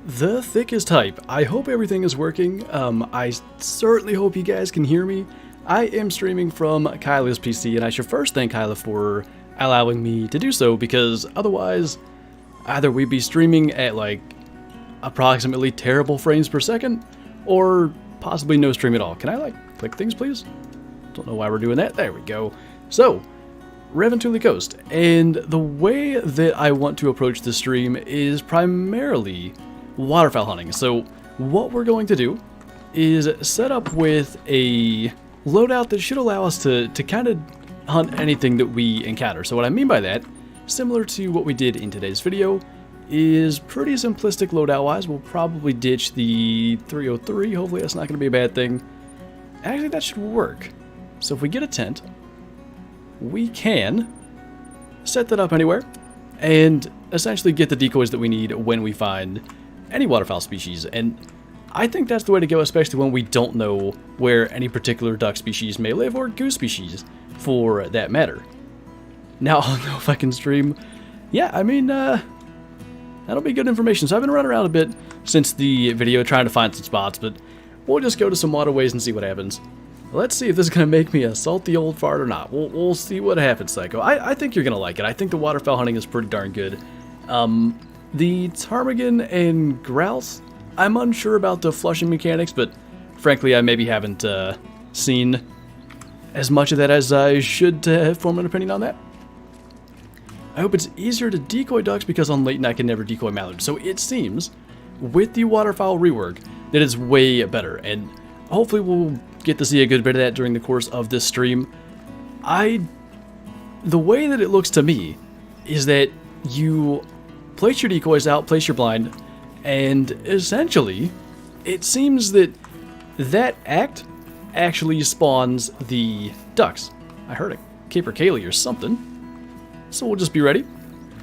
The thickest hype. I hope everything is working. I certainly hope you guys can hear me. I am streaming from Kyla's PC, and I should first thank Kyla for allowing me to do so, because otherwise, either we'd be streaming at like approximately terrible frames per second, or possibly no stream at all. Can I like click things, please? Don't know why we're doing that. There we go. So, Revontuli Coast, and the way that I want to approach this stream is primarily waterfowl hunting. So what we're going to do is set up with a loadout that should allow us to kind of hunt anything that we encounter. So what I mean by that, similar to what we did in today's video, is pretty simplistic loadout wise. We'll probably ditch the 303. Hopefully that's not going to be a bad thing. Actually, that should work. So if we get a tent, we can set that up anywhere and essentially get the decoys that we need when we find any waterfowl species. And I think that's the way to go, especially when we don't know where any particular duck species may live, or goose species for that matter. Now I'll know if I can stream. Yeah, I mean, that'll be good information. So I've been running around a bit since the video trying to find some spots, but we'll just go to some waterways and see what happens. Let's see if this is going to make me a salty old fart or not. We'll see what happens, Psycho. I think you're going to like it. I think the waterfowl hunting is pretty darn good. The ptarmigan and grouse, I'm unsure about the flushing mechanics, but frankly I maybe haven't seen as much of that as I should to form an opinion on that. I hope it's easier to decoy ducks because on late night I can never decoy mallards. So it seems, with the waterfowl rework, that it's way better, and hopefully we'll get to see a good bit of that during the course of this stream. The way that it looks to me is that you place your decoys out, place your blind, and essentially it seems that that act actually spawns the ducks. I heard a capercaillie or something, so we'll just be ready.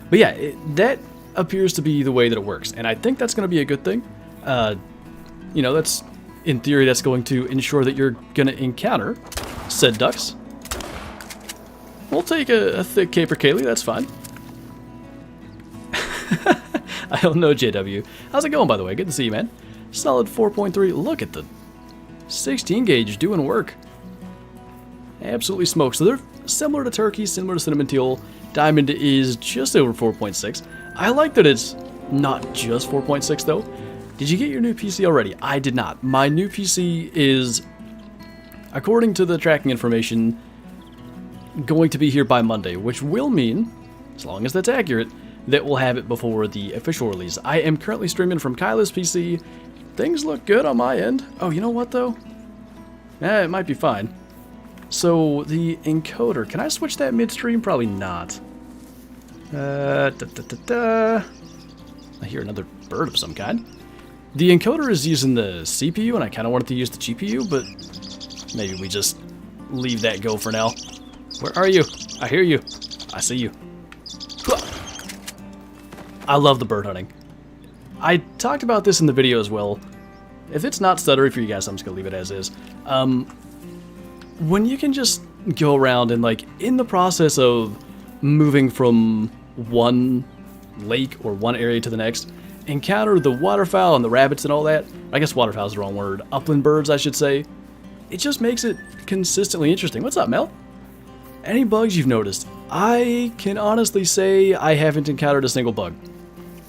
But yeah, that appears to be the way that it works, and I think that's going to be a good thing. You know, that's, in theory, that's going to ensure that you're going to encounter said ducks. We'll take a thick capercaillie, that's fine. I don't know, JW. How's it going, by the way? Good to see you, man. Solid 4.3. Look at the 16 gauge doing work. Absolutely smoked. So they're similar to turkey, similar to cinnamon teal. Diamond is just over 4.6. I like that it's not just 4.6, though. Did you get your new PC already? I did not. My new PC is, according to the tracking information, going to be here by Monday, which will mean, as long as that's accurate, that we'll have it before the official release. I am currently streaming from Kyla's PC. Things look good on my end. Oh, you know what, though? It might be fine. So, the encoder, can I switch that midstream? Probably not. I hear another bird of some kind. The encoder is using the CPU, and I kind of wanted to use the GPU, but maybe we just leave that go for now. Where are you? I hear you. I see you. I love the bird hunting. I talked about this in the video as well. If it's not stuttery for you guys, I'm just going to leave it as is. When you can just go around and, like, in the process of moving from one lake or one area to the next, encounter the waterfowl and the rabbits and all that. I guess waterfowl is the wrong word. Upland birds, I should say. It just makes it consistently interesting. What's up, Mel? Any bugs you've noticed? I can honestly say I haven't encountered a single bug.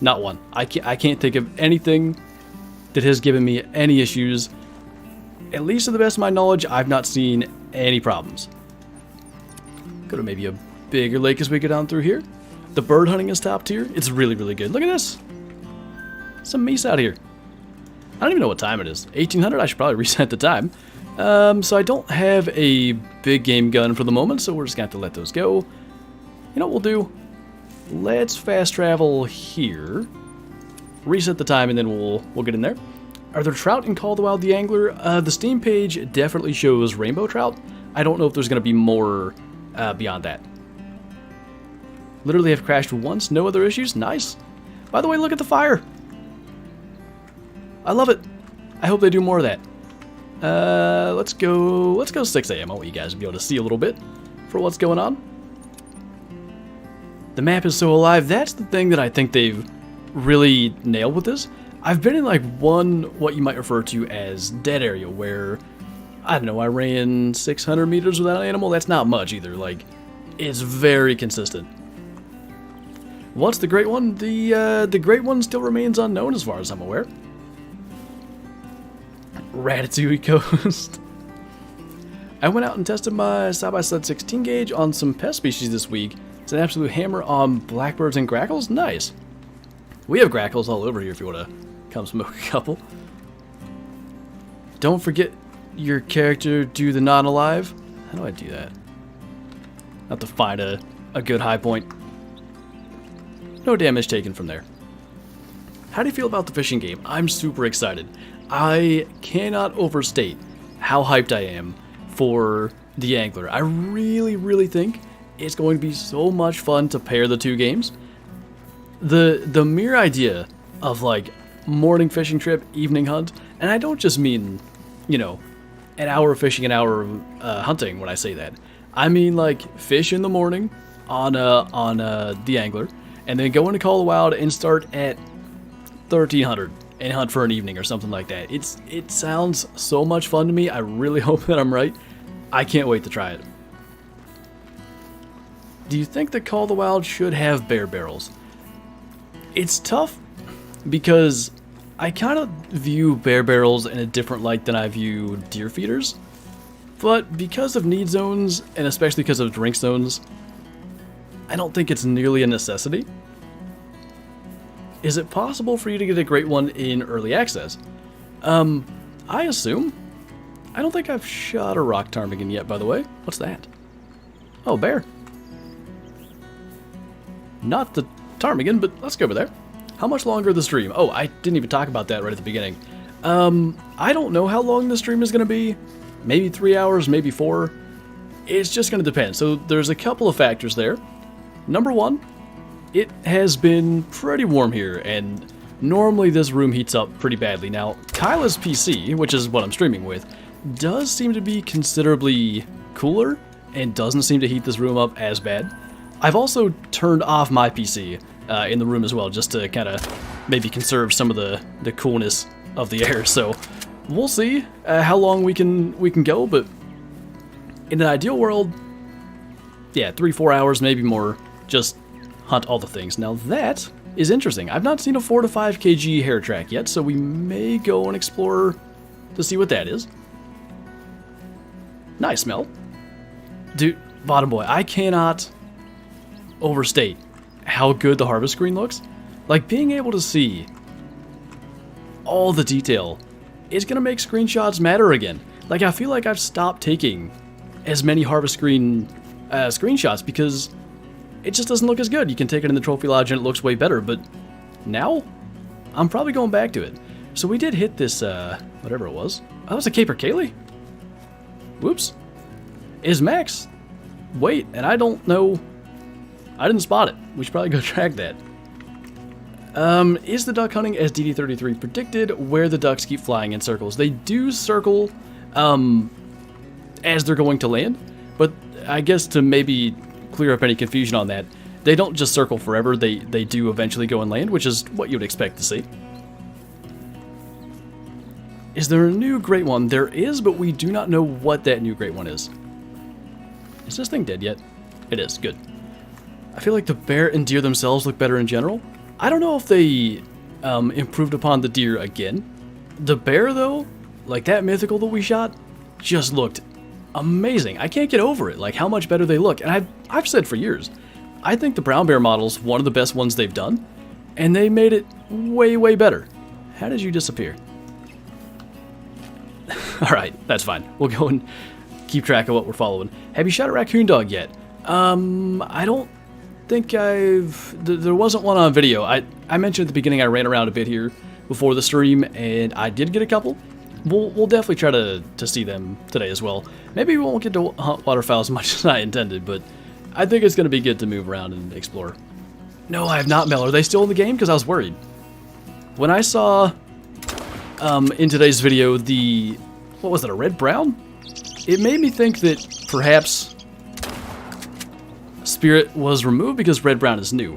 Not one. I can't think of anything that has given me any issues. At least to the best of my knowledge, I've not seen any problems. Go to maybe a bigger lake as we go down through here. The bird hunting is top tier. It's really, really good. Look at this. Some meese out here. I don't even know what time it is. 1800? I should probably reset the time. So I don't have a big game gun for the moment, so we're just going to have to let those go. You know what we'll do? Let's fast travel here. Reset the time, and then we'll get in there. Are there trout in Call of the Wild the Angler? The Steam page definitely shows rainbow trout. I don't know if there's going to be more beyond that. Literally have crashed once, no other issues. Nice. By the way, look at the fire. I love it. I hope they do more of that. Let's go 6 a.m. I want you guys to be able to see a little bit for what's going on. The map is so alive. That's the thing that I think they've really nailed with this. I've been in like one, what you might refer to as dead area, where, I don't know, I ran 600 meters without an animal. That's not much either. Like, it's very consistent. What's the great one? The great one still remains unknown as far as I'm aware. Revontuli Coast. I went out and tested my side-by-side 16 gauge on some pest species this week. It's an absolute hammer on blackbirds and grackles. Nice. We have grackles all over here if you want to come smoke a couple. Don't forget your character do the non-alive. How do I do that? I have to find a good high point. No damage taken from there. How do you feel about the fishing game? I'm super excited. I cannot overstate how hyped I am for the angler. I really, really think it's going to be so much fun to pair the two games. The mere idea of like morning fishing trip, evening hunt, and I don't just mean, you know, an hour of fishing, an hour of hunting when I say that. I mean like fish in the morning on the angler, and then go into Call of the Wild and start at 1300 and hunt for an evening or something like that. It sounds so much fun to me. I really hope that I'm right. I can't wait to try it. Do you think that Call of the Wild should have bear barrels? It's tough because I kind of view bear barrels in a different light than I view deer feeders. But because of need zones, and especially because of drink zones, I don't think it's nearly a necessity. Is it possible for you to get a great one in early access? I assume. I don't think I've shot a rock ptarmigan yet, by the way. What's that? Oh, bear. Not the ptarmigan, but let's go over there. How much longer the stream? Oh, I didn't even talk about that right at the beginning. I don't know how long the stream is going to be. Maybe 3 hours, maybe 4. It's just going to depend. So there's a couple of factors there. Number one, it has been pretty warm here, and normally this room heats up pretty badly. Now, Kyla's PC, which is what I'm streaming with, does seem to be considerably cooler and doesn't seem to heat this room up as bad. I've also turned off my PC in the room as well, just to kind of maybe conserve some of the coolness of the air. So we'll see how long we can go, but in an ideal world, yeah, 3-4 hours, maybe more, just hunt all the things. Now that is interesting. I've not seen a 4 to 5 kg hair track yet, so we may go and explore to see what that is. Nice smell. Dude, bottom boy, I cannot overstate how good the harvest screen looks. Like, being able to see all the detail is going to make screenshots matter again. Like, I feel like I've stopped taking as many harvest screen screenshots because it just doesn't look as good. You can take it in the trophy lodge and it looks way better, but now I'm probably going back to it. So we did hit this, whatever it was. Oh, that was a caper Kaylee? Whoops. Is Max? Wait, and I don't know. I didn't spot it. We should probably go track that. Is the duck hunting as DD33 predicted, where the ducks keep flying in circles? They do circle as they're going to land, but I guess to maybe clear up any confusion on that, they don't just circle forever. They do eventually go and land, which is what you'd expect to see. Is there a new great one? There is, but we do not know what that new great one is. Is this thing dead yet? It is. Good. I feel like the bear and deer themselves look better in general. I don't know if they improved upon the deer again. The bear, though, like that mythical that we shot, just looked amazing. I can't get over it, like how much better they look. And I've said for years, I think the brown bear model's one of the best ones they've done, and they made it way, way better. How did you disappear? Alright, that's fine. We'll go and keep track of what we're following. Have you shot a raccoon dog yet? I don't think there wasn't one on video. I mentioned at the beginning I ran around a bit here before the stream, and I did get a couple. We'll definitely try to see them today as well. Maybe we won't get to hunt waterfowl as much as I intended, but I think it's going to be good to move around and explore. No, I have not, Mel. Are they still in the game? Because I was worried. When I saw in today's video what was it, a red-brown? It made me think that perhaps Spirit was removed because red-brown is new.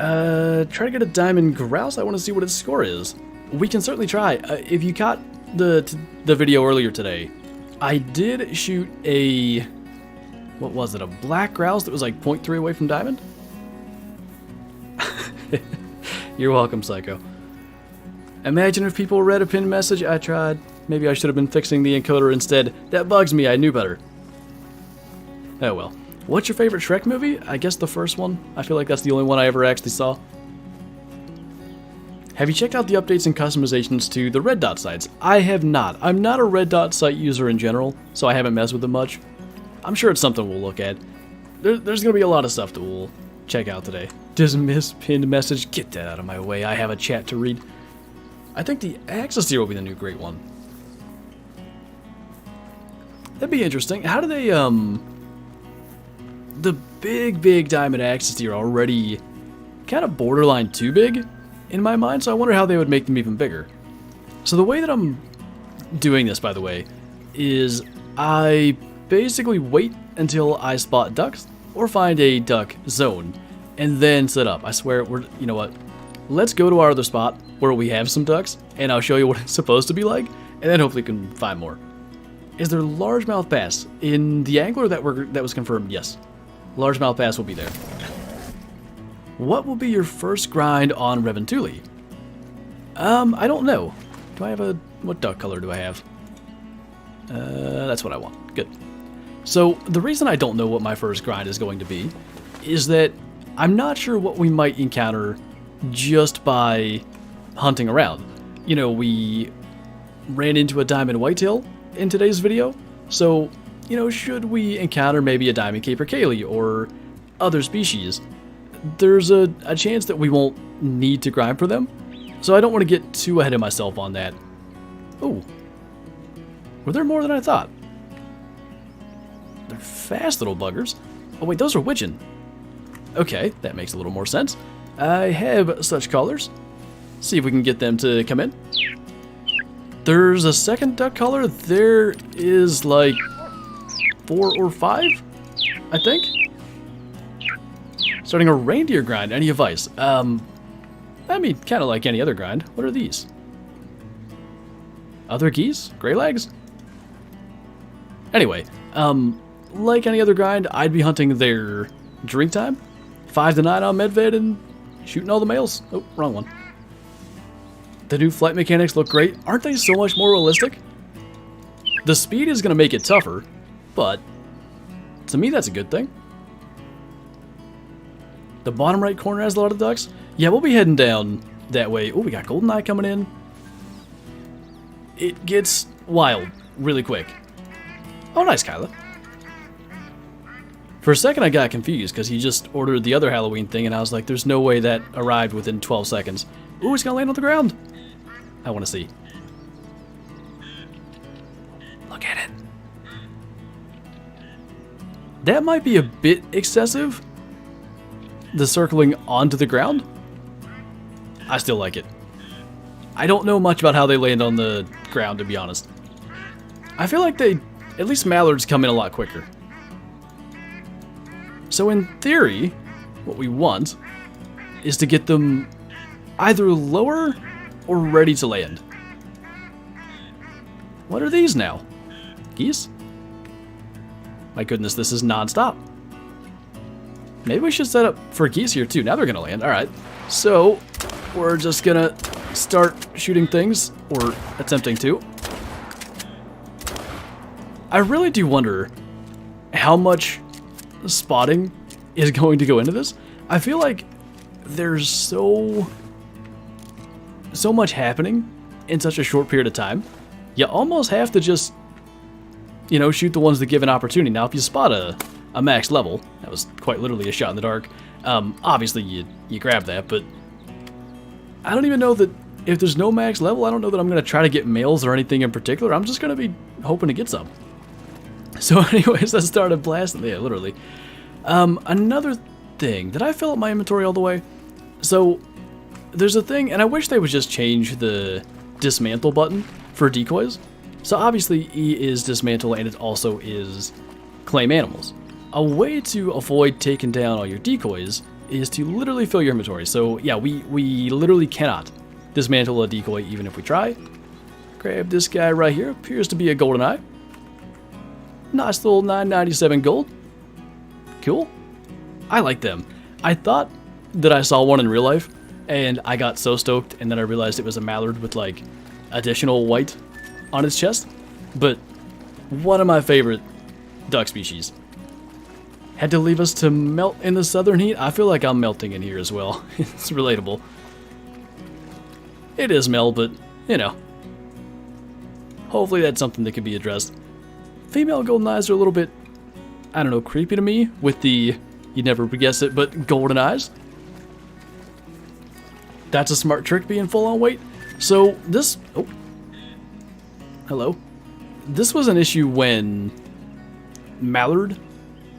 Try to get a diamond grouse. I want to see what its score is. We can certainly try. If you caught the video earlier today, I did shoot a, what was it, a black grouse that was like 0.3 away from diamond? You're welcome, Psycho. Imagine if people read a pinned message. I tried. Maybe I should have been fixing the encoder instead. That bugs me. I knew better. Oh well. What's your favorite Shrek movie? I guess the first one. I feel like that's the only one I ever actually saw. Have you checked out the updates and customizations to the red dot sites? I have not. I'm not a red dot site user in general, so I haven't messed with them much. I'm sure it's something we'll look at. There's going to be a lot of stuff that we'll check out today. Dismiss pinned message. Get that out of my way. I have a chat to read. I think the Axis Deer will be the new great one. That'd be interesting. How do they, the big diamond Axis Deer are already kind of borderline too big in my mind, so I wonder how they would make them even bigger. So the way that I'm doing this, by the way, is I basically wait until I spot ducks or find a duck zone and then set up. I swear, you know what? Let's go to our other spot where we have some ducks, and I'll show you what it's supposed to be like, and then hopefully we can find more. Is there largemouth bass in the angler that was confirmed? Yes, largemouth bass will be there. What will be your first grind on Revontuli? I don't know. Do I have a, what duck color do I have? That's what I want. Good. So the reason I don't know what my first grind is going to be is that I'm not sure what we might encounter just by hunting around. You know, we ran into a diamond whitetail in today's video, so, you know, should we encounter maybe a diamond capercaillie or other species, there's a chance that we won't need to grind for them, so I don't want to get too ahead of myself on that. Oh, were there more than I thought? They're fast little buggers. Oh wait, those are widgeon. Okay, that makes a little more sense. I have such callers. See if we can get them to come in. There's a second duck caller. There is like 4 or 5, I think. Starting a reindeer grind. Any advice? I mean, kind of like any other grind. What are these? Other geese? Gray legs? Anyway, like any other grind, I'd be hunting their drink time. 5 to 9 on Medved and shooting all the males. Oh, wrong one. The new flight mechanics look great. Aren't they so much more realistic? The speed is going to make it tougher, but to me that's a good thing. The bottom right corner has a lot of ducks. Yeah, we'll be heading down that way. Oh, we got goldeneye coming in. It gets wild really quick. Oh, nice, Kyla. For a second I got confused because he just ordered the other Halloween thing and I was like, there's no way that arrived within 12 seconds. Ooh, it's gonna land on the ground. I want to see. Look at it. That might be a bit excessive, the circling onto the ground. I still like it. I don't know much about how they land on the ground, to be honest. I feel like at least mallards come in a lot quicker. So in theory, what we want is to get them either lower or ready to land. What are these now? Geese? My goodness, this is non-stop. Maybe we should set up for geese here too. Now they're gonna land. Alright. So, we're just gonna start shooting things, or attempting to. I really do wonder how much spotting is going to go into this. I feel like there's so much happening in such a short period of time. You almost have to just, you know, shoot the ones that give an opportunity. Now, if you spot a max level, that was quite literally a shot in the dark, obviously you grab that, but I don't even know that if there's no max level, I don't know that I'm going to try to get males or anything in particular. I'm just going to be hoping to get some. So anyways, I started blasting. Yeah, literally. Another thing, did I fill up my inventory all the way? So there's a thing, and I wish they would just change the dismantle button for decoys. So obviously E is dismantle and it also is claim animals. A way to avoid taking down all your decoys is to literally fill your inventory. So yeah, we literally cannot dismantle a decoy even if we try. Grab this guy right here. Appears to be a golden eye. Nice little 997 gold. Cool. I like them. I thought that I saw one in real life, and I got so stoked, and then I realized it was a mallard with like additional white on its chest. But one of my favorite duck species. Had to leave us to melt in the southern heat. I feel like I'm melting in here as well. It's relatable. It is Mel, but you know. Hopefully that's something that can be addressed. Female golden eyes are a little bit, I don't know, creepy to me with the, you'd never guess it, but golden eyes. That's a smart trick being full on weight. So this, oh, hello. This was an issue when mallard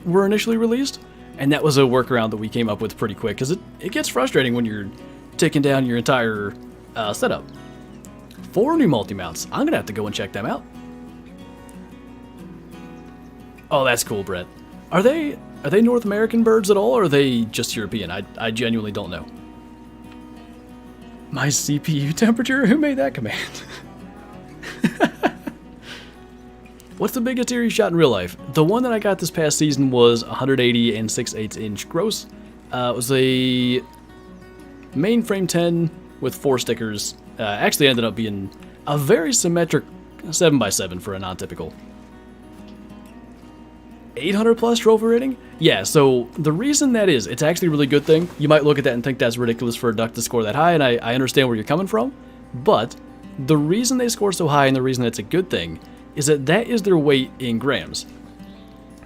were initially released, and that was a workaround that we came up with pretty quick, because it gets frustrating when you're taking down your entire setup. 4 new multi-mounts. I'm gonna have to go and check them out. Oh, that's cool, Brett. Are they North American birds at all, or are they just European? I genuinely don't know. My CPU temperature? Who made that command? What's the biggest deer you shot in real life? The one that I got this past season was 180 and 6/8 inch gross. It was a mainframe 10 with 4 stickers. Actually ended up being a very symmetric 7x7 for a non-typical. 800 plus trophy rating? Yeah, so the reason that is, it's actually a really good thing. You might look at that and think that's ridiculous for a duck to score that high, and I understand where you're coming from. But the reason they score so high and the reason it's a good thing is that is their weight in grams.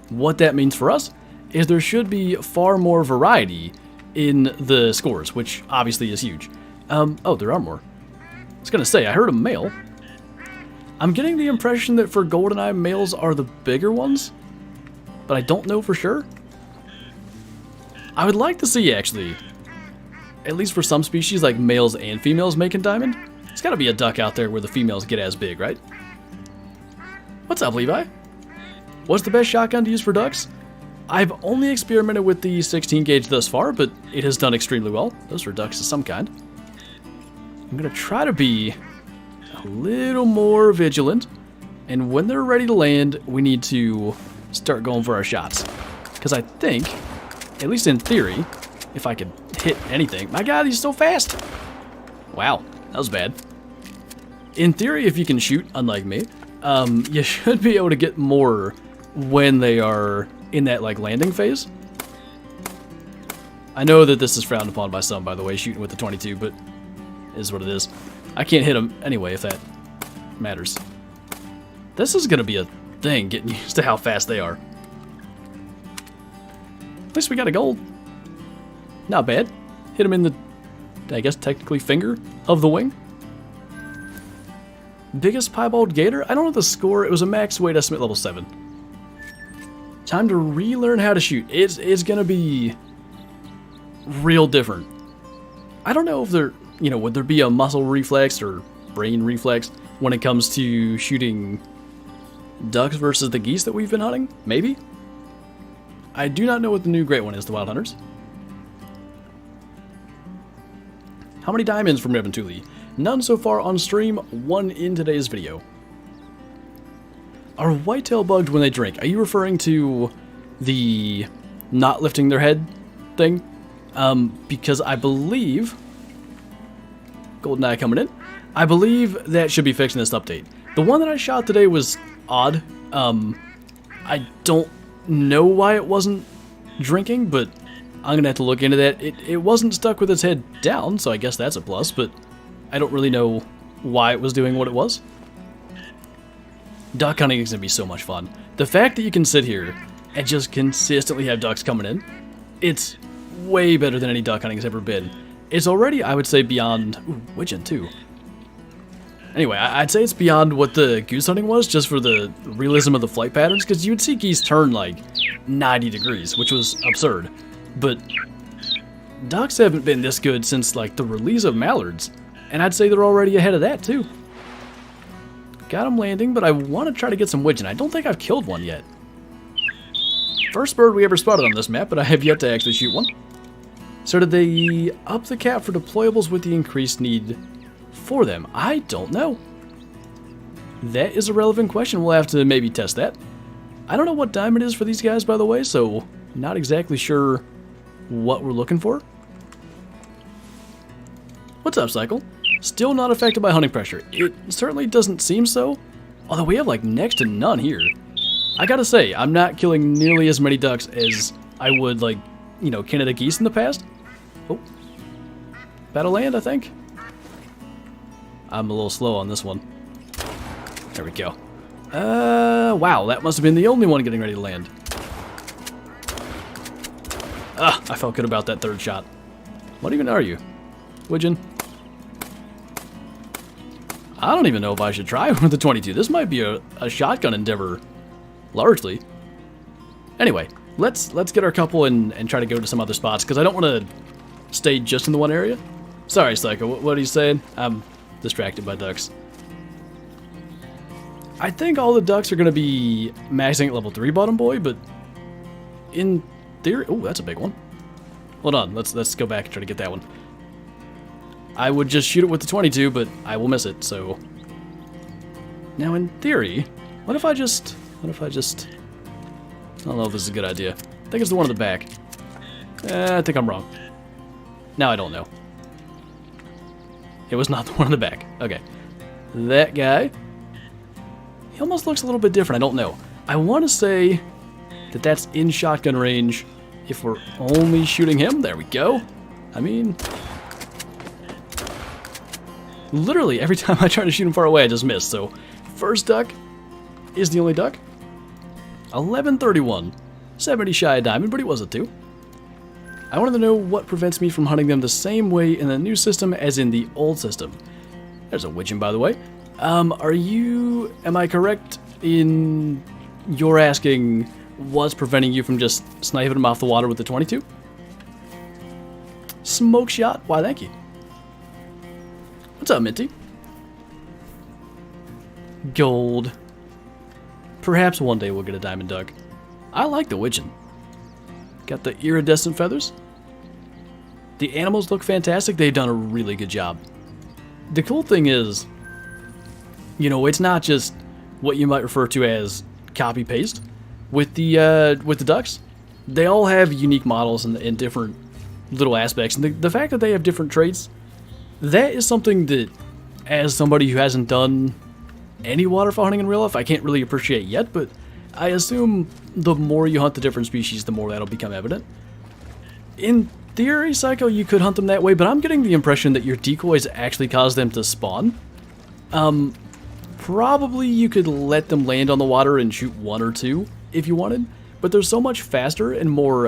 What that means for us is there should be far more variety in the scores, which obviously is huge. Oh, there are more. I was gonna say, I heard a male. I'm getting the impression that for goldeneye, males are the bigger ones, but I don't know for sure. I would like to see, actually, at least for some species, like males and females making diamond. There's gotta be a duck out there where the females get as big, right? What's up, Levi? What's the best shotgun to use for ducks? I've only experimented with the 16 gauge thus far, but it has done extremely well. Those are ducks of some kind. I'm gonna try to be a little more vigilant, and when they're ready to land, we need to start going for our shots. Because I think, at least in theory, if I could hit anything... My god, he's so fast! Wow, that was bad. In theory, if you can shoot, unlike me, you should be able to get more when they are in that like landing phase. I know that this is frowned upon by some, by the way, shooting with the 22, but it is what it is. I can't hit them anyway, if that matters. This is going to be a thing, getting used to how fast they are. At least we got a gold. Not bad. Hit him in the, I guess technically, finger of the wing. Biggest piebald gator? I don't know the score. It was a max weight estimate level 7. Time to relearn how to shoot. It's going to be real different. I don't know if there, you know, would there be a muscle reflex or brain reflex when it comes to shooting ducks versus the geese that we've been hunting? Maybe? I do not know what the new great one is, the Wild Hunters. How many diamonds from Revontuli? None so far on stream, 1 in today's video. Are whitetail bugged when they drink? Are you referring to the not lifting their head thing? Because I believe... Goldeneye coming in. I believe that should be fixed in this update. The one that I shot today was odd. I don't know why it wasn't drinking, but I'm gonna have to look into that. It wasn't stuck with its head down, so I guess that's a plus, but I don't really know why it was doing what it was. Duck hunting is gonna be so much fun. The fact that you can sit here and just consistently have ducks coming in, it's way better than any duck hunting has ever been. It's already, I would say, beyond... Ooh, widgeon too. Anyway, I'd say it's beyond what the goose hunting was, just for the realism of the flight patterns, because you would see geese turn like 90 degrees, which was absurd. But ducks haven't been this good since like the release of mallards, and I'd say they're already ahead of that too. Got them landing, but I want to try to get some widgeon. I don't think I've killed one yet. First bird we ever spotted on this map, but I have yet to actually shoot one. So did they up the cap for deployables with the increased need for them? I don't know. That is a relevant question. We'll have to maybe test that. I don't know what diamond is for these guys, by the way, so not exactly sure what we're looking for. What's up, Cycle? Still not affected by hunting pressure. It certainly doesn't seem so, although we have like next to none here. I gotta say, I'm not killing nearly as many ducks as I would, like, you know, Canada geese in the past. Oh. Battle land, I think. I'm a little slow on this one. There we go. Wow, that must have been the only one getting ready to land. Ah, I felt good about that third shot. What even are you? Widgeon? I don't even know if I should try with the 22. This might be a shotgun endeavor, largely. Anyway, let's get our couple and try to go to some other spots, because I don't want to stay just in the one area. Sorry, Psycho, what are you saying? I'm distracted by ducks. I think all the ducks are going to be maxing at level 3, bottom boy, but in theory... Oh, that's a big one. Hold on, let's go back and try to get that one. I would just shoot it with the 22, but I will miss it, so... Now, in theory, what if I just... I don't know if this is a good idea. I think it's the one in the back. I think I'm wrong. Now I don't know. It was not the one in the back. Okay. That guy... He almost looks a little bit different, I don't know. I want to say that that's in shotgun range if we're only shooting him. There we go. I mean... Literally, every time I try to shoot him far away, I just miss. So, first duck is the only duck. 1131. 70 shy of diamond, but he was a 2. I wanted to know what prevents me from hunting them the same way in the new system as in the old system. There's a widgeon, by the way. Am I correct in you're asking what's preventing you from just sniping him off the water with the 22? Smoke shot? Why, thank you. What's up, Minty? Gold. Perhaps one day we'll get a diamond duck. I like the widgeon. Got the iridescent feathers. The animals look fantastic. They've done a really good job. The cool thing is, you know, it's not just what you might refer to as copy-paste. With the ducks, they all have unique models and different little aspects. And the fact that they have different traits, that is something that, as somebody who hasn't done any waterfowl hunting in real life, I can't really appreciate yet, but I assume the more you hunt the different species, the more that'll become evident. In theory, Psycho, you could hunt them that way, but I'm getting the impression that your decoys actually cause them to spawn. Probably you could let them land on the water and shoot 1 or 2 if you wanted, but they're so much faster and more,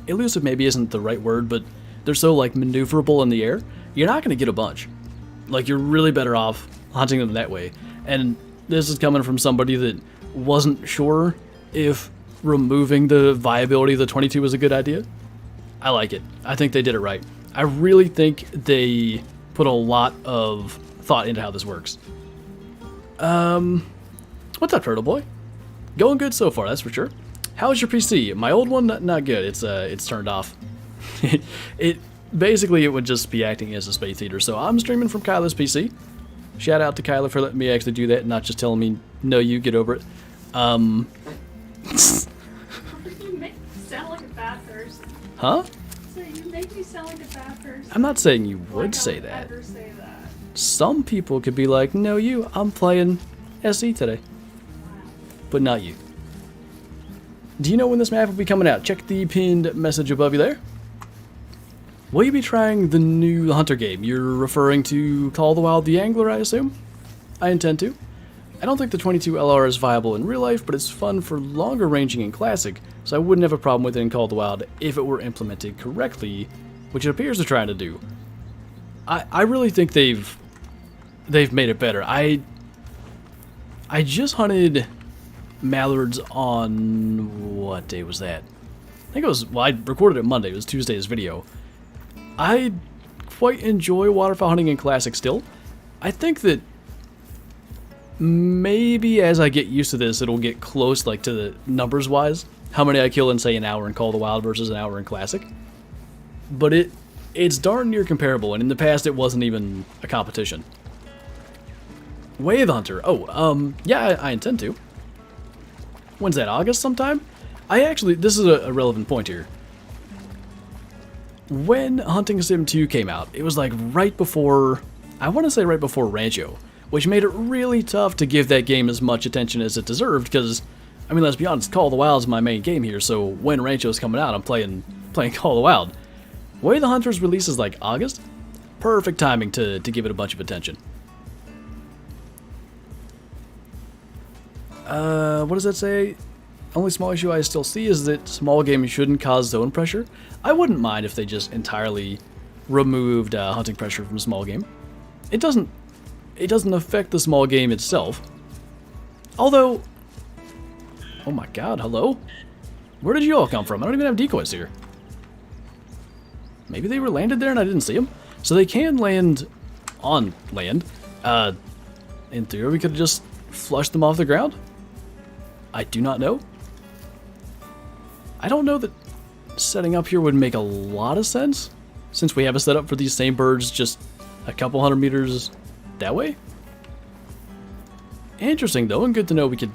elusive maybe isn't the right word, but they're so, like, maneuverable in the air, you're not going to get a bunch. Like, you're really better off hunting them that way. And this is coming from somebody that wasn't sure if removing the viability of the 22 was a good idea. I like it. I think they did it right. I really think they put a lot of thought into how this works. What's up, Turtle Boy? Going good so far, that's for sure. How's your PC? My old one, not good. It's turned off. it basically, it would just be acting as a space heater. So I'm streaming from Kyla's PC. Shout out to Kyla for letting me actually do that and not just telling me, no, you get over it. You make me sound like a bad person. Huh? So you make me sound like a bad person. I'm not saying you would Like say I would that. ever say that. Some people could be like, no, I'm playing SE today. But not you. Do you know when this map will be coming out? Check the pinned message above you there. Will you be trying the new Hunter game? You're referring to Call of the Wild the Angler, I assume? I intend to. I don't think the 22 LR is viable in real life, but it's fun for longer ranging in Classic, so I wouldn't have a problem with it in Call of the Wild if it were implemented correctly, which it appears they're trying to do. I really think they've made it better. I just hunted mallards on... what day was that? I think it was... well, I recorded it Monday. It was Tuesday's video. I quite enjoy waterfowl hunting in Classic still. I think that maybe as I get used to this, it'll get close, like, to the numbers-wise. How many I kill in, say, an hour in Call of the Wild versus an hour in Classic. but it's darn near comparable, and in the past it wasn't even a competition. Way of the Hunter. Oh, yeah, I intend to. When's that, August sometime? This is a relevant point here. When Hunting Sim 2 came out, it was like right before, I want to say right before Rancho, which made it really tough to give that game as much attention as it deserved, because, I mean, let's be honest, Call of the Wild is my main game here, so when Rancho's coming out, I'm playing Call of the Wild. Way of the Hunter's release is like August. Perfect timing to give it a bunch of attention. What does that say? Only small issue I still see is that small games shouldn't cause zone pressure. I wouldn't mind if they just entirely removed hunting pressure from small game. It doesn't affect the small game itself. Although, oh my god, hello? Where did you all come from? I don't even have decoys here. Maybe they were landed there and I didn't see them? So they can land on land. In theory, we could have just flushed them off the ground? I do not know. I don't know that setting up here would make a lot of sense, since we have a setup for these same birds just a couple 100 meters that way. Interesting though, and good to know we could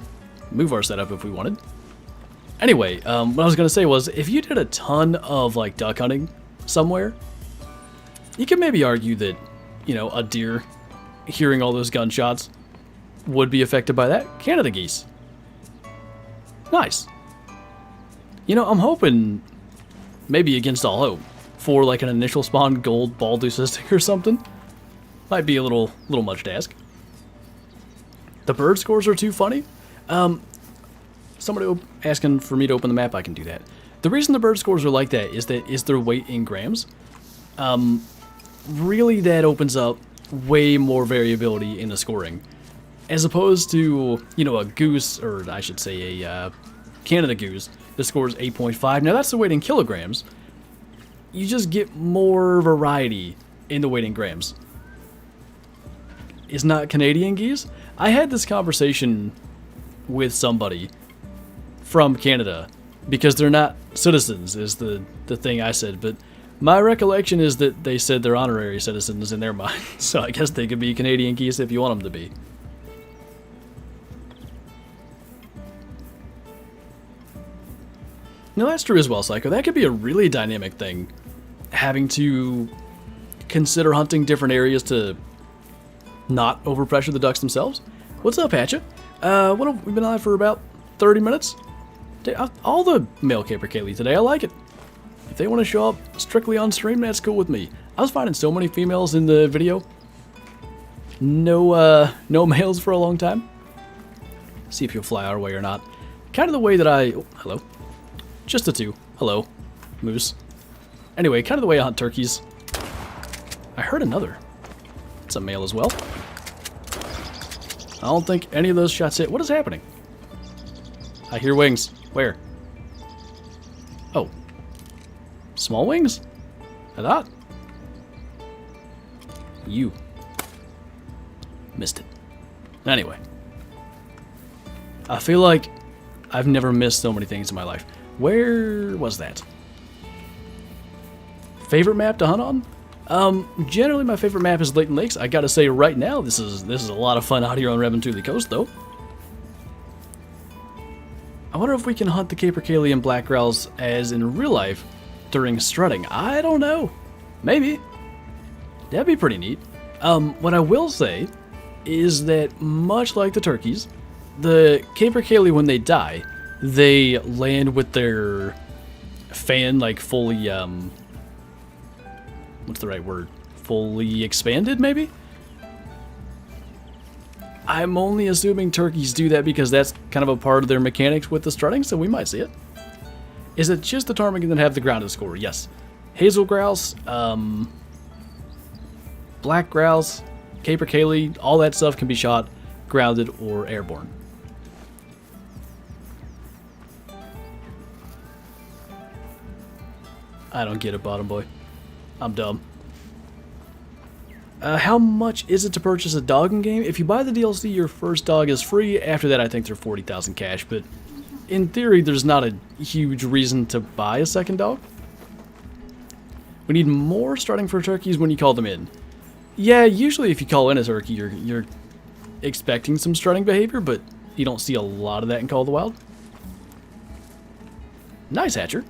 move our setup if we wanted. Anyway, what I was going to say was, if you did a ton of like duck hunting somewhere, you could maybe argue that, you know, a deer hearing all those gunshots would be affected by that. Canada geese. Nice. You know, I'm hoping, maybe against all hope, for like an initial spawn gold bald leucistic or something. Might be a little much to ask. The bird scores are too funny. Somebody asking for me to open the map, I can do that. The reason the bird scores are like that is their weight in grams. Really, that opens up way more variability in the scoring, as opposed to, you know, a goose, or I should say a Canada goose that scores 8.5. Now that's the weight in kilograms. You just get more variety in the weight in grams. Is not Canadian geese? I had this conversation with somebody from Canada, because they're not citizens is the thing I said, but my recollection is that they said they're honorary citizens in their mind, so I guess they could be Canadian geese if you want them to be. No, that's true as well, Psycho. That could be a really dynamic thing, having to consider hunting different areas to not overpressure the ducks themselves. What's up, Hatchet? What have we been on for about 30 minutes? All the male capercaillie today, I like it. If they want to show up strictly on stream, that's cool with me. I was finding so many females in the video. No males for a long time. See if you'll fly our way or not. Kind of the way that oh, hello. Just the two. Hello, moose. Anyway, kind of the way I hunt turkeys. I heard another. It's a male as well. I don't think any of those shots hit. What is happening? I hear wings. Where? Oh. Small wings? I thought. You. Missed it. Anyway. I feel like I've never missed so many things in my life. Where was that? Favorite map to hunt on? Generally my favorite map is Layton Lakes. I gotta say right now, this is a lot of fun out here on Revontuli Coast though. I wonder if we can hunt the capercaillie and black grouse as in real life during strutting. I don't know. Maybe. That'd be pretty neat. What I will say is that much like the turkeys, the capercaillie, when they die, they land with their fan like fully, what's the right word? Fully expanded, maybe? I'm only assuming turkeys do that because that's kind of a part of their mechanics with the strutting, so we might see it. Is it just the ptarmigan that have the grounded score? Yes. Hazel grouse, black grouse, capercaillie, all that stuff can be shot grounded or airborne. I don't get it, bottom boy. I'm dumb. How much is it to purchase a dog in game? If you buy the DLC, your first dog is free. After that, I think they're 40,000 cash, but in theory, there's not a huge reason to buy a second dog. We need more starting for turkeys when you call them in. Yeah, usually if you call in a turkey, you're expecting some strutting behavior, but you don't see a lot of that in Call of the Wild. Nice hatcher.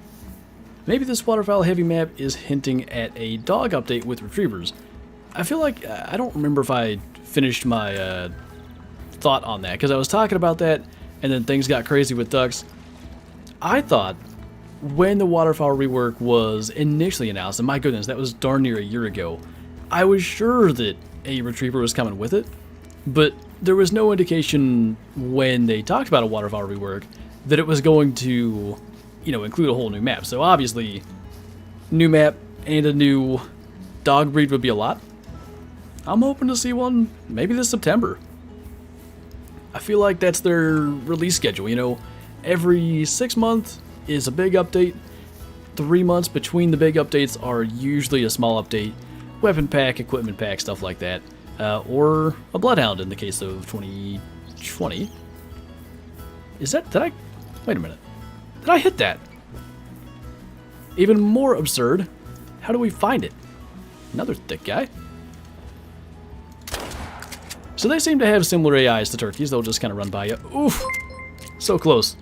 Maybe this waterfowl heavy map is hinting at a dog update with retrievers. I feel like, I don't remember if I finished my thought on that, because I was talking about that, and then things got crazy with ducks. I thought, when the waterfowl rework was initially announced, and my goodness, that was darn near a year ago, I was sure that a retriever was coming with it, but there was no indication when they talked about a waterfowl rework that it was going to, you know, include a whole new map. So obviously, new map and a new dog breed would be a lot. I'm hoping to see one maybe this September. I feel like that's their release schedule, you know. Every 6 months is a big update. 3 months between the big updates are usually a small update. Weapon pack, equipment pack, stuff like that. Or a Bloodhound in the case of 2020. Is that, did I, wait a minute. Did I hit that? Even more absurd, how do we find it? Another thick guy. So they seem to have similar AIs to turkeys, they'll just kind of run by you. Oof! So close.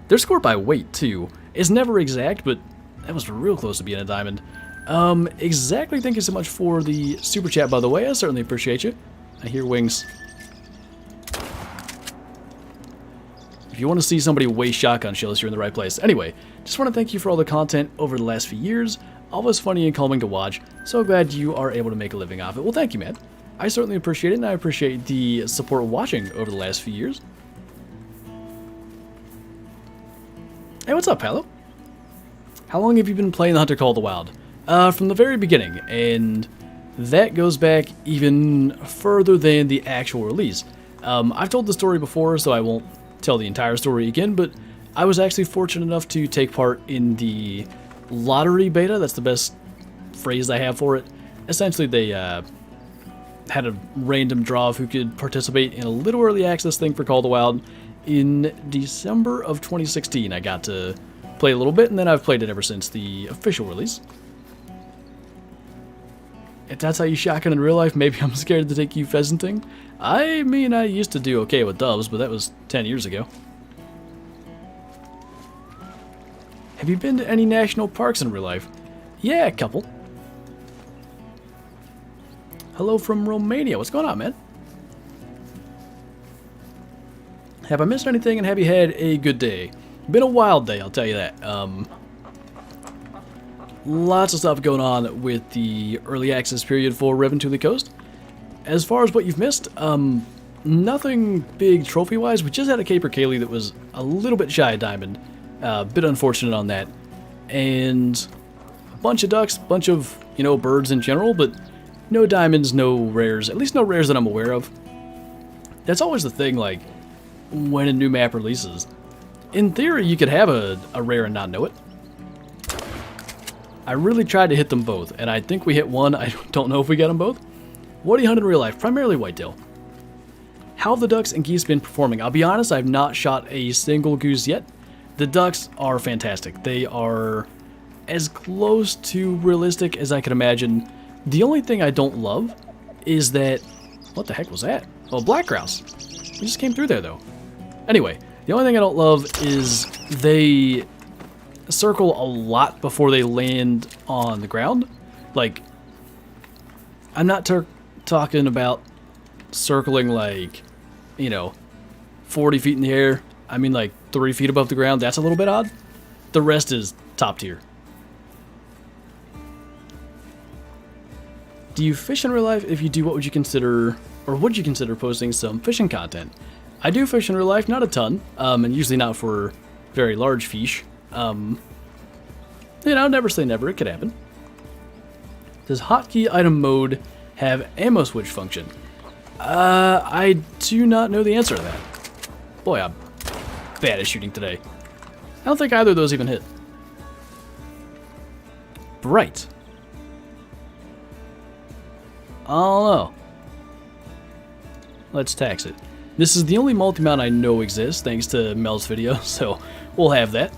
They're scored by weight, too. It's never exact, but that was real close to being a diamond. Exactly, thank you so much for the super chat, by the way. I certainly appreciate you. I hear wings. If you want to see somebody waste shotgun shells, you're in the right place. Anyway, just want to thank you for all the content over the last few years. Always funny and calming to watch. So glad you are able to make a living off it. Well, thank you, man. I certainly appreciate it, and I appreciate the support watching over the last few years. Hey, what's up, Palo? How long have you been playing the Hunter Call of the Wild? From the very beginning, and that goes back even further than the actual release. I've told the story before, so I won't tell the entire story again, but I was actually fortunate enough to take part in the lottery beta. That's the best phrase I have for it. Essentially, they had a random draw of who could participate in a little early access thing for Call of the Wild. In December of 2016, I got to play a little bit, and then I've played it ever since the official release. If that's how you shotgun in real life, maybe I'm scared to take you pheasanting. I mean, I used to do okay with doves, but that was 10 years ago. Have you been to any national parks in real life? Yeah, a couple. Hello from Romania. What's going on, man? Have I missed anything, and have you had a good day? Been a wild day, I'll tell you that. Lots of stuff going on with the early access period for Revontuli Coast. As far as what you've missed, nothing big trophy-wise. We just had a Caper Kaylee that was a little bit shy of diamond. A bit unfortunate on that. And a bunch of ducks, bunch of, you know, birds in general, but no diamonds, no rares. At least no rares that I'm aware of. That's always the thing, like, when a new map releases. In theory, you could have a rare and not know it. I really tried to hit them both, and I think we hit one. I don't know if we got them both. What do you hunt in real life? Primarily whitetail. How have the ducks and geese been performing? I'll be honest, I've not shot a single goose yet. The ducks are fantastic. They are as close to realistic as I can imagine. The only thing I don't love is that... What the heck was that? Oh, black grouse. He just came through there, though. Anyway, the only thing I don't love is they circle a lot before they land on the ground. Like, I'm not talking about circling like, you know, 40 feet in the air. I mean like 3 feet above the ground. That's a little bit odd. The rest is top tier. Do you fish in real life? If you do, what would you consider, or would you consider posting some fishing content? I do fish in real life, not a ton, and usually not for very large fish. You know, never say never, it could happen. Does hotkey item mode have ammo switch function? I do not know the answer to that. Boy, I'm bad at shooting today. I don't think either of those even hit. Bright. I don't know. Let's tax it. This is the only multi-mount I know exists, thanks to Mel's video, so we'll have that.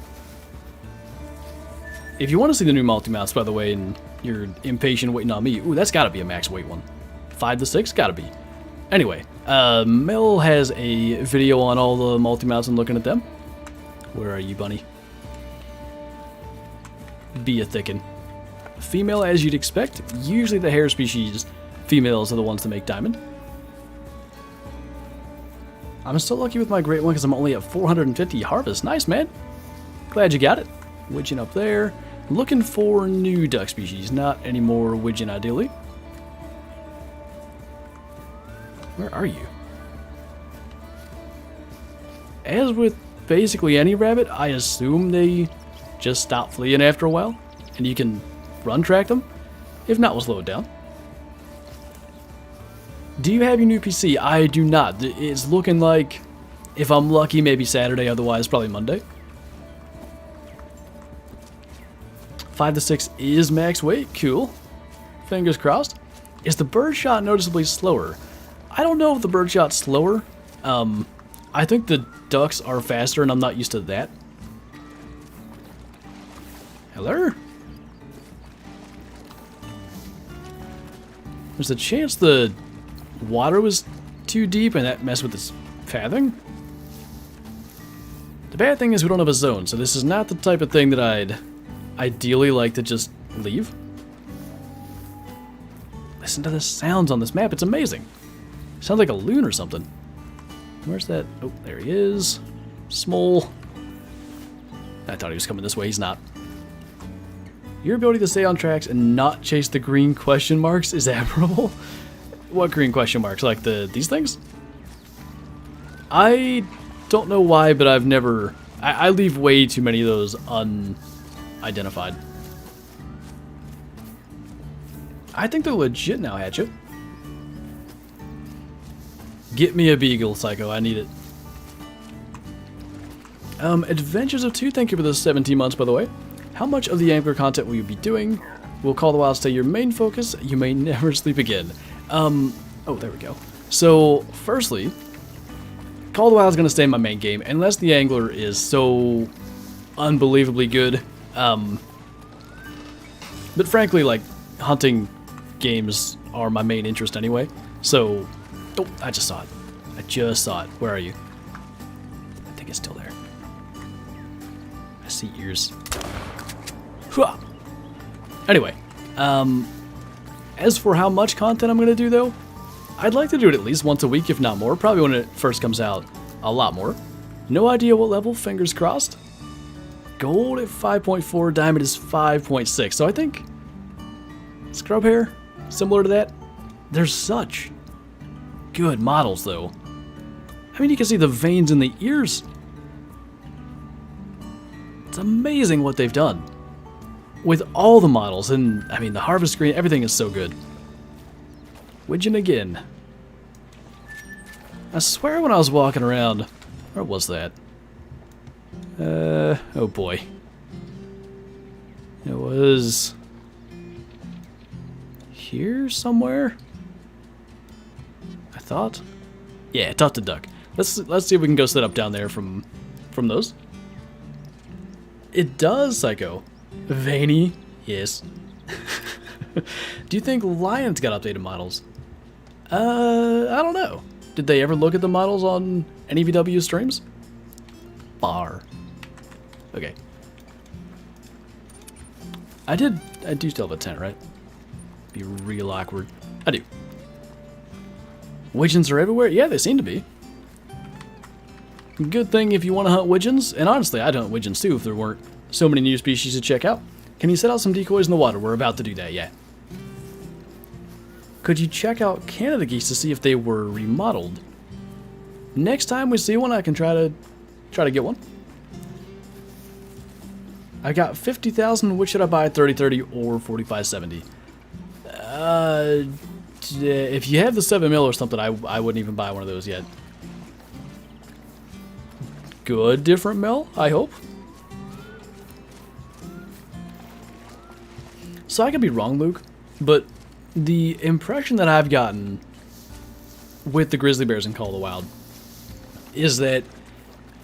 If you want to see the new multi-mounts, by the way, and you're impatient waiting on me, ooh, that's got to be a max weight one. 5 to 6, gotta be. Anyway, Mel has a video on all the multi-mounts and looking at them. Where are you, bunny? Be a thickin'. Female, as you'd expect. Usually the hare species females are the ones that make diamond. I'm still lucky with my great one because I'm only at 450 harvest. Nice, man. Glad you got it. Widgeon up there. Looking for new duck species, not any more widgeon ideally. Where are you? As with basically any rabbit, I assume they just stop fleeing after a while, and you can run track them. If not, we'll slow it down. Do you have your new PC? I do not. It's looking like, if I'm lucky, maybe Saturday, otherwise probably Monday. 5 to 6 is max weight. Cool. Fingers crossed. Is the bird shot noticeably slower? I don't know if the bird shot's slower. I think the ducks are faster, and I'm not used to that. Hello? There's a chance the water was too deep and that messed with this pathing. The bad thing is we don't have a zone, so this is not the type of thing that I'd ideally like to just leave. Listen to the sounds on this map, it's amazing. Sounds like a loon or something. Where's that? Oh, there he is. Small. I thought he was coming this way, he's not. Your ability to stay on tracks and not chase the green question marks is admirable. What green question marks? Like these things? I don't know why, but I've never... I leave way too many of those unidentified. I think they're legit now, Hatchet. Get me a beagle, Psycho. I need it. Adventures of 2, thank you for the 17 months, by the way. How much of the Angler content will you be doing? Will Call the Wild stay your main focus? You may never sleep again. Oh, there we go. So, firstly, Call the Wild is going to stay in my main game, unless the Angler is so unbelievably good. But frankly, like, hunting games are my main interest anyway. So, oh, I just saw it. I just saw it. Where are you? I think it's still there. I see ears. Hua! Anyway, as for how much content I'm going to do, though, I'd like to do it at least once a week, if not more. Probably when it first comes out, a lot more. No idea what level, fingers crossed. Gold at 5.4, diamond is 5.6. So I think scrub hair, similar to that. They're such good models, though. I mean, you can see the veins in the ears. It's amazing what they've done with all the models, and I mean the harvest screen, everything is so good. Widgeon again. I swear when I was walking around, where was that? Oh boy. It was here somewhere, I thought. Yeah, tufted duck. Let's see if we can go set up down there from those. It does, Psycho. Veiny, yes. Do you think lions got updated models? I don't know. Did they ever look at the models on any VW streams? Bar. Okay. I do still have a tent, right? Be real awkward. I do. Widgeons are everywhere? Yeah, they seem to be. Good thing if you want to hunt widgeons, and honestly, I'd hunt widgeons too if there weren't so many new species to check out. Can you set out some decoys in the water? We're about to do that, yeah. Could you check out Canada geese to see if they were remodeled? Next time we see one, I can try to get one. I got 50,000. Which should I buy? 3030 or 4570? If you have the 7mm or something, I wouldn't even buy one of those yet. Good different mill, I hope. So I could be wrong, Luke, but the impression that I've gotten with the grizzly bears in Call of the Wild is that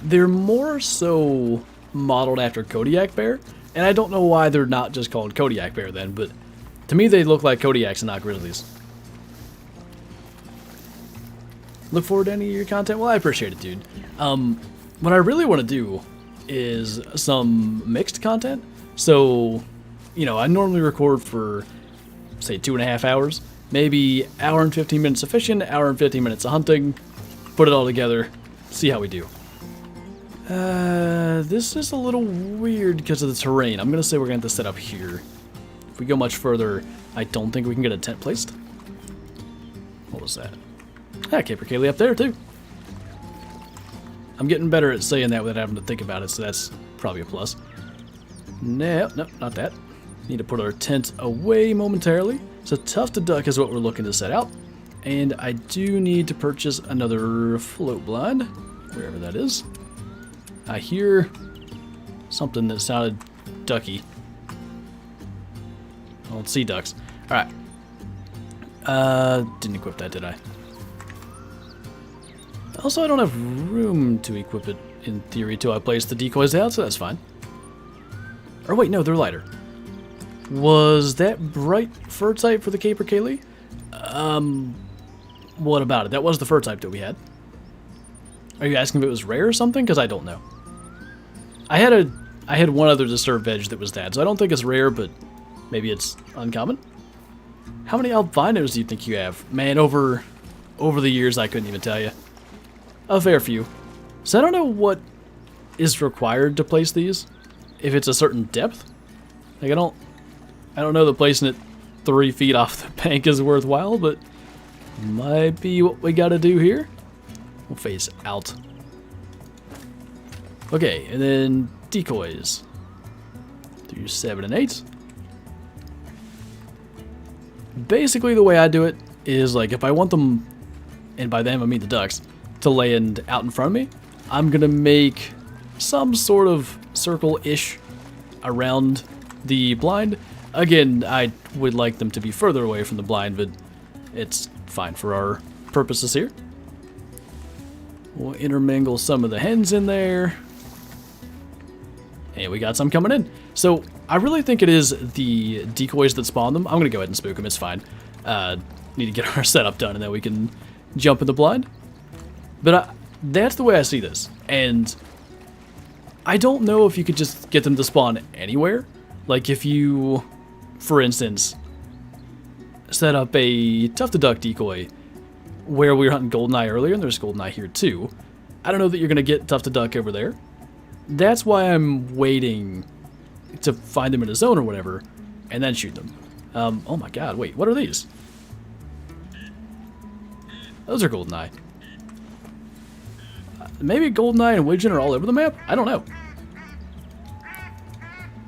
they're more so modeled after Kodiak bear And I don't know why they're not just called Kodiak bear then, but to me they look like Kodiaks and not grizzlies. Look forward to any of your content? Well, I appreciate it, dude. What I really want to do is some mixed content. So, you know, I normally record for, say, 2.5 hours. Maybe hour and 15 minutes of fishing, hour and 15 minutes of hunting. Put it all together, see how we do. This is a little weird because of the terrain. I'm going to say we're going to have to set up here. If we go much further, I don't think we can get a tent placed. What was that? Ah, capercaillie up there, too. I'm getting better at saying that without having to think about it, so that's probably a plus. No, not that. Need to put our tent away momentarily. So tufted duck is what we're looking to set out. And I do need to purchase another float blind, wherever that is. I hear something that sounded ducky. I don't see ducks. Alright. Didn't equip that, did I? Also, I don't have room to equip it, in theory, till I place the decoys out, so that's fine. Or wait, no, they're lighter. Was that bright fur type for the capercaillie? What about it? That was the fur type that we had. Are you asking if it was rare or something? Because I don't know. I had one other disturbed veg that was that, so I don't think it's rare, but maybe it's uncommon. How many albinos do you think you have? Man, over the years, I couldn't even tell you. A fair few. So I don't know what is required to place these. If it's a certain depth. Like, I don't know that placing it 3 feet off the bank is worthwhile, but might be what we gotta do here. We'll face out. Okay, and then decoys. Through 7 and 8. Basically, the way I do it is, like, if I want them, and by them I mean the ducks, to land out in front of me, I'm gonna make some sort of circle-ish around the blind. Again, I would like them to be further away from the blind, but it's fine for our purposes here. We'll intermingle some of the hens in there. And we got some coming in. So, I really think it is the decoys that spawn them. I'm going to go ahead and spook them, it's fine. Need to get our setup done and then we can jump in the blind. But that's the way I see this. And I don't know if you could just get them to spawn anywhere. Like if you, for instance, set up a tufted duck decoy where we were hunting goldeneye earlier, and there's goldeneye here too. I don't know that you're going to get tufted duck over there. That's why I'm waiting to find them in a zone or whatever, and then shoot them. Oh my god, wait, what are these? Those are goldeneye. Maybe goldeneye and widgeon are all over the map? I don't know.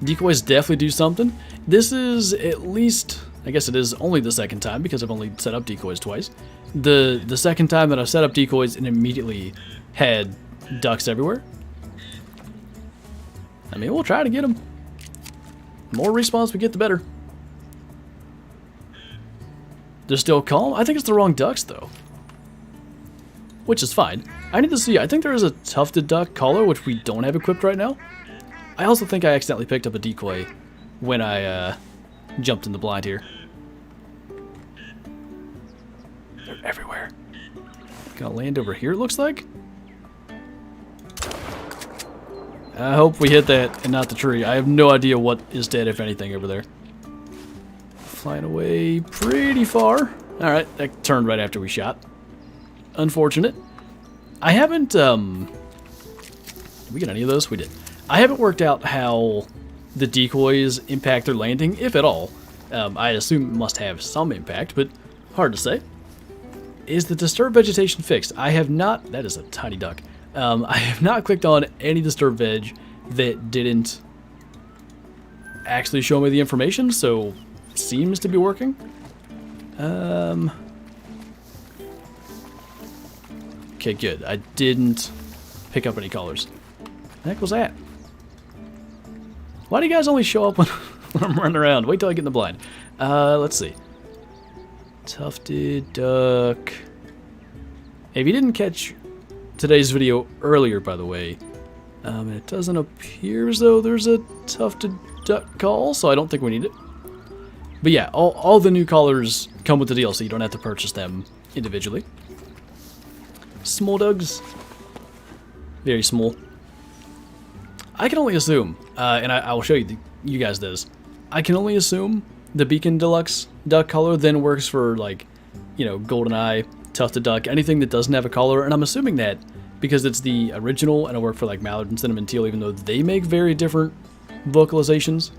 Decoys definitely do something. This is at least, I guess it is only the second time because I've only set up decoys twice. The second time that I've set up decoys and immediately had ducks everywhere. I mean, we'll try to get them. The more respawns we get, the better. They're still calm? I think it's the wrong ducks, though. Which is fine. I need to see. I think there is a tufted duck collar, which we don't have equipped right now. I also think I accidentally picked up a decoy when I jumped in the blind here. They're everywhere. Gonna land over here, it looks like. I hope we hit that and not the tree. I have no idea what is dead, if anything, over there. Flying away pretty far. Alright, that turned right after we shot. Unfortunate. I haven't, did we get any of those? We did. I haven't worked out how the decoys impact their landing, if at all. I assume it must have some impact, but hard to say. Is the disturbed vegetation fixed? I have not, that is a tiny duck. I have not clicked on any disturbed veg that didn't actually show me the information, so seems to be working. Okay, good. I didn't pick up any collars. The heck was that? Why do you guys only show up when I'm running around? Wait till I get in the blind. Let's see. Tufted duck. If you didn't catch today's video earlier, by the way, it doesn't appear as though there's a tufted duck call, so I don't think we need it. But yeah, all the new collars come with the DLC. You don't have to purchase them individually. Small dogs. Very small. I can only assume, and I will show you guys this. I can only assume the Beacon Deluxe duck collar then works for, like, you know, GoldenEye, Tufted Duck, anything that doesn't have a collar. And I'm assuming that because it's the original and it'll work for, like, Mallard and Cinnamon Teal, even though they make very different vocalizations.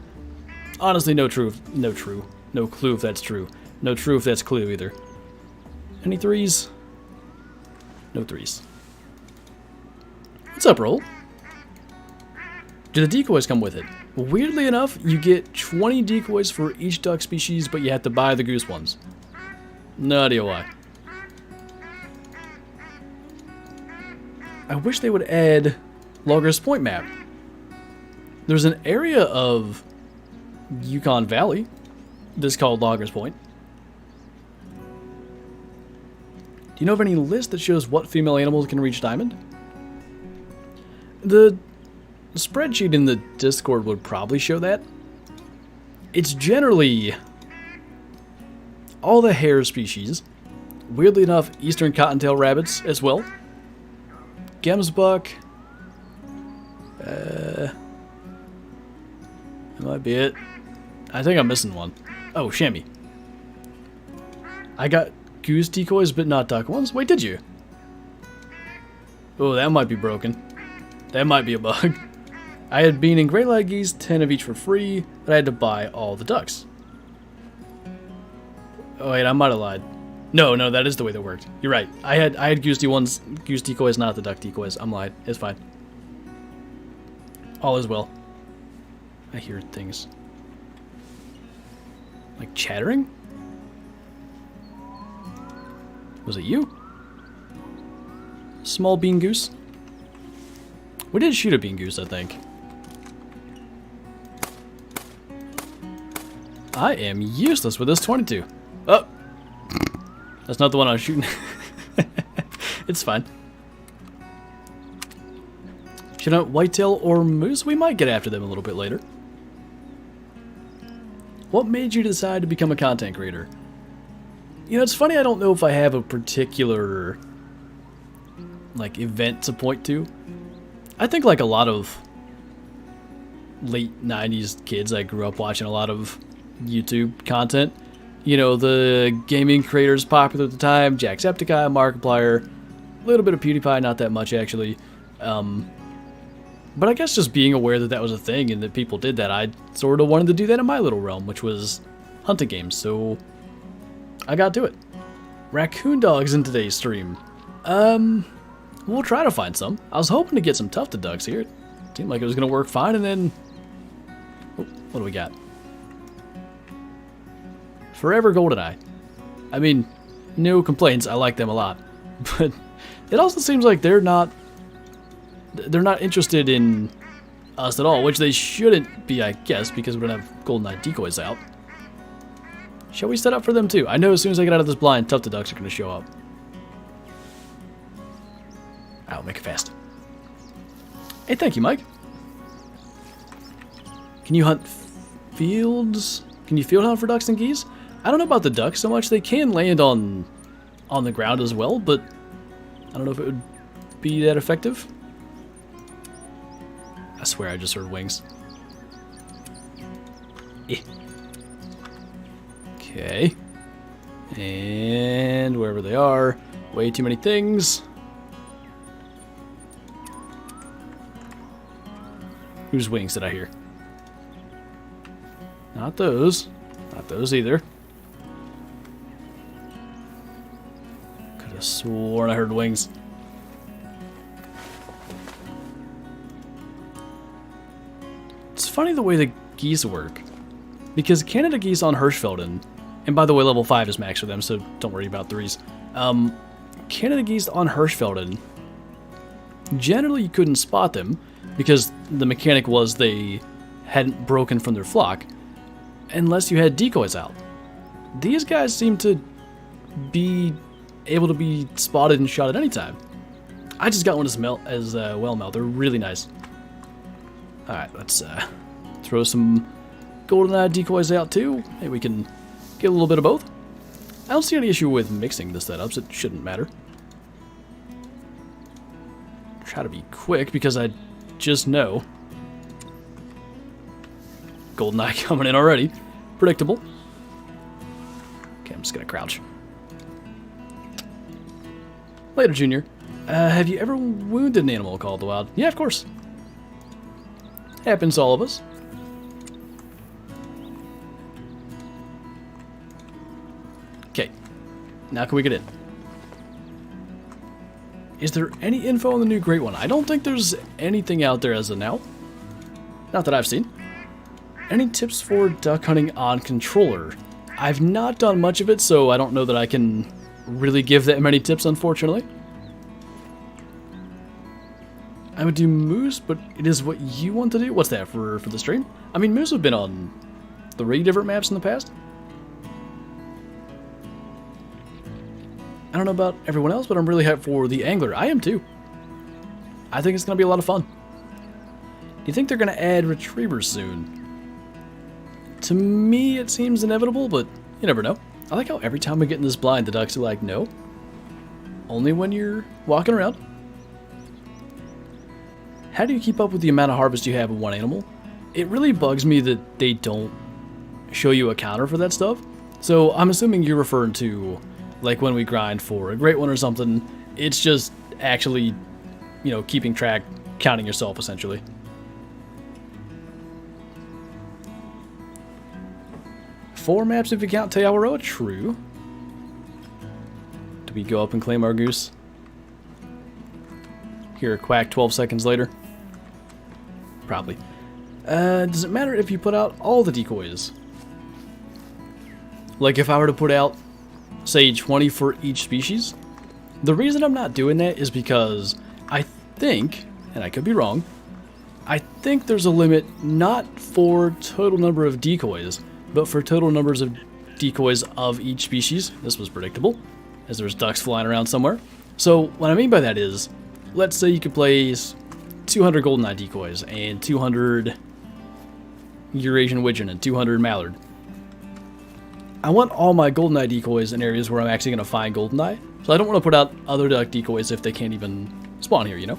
Honestly, no clue if that's true. No true if that's clue either. Any threes? No threes. What's up, Roll? Do the decoys come with it? Weirdly enough, you get 20 decoys for each duck species, but you have to buy the goose ones. No idea why. I wish they would add Loggers Point map. There's an area of Yukon Valley that's called Loggers Point. Do you know of any list that shows what female animals can reach diamond? The spreadsheet in the Discord would probably show that. It's generally all the hare species. Weirdly enough, eastern cottontail rabbits as well. Gemsbuck. That might be it. I think I'm missing one. Oh, chamois. I got goose decoys, but not duck ones. Wait, did you? Oh, that might be broken. That might be a bug. I had bean and gray lag geese, 10 of each for free, but I had to buy all the ducks. Oh wait, I might have lied. No, that is the way that worked. You're right. I had goose decoys, not the duck decoys. I'm lying. It's fine. All is well. I hear things. Like chattering? Was it you? Small bean goose? We did shoot a bean goose, I think. I am useless with this 22. Oh! That's not the one I was shooting. It's fine. Should I whitetail or moose? We might get after them a little bit later. What made you decide to become a content creator? You know, it's funny, I don't know if I have a particular, like, event to point to. I think like a lot of late 90s kids, I grew up watching a lot of YouTube content. You know, the gaming creators popular at the time, Jacksepticeye, Markiplier, a little bit of PewDiePie, not that much actually. But I guess just being aware that that was a thing and that people did that, I sort of wanted to do that in my little realm, which was hunting games, so I got to it. Raccoon dogs in today's stream. We'll try to find some. I was hoping to get some tufted ducks here. It seemed like it was going to work fine, and then... Oh, what do we got? Forever GoldenEye. I mean, no complaints. I like them a lot. But it also seems like they're not interested in us at all, which they shouldn't be, I guess, because we don't have GoldenEye decoys out. Shall we set up for them too? I know as soon as I get out of this blind, tufted ducks are going to show up. I'll make it fast. Hey, thank you, Mike. Can you hunt fields? Can you field hunt for ducks and geese? I don't know about the ducks so much. They can land on the ground as well, but I don't know if it would be that effective. I swear I just heard wings. Eh. Okay. And wherever they are, way too many things. Whose wings did I hear? Not those. Not those either. Could have sworn I heard wings. It's funny the way the geese work. Because Canada geese on Hirschfelden, and by the way, level 5 is max for them, so don't worry about 3s. Canada geese on Hirschfelden, generally you couldn't spot them, because the mechanic was they hadn't broken from their flock, unless you had decoys out. These guys seem to be able to be spotted and shot at any time. I just got one as well, Mel. They're really nice. Alright, let's throw some golden decoys out too. Maybe we can get a little bit of both. I don't see any issue with mixing the setups. It shouldn't matter. Try to be quick because I just know. Golden coming in already. Predictable. Okay, I'm just gonna crouch. Later, Junior. Have you ever wounded an animal called the wild? Yeah, of course. Happens to all of us. Okay. Now can we get in? Is there any info on the new Great One? I don't think there's anything out there as of now. Not that I've seen. Any tips for duck hunting on controller? I've not done much of it, so I don't know that I can really give that many tips, unfortunately. I would do moose, but it is what you want to do? What's that for the stream? I mean, moose have been on 3 different maps in the past. I don't know about everyone else, but I'm really hyped for the angler. I am too. I think it's going to be a lot of fun. Do you think they're going to add retrievers soon? To me, it seems inevitable, but you never know. I like how every time we get in this blind, the ducks are like, no. Only when you're walking around. How do you keep up with the amount of harvest you have of one animal? It really bugs me that they don't show you a counter for that stuff. So I'm assuming you're referring to, like when we grind for a great one or something, it's just actually, you know, keeping track, counting yourself essentially. Four maps if you count Te Awaroa, true. Do we go up and claim our goose? Hear a quack 12 seconds later? Probably. Does it matter if you put out all the decoys? Like if I were to put out, say, 20 for each species? The reason I'm not doing that is because I think, and I could be wrong, I think there's a limit not for total number of decoys, but for total numbers of decoys of each species. This was predictable, as there's ducks flying around somewhere. So what I mean by that is, let's say you could place 200 goldeneye decoys and 200 Eurasian widgeon and 200 mallard. I want all my goldeneye decoys in areas where I'm actually going to find goldeneye, so I don't want to put out other duck decoys if they can't even spawn here, you know?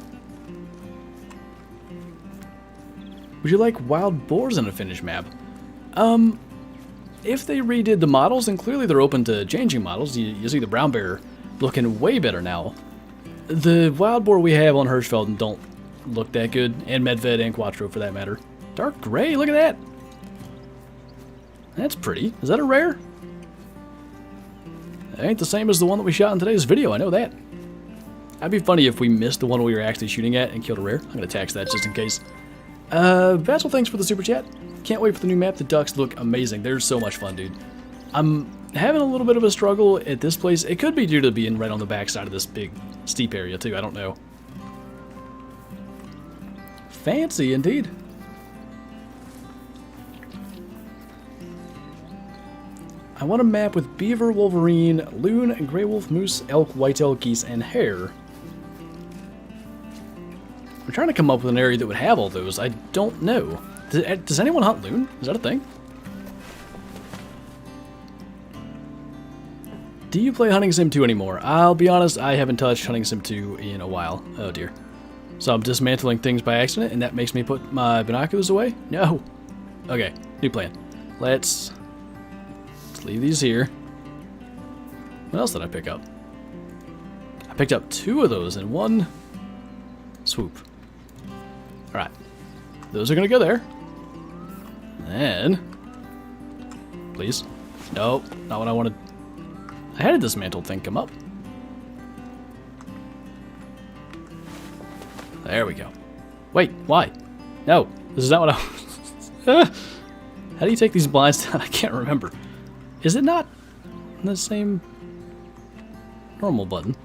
Would you like wild boars in a finished map? If they redid the models, and clearly they're open to changing models, you see the brown bear looking way better now. The wild boar we have on Hirschfelden don't look that good, and Medved and Quattro for that matter. Dark gray, look at that! That's pretty. Is that a rare? It ain't the same as the one that we shot in today's video, I know that. That'd be funny if we missed the one we were actually shooting at and killed a rare. I'm gonna tax that just in case. Vassal, thanks for the super chat. Can't wait for the new map. The ducks look amazing. They're so much fun, dude. I'm having a little bit of a struggle at this place. It could be due to being right on the back side of this big, steep area, too. I don't know. Fancy, indeed. I want a map with beaver, wolverine, loon, gray wolf, moose, elk, whitetail, geese, and hare. I'm trying to come up with an area that would have all those. I don't know. Does anyone hunt loon? Is that a thing? Do you play Hunting Sim 2 anymore? I'll be honest, I haven't touched Hunting Sim 2 in a while. Oh dear. So I'm dismantling things by accident, and that makes me put my binoculars away? No. Okay, new plan. Let's leave these here. What else did I pick up? I picked up 2 of those in one swoop. Alright. Those are going to go there. Then, please. No, not what I wanted. I had a dismantled thing come up. There we go. Wait, why? No, this is not what I... How do you take these blinds down? I can't remember. Is it not the same normal button?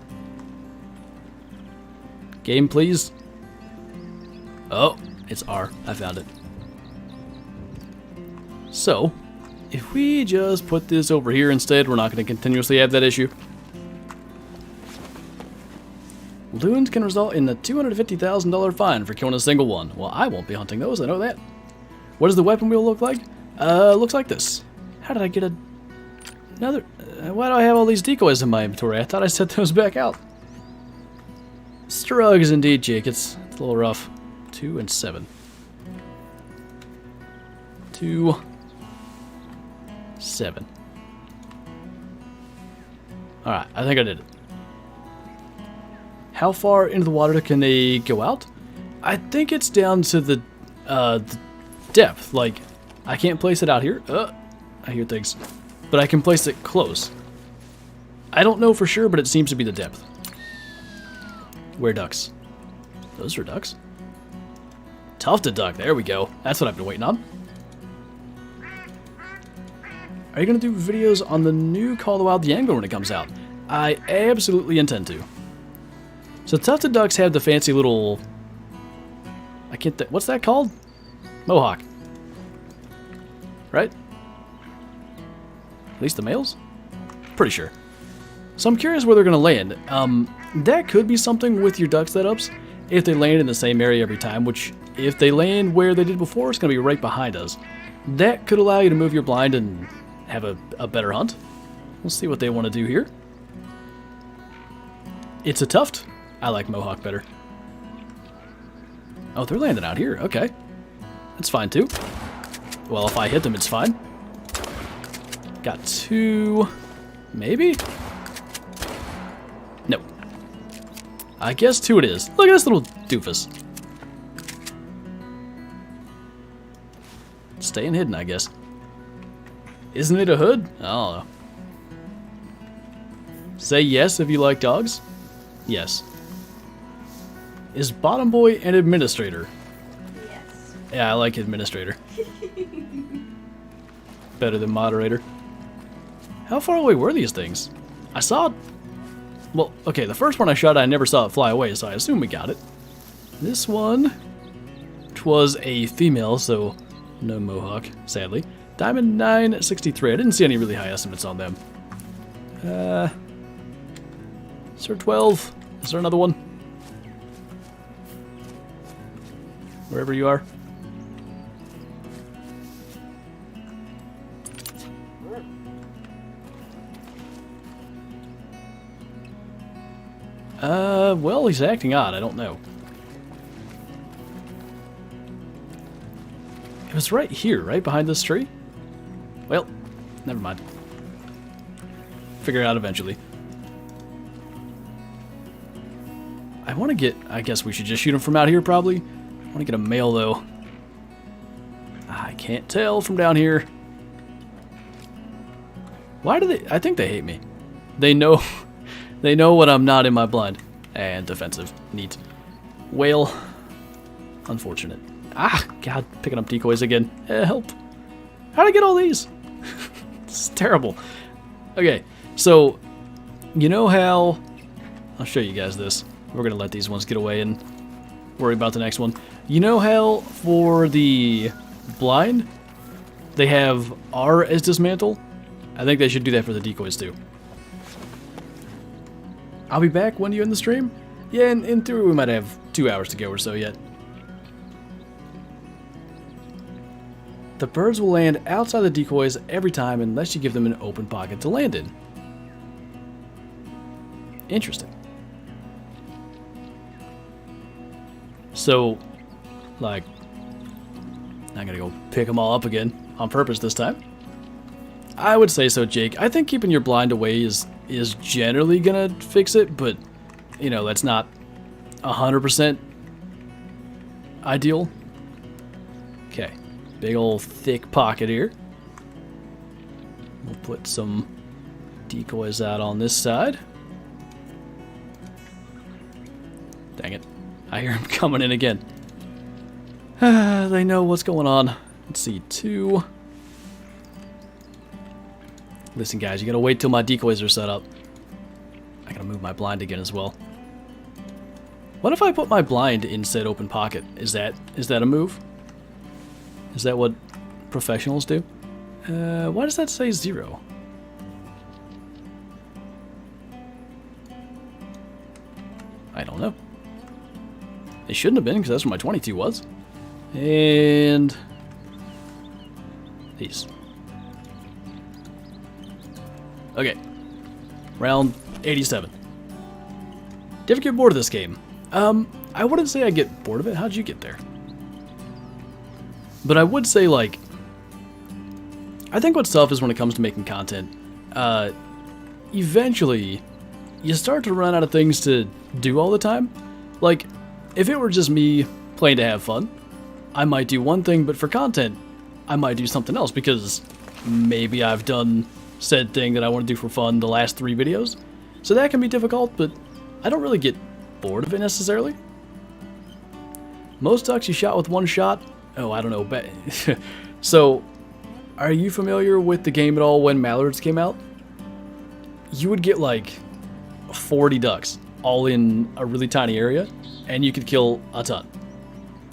Game, please. Oh, it's R. I found it. So, if we just put this over here instead, we're not going to continuously have that issue. Loons can result in a $250,000 fine for killing a single one. Well, I won't be hunting those, I know that. What does the weapon wheel look like? Looks like this. How did I get another? Why do I have all these decoys in my inventory? I thought I set those back out. Strugs indeed, Jake. It's a little rough. 2 and 7. 2, 7. Alright, I think I did it. How far into the water can they go out? I think it's down to the depth. Like, I can't place it out here. I hear things. But I can place it close. I don't know for sure, but it seems to be the depth. Where ducks? Those are ducks. Tufted duck, there we go. That's what I've been waiting on. Are you going to do videos on the new Call of the Wild Yango when it comes out? I absolutely intend to. So tufted ducks have the fancy little... I can't think... What's that called? Mohawk. Right? At least the males? Pretty sure. So I'm curious where they're going to land. That could be something with your duck setups. If they land in the same area every time, which if they land where they did before, it's going to be right behind us. That could allow you to move your blind and have a better hunt. We'll see what they want to do here. It's a tuft. I like Mohawk better. Oh, they're landing out here. Okay. That's fine too. Well, if I hit them, it's fine. Got 2. Maybe? No. I guess 2 it is. Look at this little doofus. Staying hidden, I guess. Isn't it a hood? I don't know. Say yes if you like dogs. Yes. Is bottom boy an administrator? Yes. Yeah, I like administrator. Better than moderator. How far away were these things? I saw... Well, okay, the first one I shot, I never saw it fly away, so I assume we got it. This one, which was a female, so no Mohawk, sadly. Diamond 963. I didn't see any really high estimates on them. Sir 12. Is there another one? Wherever you are. Well, he's acting odd. I don't know. It was right here, right behind this tree? Well, never mind. Figure it out eventually. I want to get... I guess we should just shoot him from out here, probably. I want to get a male, though. I can't tell from down here. Why do they... I think they hate me. They know... They know when I'm not in my blind. And defensive. Neat. Whale. Unfortunate. Ah, God, picking up decoys again. Help. How'd I get all these? It's terrible. Okay, so, you know how... I'll show you guys this. We're going to let these ones get away and worry about the next one. You know how for the blind, they have R as dismantle? I think they should do that for the decoys too. I'll be back when you end the stream? Yeah, in theory we might have 2 hours to go or so yet. The birds will land outside the decoys every time unless you give them an open pocket to land in. Interesting. So, like, I'm gonna go pick them all up again on purpose this time. I would say so, Jake. I think keeping your blind away is generally gonna fix it, but, you know, that's not 100% ideal. Okay, big old thick pocket here. We'll put some decoys out on this side. Dang it. I hear him coming in again. They know what's going on. Let's see, 2. Listen, guys, you gotta wait till my decoys are set up. I gotta move my blind again as well. What if I put my blind in said open pocket? Is that a move? Is that what professionals do? Why does that say 0? I don't know. It shouldn't have been, because that's what my 22 was. And Peace. Okay. Round 87. Do you ever get bored of this game? I wouldn't say I get bored of it. How'd you get there? But I would say, like, I think what's tough is when it comes to making content, eventually, you start to run out of things to do all the time. Like, if it were just me playing to have fun, I might do one thing, but for content, I might do something else, because maybe I've done said thing that I want to do for fun the last 3 videos. So that can be difficult, but I don't really get bored of it necessarily. Most ducks you shot with 1 shot? Oh, I don't know. So, are you familiar with the game at all when mallards came out? You would get like 40 ducks all in a really tiny area, and you could kill a ton.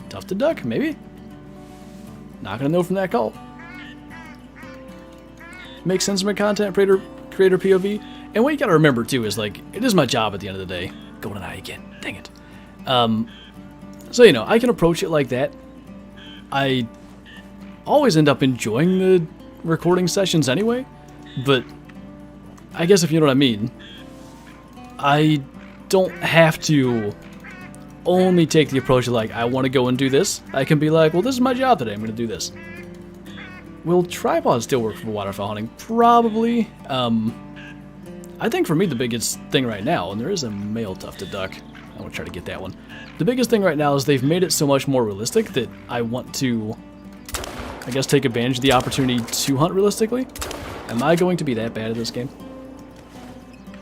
Tufted duck, maybe? Not gonna know from that call. Makes sense from a content creator POV. And what you gotta remember too is, like, it is my job at the end of the day. Golden eye again, dang it. So, you know, I can approach it like that. I always end up enjoying the recording sessions anyway, but I guess if you know what I mean, I don't have to only take the approach of, like, I want to go and do this. I can be like, well, this is my job today, I'm going to do this. Will tripods still work for waterfowl hunting? Probably. I think for me the biggest thing right now, and there is a male tufted duck, I want to try to get that one. The biggest thing right now is they've made it so much more realistic that I want to, I guess, take advantage of the opportunity to hunt realistically. Am I going to be that bad at this game?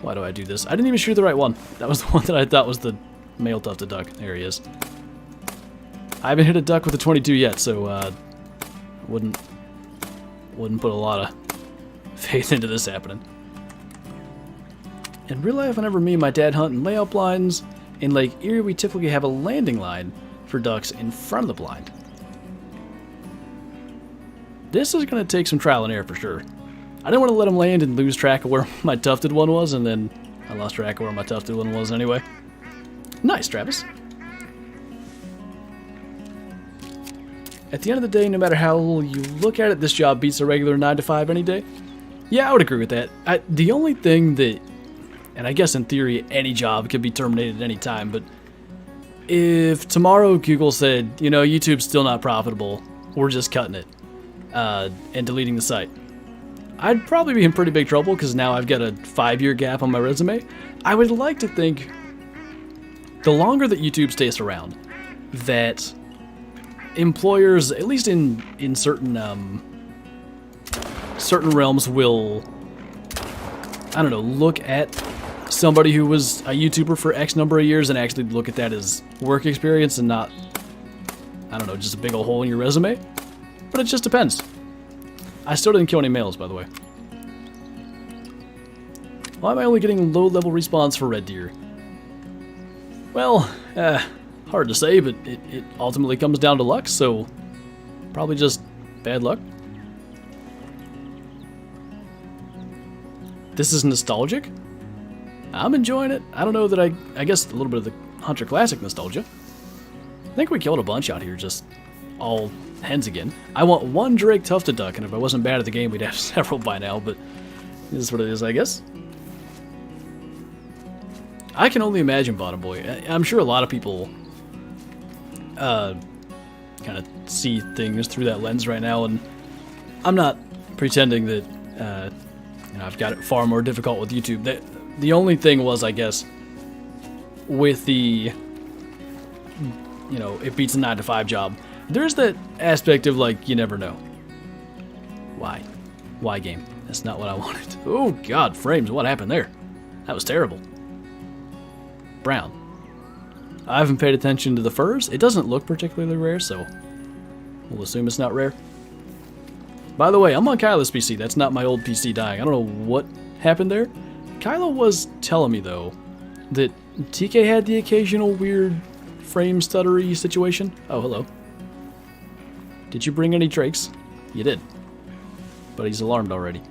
Why do I do this? I didn't even shoot the right one. That was the one that I thought was the male tufted duck. There he is. I haven't hit a duck with a 22 yet, so wouldn't put a lot of faith into this happening. In real life, whenever me and my dad hunt in layout blinds, in Lake Erie, we typically have a landing line for ducks in front of the blind. This is going to take some trial and error for sure. I didn't want to let him land and lose track of where my tufted one was, and then I lost track of where my tufted one was anyway. Nice, Travis. At the end of the day, no matter how you look at it, this job beats a regular 9 to 5 any day. Yeah, I would agree with that. The only thing that, and I guess in theory any job could be terminated at any time, but if tomorrow Google said, you know, YouTube's still not profitable, we're just cutting it and deleting the site, I'd probably be in pretty big trouble, because now I've got a 5-year gap on my resume. I would like to think the longer that YouTube stays around, that employers, at least in certain certain realms, will, I don't know, look at somebody who was a YouTuber for X number of years and actually look at that as work experience and not, I don't know, just a big old hole in your resume. But it just depends. I still didn't kill any males, by the way. Why am I only getting low-level respawns for red deer? Well, hard to say, but it ultimately comes down to luck, so probably just bad luck. This is nostalgic. I'm enjoying it. I don't know that I guess a little bit of the Hunter Classic nostalgia. I think we killed a bunch out here, just all hens again. I want 1 Drake tufted duck, and if I wasn't bad at the game, we'd have several by now, but this is what it is, I guess. I can only imagine, Bottom Boy. I'm sure a lot of people kind of see things through that lens right now, and I'm not pretending that you know, I've got it far more difficult with YouTube. The only thing was, I guess, with the, you know, it beats a 9 to 5 job, there's that aspect of, like, you never know. Why game? That's not what I wanted. Oh god, frames, what happened there? That was terrible. Brown. I haven't paid attention to the furs. It doesn't look particularly rare, so we'll assume it's not rare. By the way, I'm on Kylo's PC. That's not my old PC dying. I don't know what happened there. Kylo was telling me, though, that TK had the occasional weird frame stuttery situation. Oh, hello. Did you bring any drakes? You did. But he's alarmed already.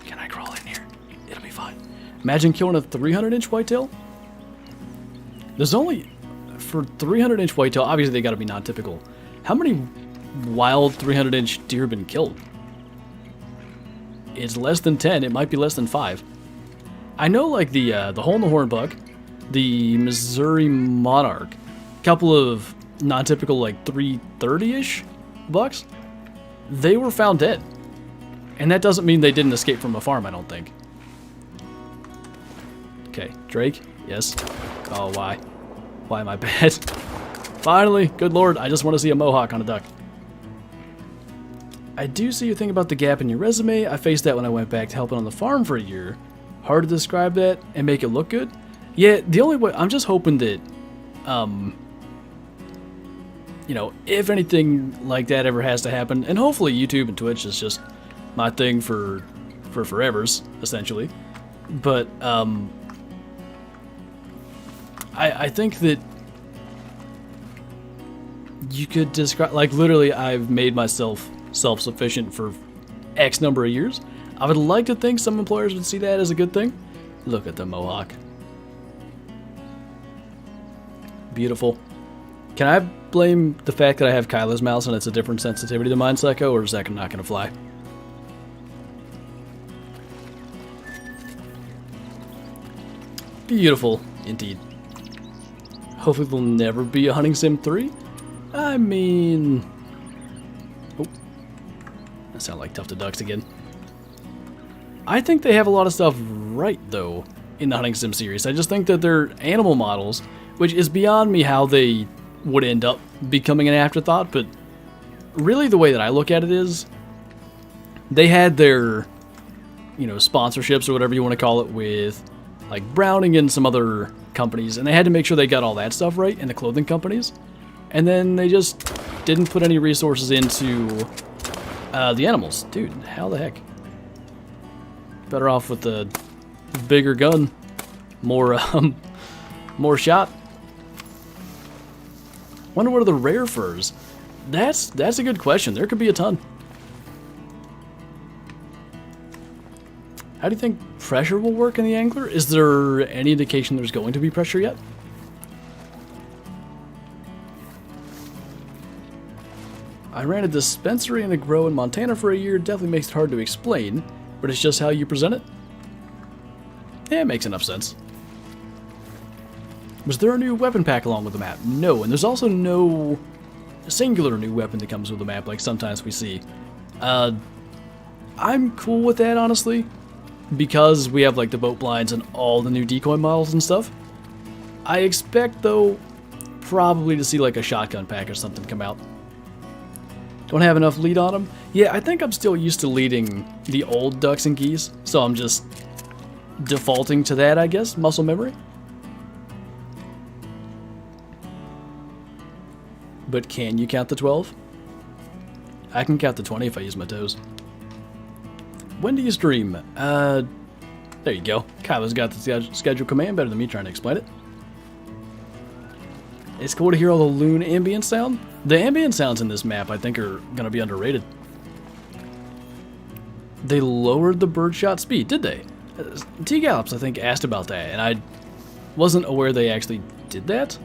Can I crawl in here? It'll be fine. Imagine killing a 300-inch whitetail. There's only, for 300-inch whitetail, obviously they gotta be non-typical. How many wild 300-inch deer been killed? It's less than 10. It might be less than 5. I know, like, the hole in the horn buck, the Missouri Monarch, a couple of non-typical, like, 330-ish bucks, they were found dead. And that doesn't mean they didn't escape from a farm, I don't think. Okay, Drake, yes. Oh, why? Why am I bad? Finally, good lord, I just want to see a mohawk on a duck. I do see your thing about the gap in your resume. I faced that when I went back to helping on the farm for a year. Hard to describe that and make it look good. Yeah, the only way, I'm just hoping that, you know, if anything like that ever has to happen, and hopefully YouTube and Twitch is just my thing for forevers, essentially. But, I think that you could describe, like, literally, I've made myself self-sufficient for X number of years. I would like to think some employers would see that as a good thing. Look at the mohawk. Beautiful. Can I blame the fact that I have Kyla's mouse and it's a different sensitivity than mine, Psycho, or is that not going to fly? Beautiful, indeed. Hopefully there'll never be a Hunting Sim 3. I mean... Oh. That sounded like Tough to Ducks again. I think they have a lot of stuff right, though, in the Hunting Sim series. I just think that they're animal models, which is beyond me how they would end up becoming an afterthought, but really the way that I look at it is they had their, you know, sponsorships or whatever you want to call it with, like, Browning and some other companies, and they had to make sure they got all that stuff right in the clothing companies, and then they just didn't put any resources into the animals. Dude, how the heck? Better off with the bigger gun, more shot. Wonder what are the rare furs? That's a good question. There could be a ton. How do you think pressure will work in the angler? Is there any indication there's going to be pressure yet? I ran a dispensary and a grow in Montana for a year. Definitely makes it hard to explain, but it's just how you present it. Yeah, it makes enough sense. Was there a new weapon pack along with the map? No, and there's also no singular new weapon that comes with the map like sometimes we see. I'm cool with that, honestly, because we have like the boat blinds and all the new decoy models and stuff. I expect, though, probably to see like a shotgun pack or something come out. Don't have enough lead on them? Yeah, I think I'm still used to leading the old ducks and geese, so I'm just defaulting to that, I guess, muscle memory. But can you count the 12? I can count the 20 if I use my toes. When do you stream? There you go. Kyla's got the schedule command better than me trying to explain it. It's cool to hear all the loon ambient sound. The ambient sounds in this map, I think, are going to be underrated. They lowered the birdshot speed, did they? T-Gallops, I think, asked about that, and I wasn't aware they actually did that.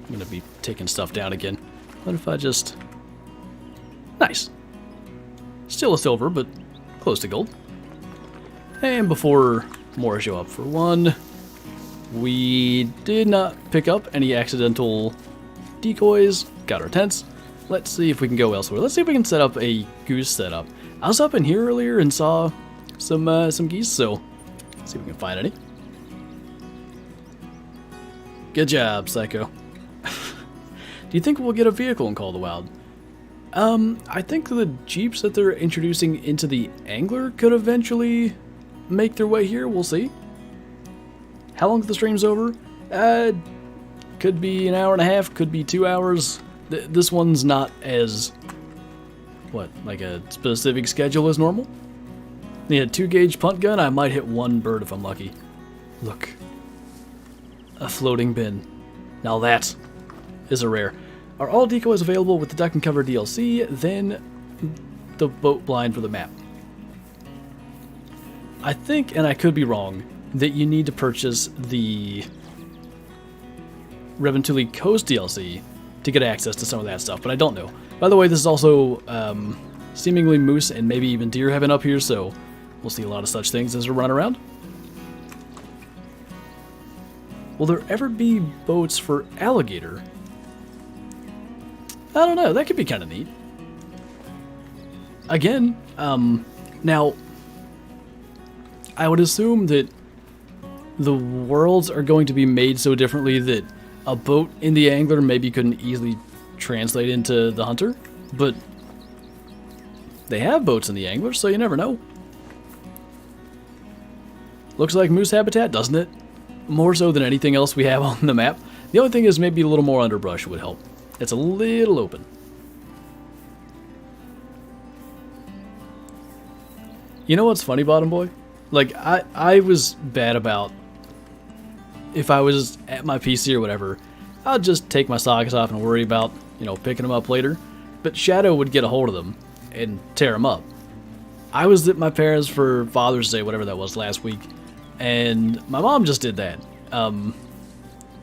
I'm going to be taking stuff down again. What if I just... Nice. Still a silver, but close to gold. And before more show up, for one, we did not pick up any accidental decoys. Got our tents. Let's see if we can go elsewhere. Let's see if we can set up a goose setup. I was up in here earlier and saw some geese, so let's see if we can find any. Good job, Psycho. Do you think we'll get a vehicle in Call of the Wild? I think the Jeeps that they're introducing into the Angler could eventually make their way here. We'll see. How long is the stream's over? Could be an hour and a half, could be 2 hours. This one's not as, like a specific schedule as normal. Yeah, 2-gauge punt gun, I might hit one bird if I'm lucky. Look. A floating bin. Now that is a rare. Are all decoys available with the Duck and Cover DLC, then the boat blind for the map? I think, and I could be wrong, that you need to purchase the Revontuli Coast DLC to get access to some of that stuff, but I don't know. By the way, this is also seemingly moose and maybe even deer heaven up here, so we'll see a lot of such things as we run around. Will there ever be boats for alligator? I don't know, that could be kind of neat. Again, now, I would assume that the worlds are going to be made so differently that a boat in the angler maybe couldn't easily translate into the hunter, but they have boats in the angler, so you never know. Looks like moose habitat, doesn't it? More so than anything else we have on the map. The only thing is maybe a little more underbrush would help. It's a little open. You know what's funny, Bottom Boy? Like, I was bad about, if I was at my PC or whatever, I'd just take my sockets off and worry about, you know, picking them up later. But Shadow would get a hold of them and tear them up. I was at my parents' for Father's Day, whatever that was, last week, and my mom just did that.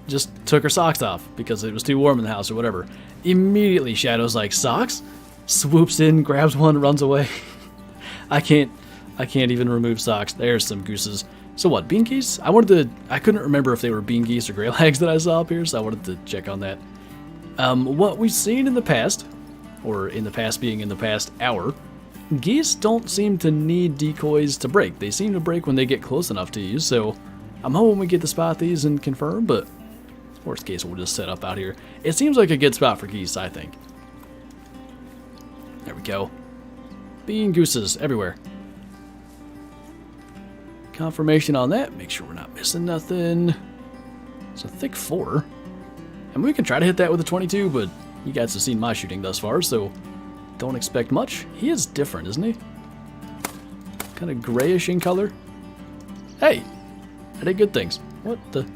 Just took her socks off because it was too warm in the house or whatever. Immediately, Shadow's like, socks? Swoops in, grabs one, runs away. I can't even remove socks. There's some gooses. So what, bean geese? I couldn't remember if they were bean geese or gray legs that I saw up here, so I wanted to check on that. What we've seen in the past, or in the past being in the past hour, geese don't seem to need decoys to break. They seem to break when they get close enough to you, so I'm hoping we get to spot these and confirm, but worst case we'll just set up out here. It seems like a good spot for geese, I think. There we go. Bean gooses everywhere. Confirmation on that, make sure we're not missing nothing. It's a thick 4. And we can try to hit that with a 22, but you guys have seen my shooting thus far, so don't expect much. He is different, isn't he? Kind of grayish in color. Hey, I did good things. What the?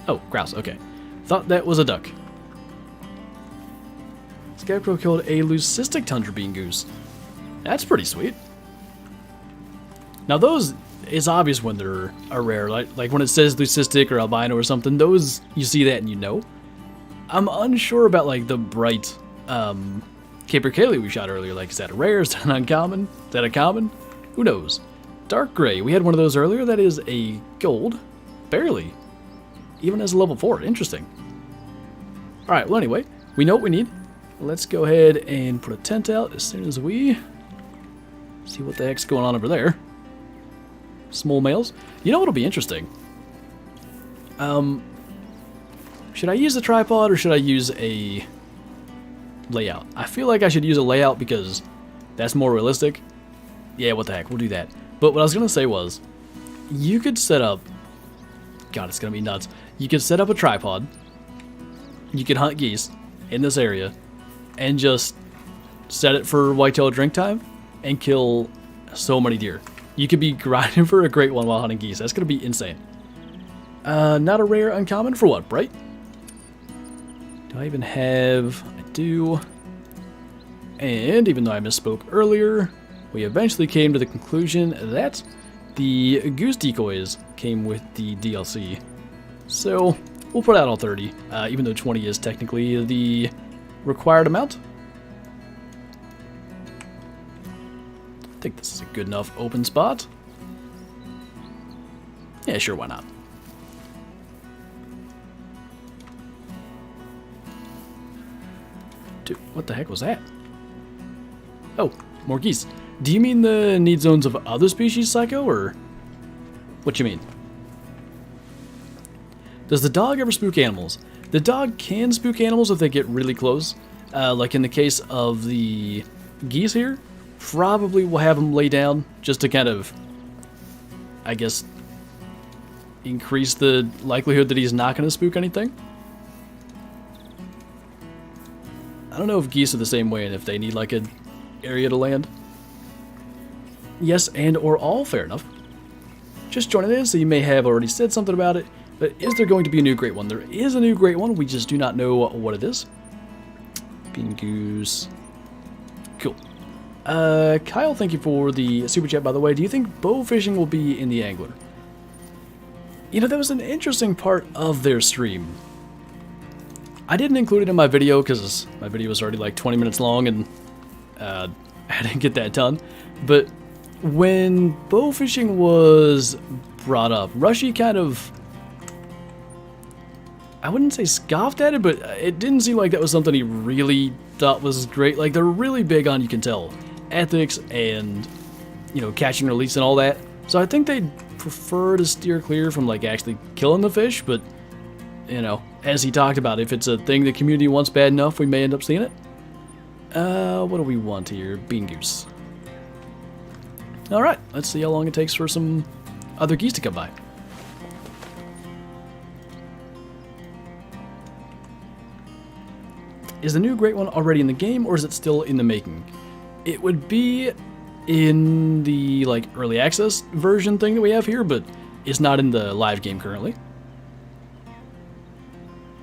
Oh, grouse, okay. Thought that was a duck. Scarecrow killed a leucistic tundra bean goose. That's pretty sweet. Now those, it's obvious when they're a rare, like when it says leucistic or albino or something, those, you see that and you know. I'm unsure about like the bright capercaillie we shot earlier. Like, is that a rare? Is that an uncommon? Is that a common? Who knows? Dark gray, we had one of those earlier. That is a gold. Barely. Even as a level 4, interesting. Alright, well anyway, we know what we need. Let's go ahead and put a tent out as soon as we see what the heck's going on over there. Small males. You know what'll be interesting? Should I use a tripod or should I use a layout? I feel like I should use a layout because that's more realistic. Yeah, what the heck, we'll do that. But what I was going to say was, you could set up, God, it's going to be nuts. You could set up a tripod, you could hunt geese in this area, and just set it for whitetail drink time, and kill so many deer. You could be grinding for a great one while hunting geese. That's going to be insane. Not a rare uncommon for what, bright? Do I even have... I do. And even though I misspoke earlier, we eventually came to the conclusion that the goose decoys came with the DLC. So, we'll put out all 30, even though 20 is technically the required amount. I think this is a good enough open spot. Yeah, sure, why not? Dude, what the heck was that? Oh, more geese. Do you mean the need zones of other species, Psycho, or what you mean? Does the dog ever spook animals? The dog can spook animals if they get really close. Like in the case of the geese here, probably we'll have him lay down just to kind of, I guess, increase the likelihood that he's not going to spook anything. I don't know if geese are the same way and if they need like an area to land. Yes, and or all, fair enough. Just joining in, so you may have already said something about it, but is there going to be a new great one? There is a new great one, we just do not know what it is. Bean goose. Cool. Kyle, thank you for the super chat, by the way. Do you think bow fishing will be in the angler? You know, that was an interesting part of their stream. I didn't include it in my video because my video was already like 20 minutes long and I didn't get that done. But when bow fishing was brought up, Rushy kind of, I wouldn't say scoffed at it, but it didn't seem like that was something he really thought was great. Like, they're really big on, you can tell, ethics and, you know, catch and release and all that. So I think they'd prefer to steer clear from, like, actually killing the fish, but, you know, as he talked about, if it's a thing the community wants bad enough, we may end up seeing it. What do we want here? Bean goose. Alright, let's see how long it takes for some other geese to come by. Is the new great one already in the game, or is it still in the making? It would be in the, like, early access version thing that we have here, but it's not in the live game currently.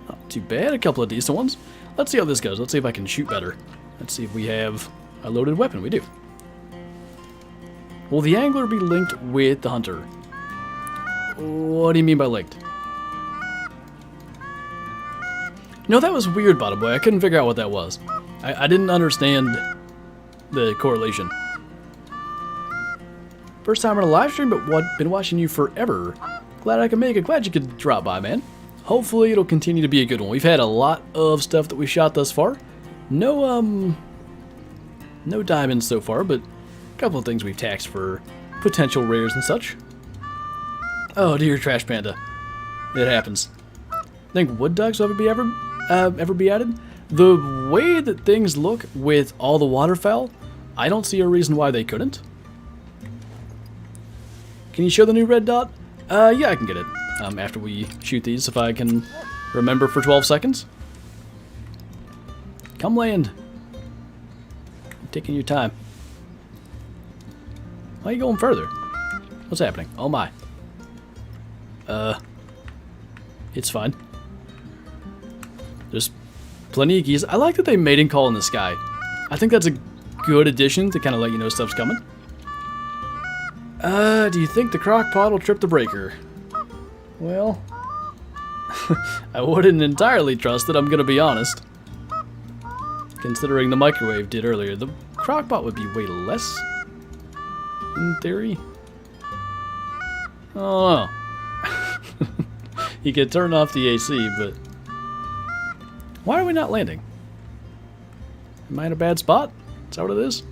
Not too bad, a couple of decent ones. Let's see how this goes. Let's see if I can shoot better. Let's see if we have a loaded weapon. We do. Will the angler be linked with the hunter? What do you mean by linked? No, that was weird, Bottom Boy. I couldn't figure out what that was. I didn't understand the correlation. First time on a live stream, but been watching you forever. Glad I could make it. Glad you could drop by, man. Hopefully it'll continue to be a good one. We've had a lot of stuff that we shot thus far. No diamonds so far, but a couple of things we've taxed for potential rares and such. Oh dear, Trash Panda. It happens. Think wood ducks will ever be added? The way that things look with all the waterfowl, I don't see a reason why they couldn't. Can you show the new red dot? Yeah, I can get it. After we shoot these, if I can remember for 12 seconds. Come land. You're taking your time. Why are you going further? What's happening? Oh my. It's fine. There's plenty of geese. I like that they mating call in the sky. I think that's a good addition to kind of let you know stuff's coming. Do you think the crock pot will trip the breaker? Well, I wouldn't entirely trust it, I'm gonna be honest. Considering the microwave did earlier, the crock pot would be way less, in theory. Oh no. You could turn off the AC, but why are we not landing? Am I in a bad spot? Is that what it is?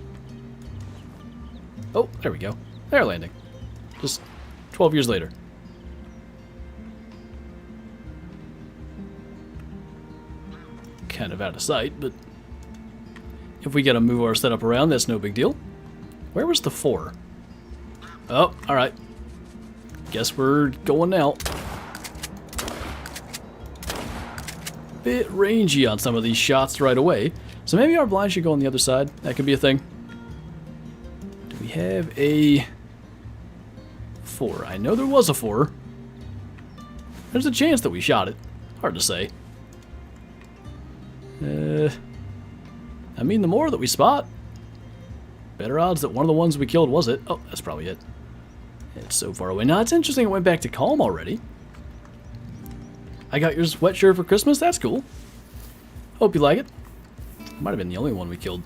Oh, there we go. They're landing. Just 12 years later. Kind of out of sight, but if we gotta move our setup around, that's no big deal. Where was the 4? Oh, alright. Guess we're going now. Bit rangy on some of these shots right away, so maybe our blind should go on the other side. That could be a thing. Do we have a 4? I know there was a 4. There's a chance that we shot it. Hard to say. I mean, the more that we spot, better odds that one of the ones we killed was it. Oh, that's probably it. It's so far away. Now, it's interesting it went back to calm already. I got your sweatshirt for Christmas. That's cool. Hope you like it. Might have been the only one we killed.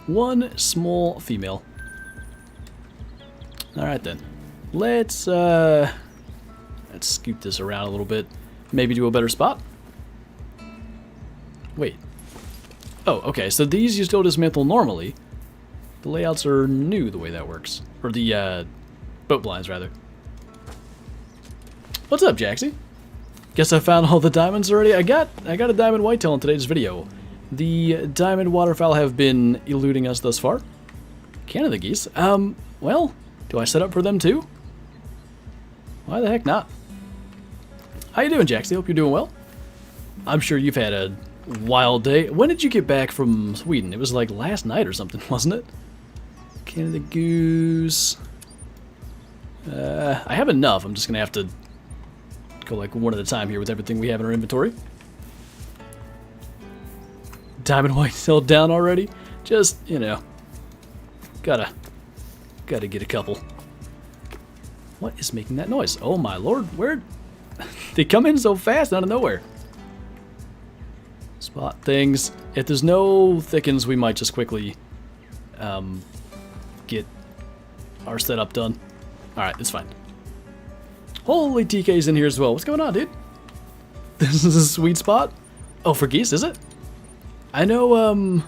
One small female. Alright then. Let's scoop this around a little bit. Maybe do a better spot. Wait. Oh, okay. So these you still dismantle normally. The layouts are new the way that works. Or the boat blinds, rather. What's up, Jaxy? Guess I found all the diamonds already. I got a diamond whitetail in today's video. The diamond waterfowl have been eluding us thus far. Canada geese. Well, do I set up for them too? Why the heck not? How you doing, Jaxy? Hope you're doing well. I'm sure you've had a wild day. When did you get back from Sweden? It was like last night or something, wasn't it? Canada goose. I have enough. I'm just gonna have to go like one at a time here with everything we have in our inventory. Diamond whitetail down already? Just, you know, gotta get a couple. What is making that noise? Oh my lord, where? They come in so fast out of nowhere. spot things. If there's no thickens, we might just quickly get our setup done. Alright, it's fine. Holy TK's in here as well. What's going on, dude? This is a sweet spot. Oh, for geese, is it? I know,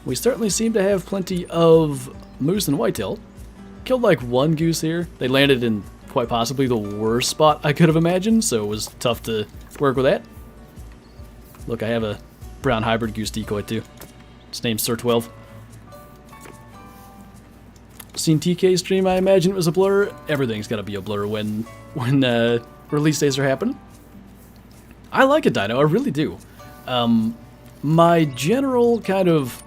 we certainly seem to have plenty of moose and whitetail. Killed like one goose here. They landed in quite possibly the worst spot I could have imagined, so it was tough to work with that. Look, I have a brown hybrid goose decoy too. Its name's Sir 12. Seen TK stream, I imagine it was a blur. Everything's gotta be a blur when release days are happening. I like it, Dino, I really do. My general kind of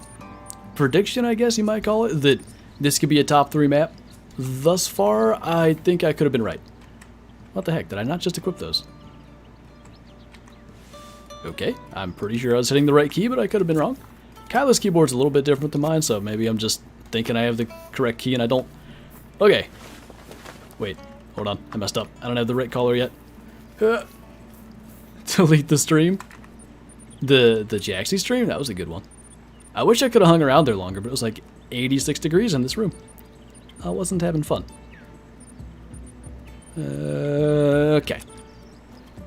prediction, I guess you might call it, that this could be a top 3 map. Thus far, I think I could have been right. What the heck, did I not just equip those? Okay, I'm pretty sure I was hitting the right key, but I could have been wrong. Kyla's keyboard's a little bit different than mine, so maybe I'm just thinking I have the correct key and I don't. Okay. Wait, hold on, I messed up. I don't have the right color yet. Delete the stream. The Jaxy stream? That was a good one. I wish I could have hung around there longer, but it was like 86 degrees in this room. I wasn't having fun. Okay.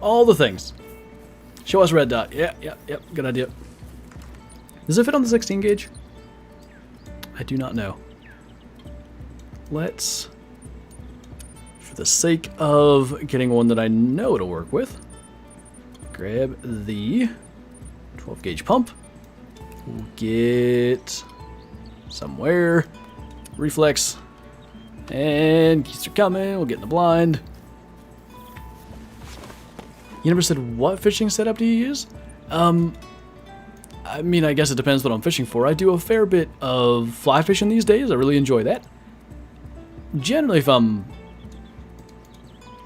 All the things. Show us red dot. Yeah, good idea. Does it fit on the 16 gauge? I do not know. Let's, for the sake of getting one that I know to work with, grab the 12 gauge pump. We'll get somewhere. Reflex. And geese are coming. We'll get in the blind. You never said what fishing setup do you use? I mean, I guess it depends what I'm fishing for. I do a fair bit of fly fishing these days. I really enjoy that. Generally, if I'm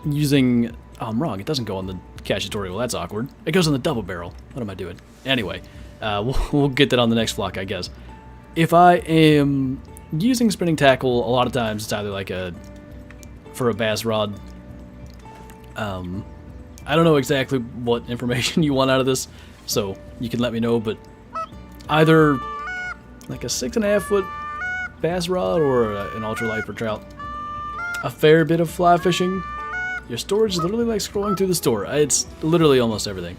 using... Oh, I'm wrong. It doesn't go on the catch tutorial. That's awkward. It goes on the double barrel. What am I doing? Anyway, we'll get that on the next flock, I guess. If I am using spinning tackle, a lot of times it's either like for a bass rod. I don't know exactly what information you want out of this, so you can let me know, but either like a 6.5 foot bass rod or an ultralight for trout. A fair bit of fly fishing. Your storage is literally like scrolling through the store. It's literally almost everything.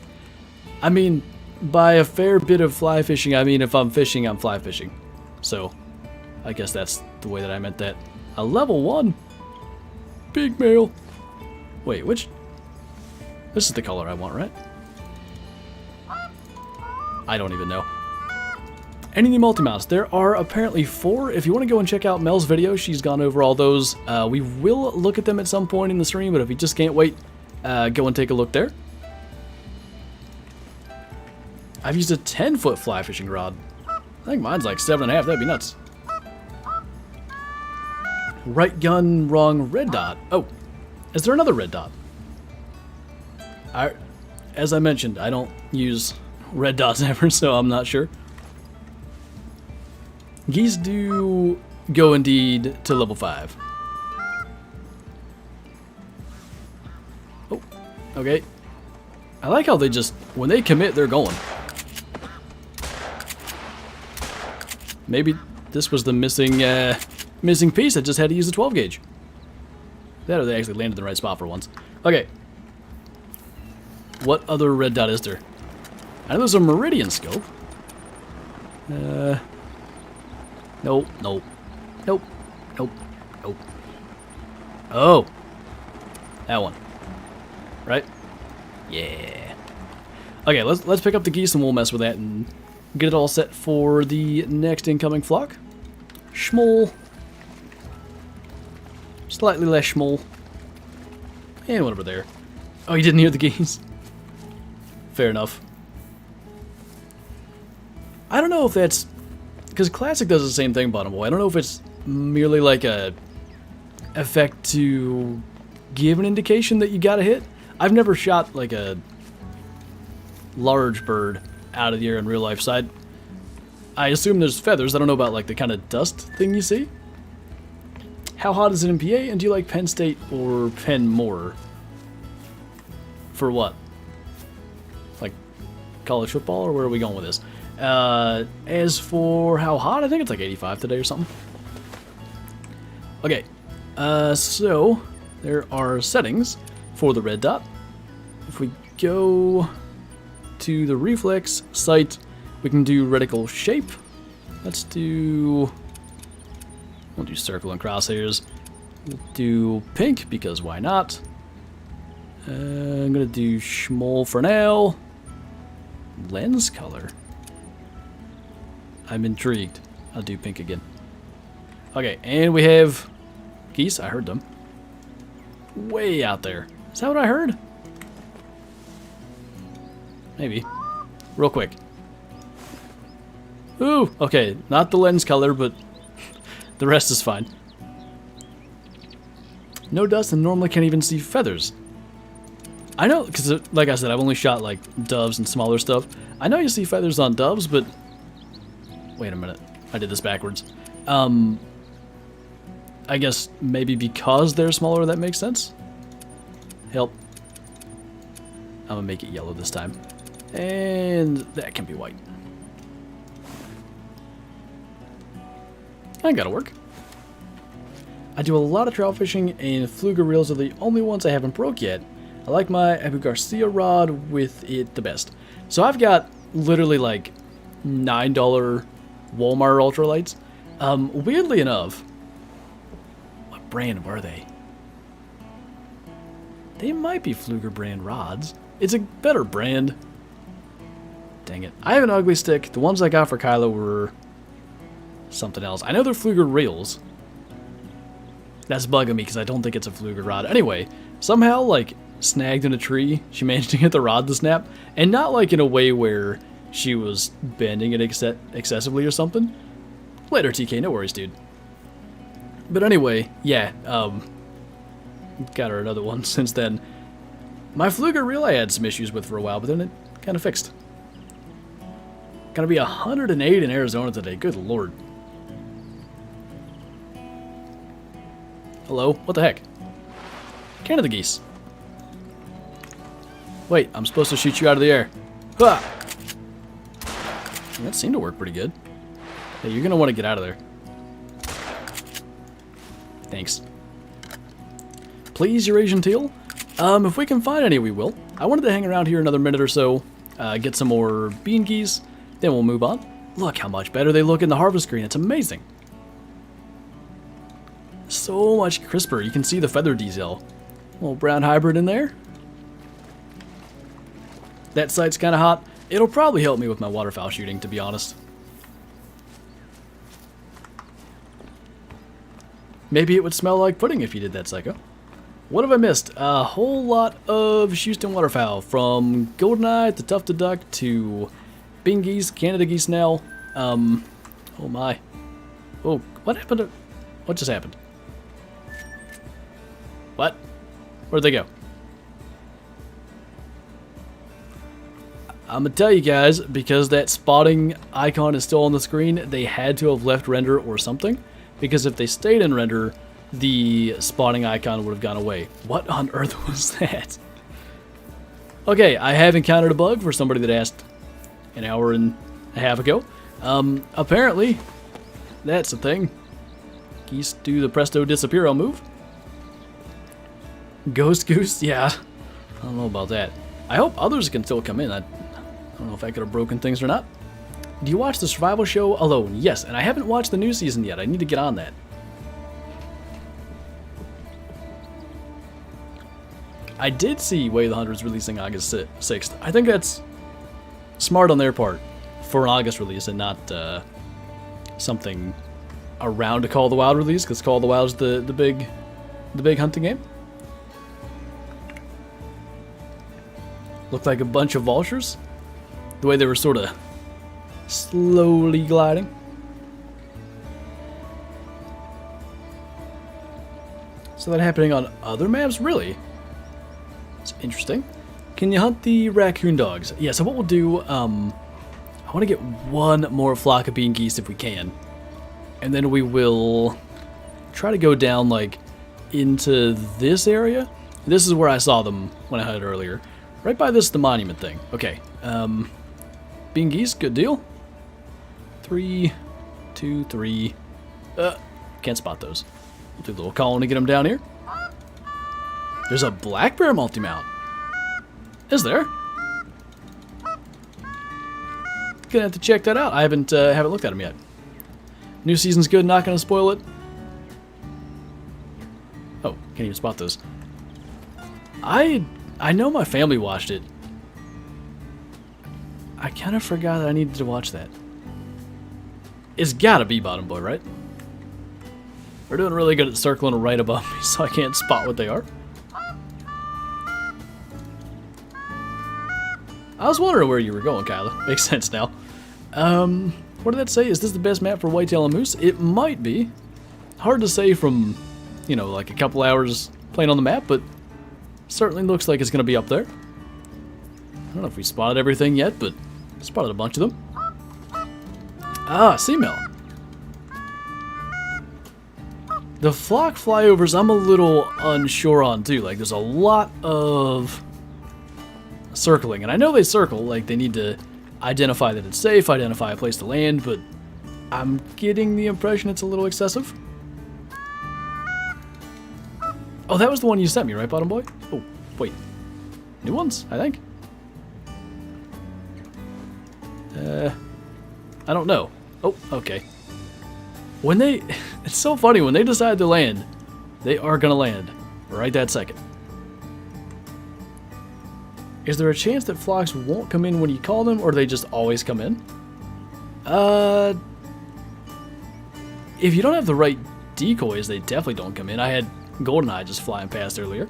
I mean, by a fair bit of fly fishing, I mean if I'm fishing, I'm fly fishing. So, I guess that's the way that I meant that. A level 1? Big male. Wait, which? This is the color I want, right? I don't even know. Any new multi-mounts? There are apparently 4. If you want to go and check out Mel's video, she's gone over all those. We will look at them at some point in the stream, but if you just can't wait, go and take a look there. I've used a 10-foot fly fishing rod. I think mine's like 7.5. That'd be nuts. Right gun, wrong red dot. Oh, is there another red dot? As I mentioned, I don't use red dots ever, so I'm not sure. Geese do go indeed to level 5. Oh, okay. I like how they just, when they commit, they're going. Maybe this was the missing piece that just had to use the 12 gauge. That or they actually landed in the right spot for once. Okay. What other red dot is there? I know there's a meridian scope. Nope, nope. Nope. Nope. Nope. Oh. That one. Right? Yeah. Okay, let's pick up the geese and we'll mess with that and get it all set for the next incoming flock. Schmoll. Slightly less schmoll. And one over there. Oh, you didn't hear the geese? Fair enough. I don't know if that's... Because Classic does the same thing, Bottom Boy. I don't know if it's merely like a effect to give an indication that you got a hit. I've never shot like a large bird out of the air in real life, so I assume there's feathers. I don't know about like the kind of dust thing you see. How hot is it in PA, and do you like Penn State or Penn more? For what? Like college football, or where are we going with this? As for how hot, I think it's like 85 today or something. Okay, so there are settings for the red dot. If we go to the reflex sight, we can do reticle shape. We'll do circle and crosshairs. We'll do pink, because why not? I'm gonna do schmoll for now. Lens color. I'm intrigued. I'll do pink again. Okay, and we have geese. I heard them. Way out there. Is that what I heard? Maybe. Real quick. Ooh, okay. Not the lens color, but the rest is fine. No dust, and normally can't even see feathers. I know, because like I said, I've only shot like doves and smaller stuff. I know you see feathers on doves, but... Wait a minute. I did this backwards. I guess maybe because they're smaller, that makes sense? Help. I'm gonna make it yellow this time. And that can be white. That gotta work. I do a lot of trout fishing, and fluger reels are the only ones I haven't broke yet. I like my Abu Garcia rod with it the best. So I've got literally like $9 Walmart ultralights. Weirdly enough, what brand were they? They might be Fluger brand rods. It's a better brand. Dang it. I have an ugly stick. The ones I got for Kylo were something else. I know they're Fluger reels. That's bugging me because I don't think it's a Fluger rod. Anyway, somehow, like, snagged in a tree, she managed to get the rod to snap. And not like in a way where she was bending it excessively or something. Later, TK, no worries, dude. But anyway, yeah, got her another one since then. My Fluger reel I had some issues with for a while, but then it kind of fixed. Gonna be 108 in Arizona today, good lord. Hello? What the heck? Canada geese. Wait, I'm supposed to shoot you out of the air. Ah! That seemed to work pretty good. Hey, you're gonna want to get out of there. Thanks. Please, Eurasian teal? If we can find any, we will. I wanted to hang around here another minute or so, get some more bean geese, then we'll move on. Look how much better they look in the harvest screen. It's amazing. So much crisper. You can see the feather detail. Little brown hybrid in there. That sight's kind of hot. It'll probably help me with my waterfowl shooting, to be honest. Maybe it would smell like pudding if you did that, Psycho. What have I missed? A whole lot of Houston waterfowl, from goldeneye to tufted duck to bean geese, Canada geese now. Oh my. Oh, what happened to... What just happened? What? Where'd they go? I'm gonna tell you guys, because that spotting icon is still on the screen, they had to have left render or something. Because if they stayed in render, the spotting icon would have gone away. What on earth was that? Okay, I have encountered a bug for somebody that asked an hour and a half ago. Apparently, that's a thing. Geese do the presto disappearo move. Ghost goose? Yeah, I don't know about that. I hope others can still come in. I don't know if I could have broken things or not. Do you watch the survival show alone? Yes, and I haven't watched the new season yet. I need to get on that. I did see Way of the Hunters releasing August 6th. I think that's smart on their part for an August release and not something around a Call of the Wild release, because Call of the Wild is the big hunting game. Looked like a bunch of vultures. The way they were sort of slowly gliding. So that happening on other maps? Really? It's interesting. Can you hunt the raccoon dogs? Yeah, so what we'll do, I want to get one more flock of bean geese if we can. And then we will try to go down, like, into this area. This is where I saw them when I hunted earlier. Right by the monument thing. Okay, bean geese, good deal. 3, 2, 3. Can't spot those. We'll do a little calling to get them down here. There's a black bear multi-mount. Is there? Gonna have to check that out. I haven't looked at them yet. New season's good, not gonna spoil it. Oh, can't even spot those. I know my family watched it. I kind of forgot that I needed to watch that. It's gotta be Bottom Boy, right? We're doing really good at circling right above me, so I can't spot what they are. I was wondering where you were going, Kyla. Makes sense now. What did that say? Is this the best map for whitetail and moose? It might be. Hard to say from, you know, like a couple hours playing on the map, but certainly looks like it's going to be up there. I don't know if we spotted everything yet, but spotted a bunch of them. Ah, seamell. The flock flyovers I'm a little unsure on too. Like there's a lot of circling, and I know they circle, like they need to identify that it's safe, identify a place to land, but I'm getting the impression it's a little excessive. Oh, that was the one you sent me, right, Bottom Boy? Oh, wait. New ones, I think. I don't know. Oh, okay. When they... It's so funny, when they decide to land, they are gonna land. Right that second. Is there a chance that flocks won't come in when you call them, or do they just always come in? If you don't have the right decoys, they definitely don't come in. I had Goldeneye just flying past earlier.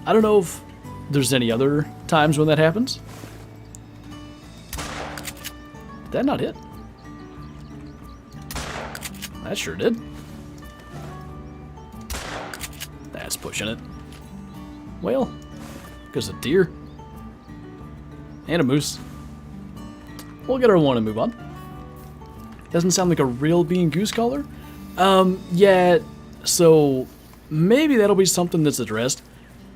I don't know if there's any other times when that happens. Did that not hit? That sure did. That's pushing it. Well, there's a deer. And a moose. We'll get our one and move on. Doesn't sound like a real bean goose caller. Yeah, so maybe that'll be something that's addressed.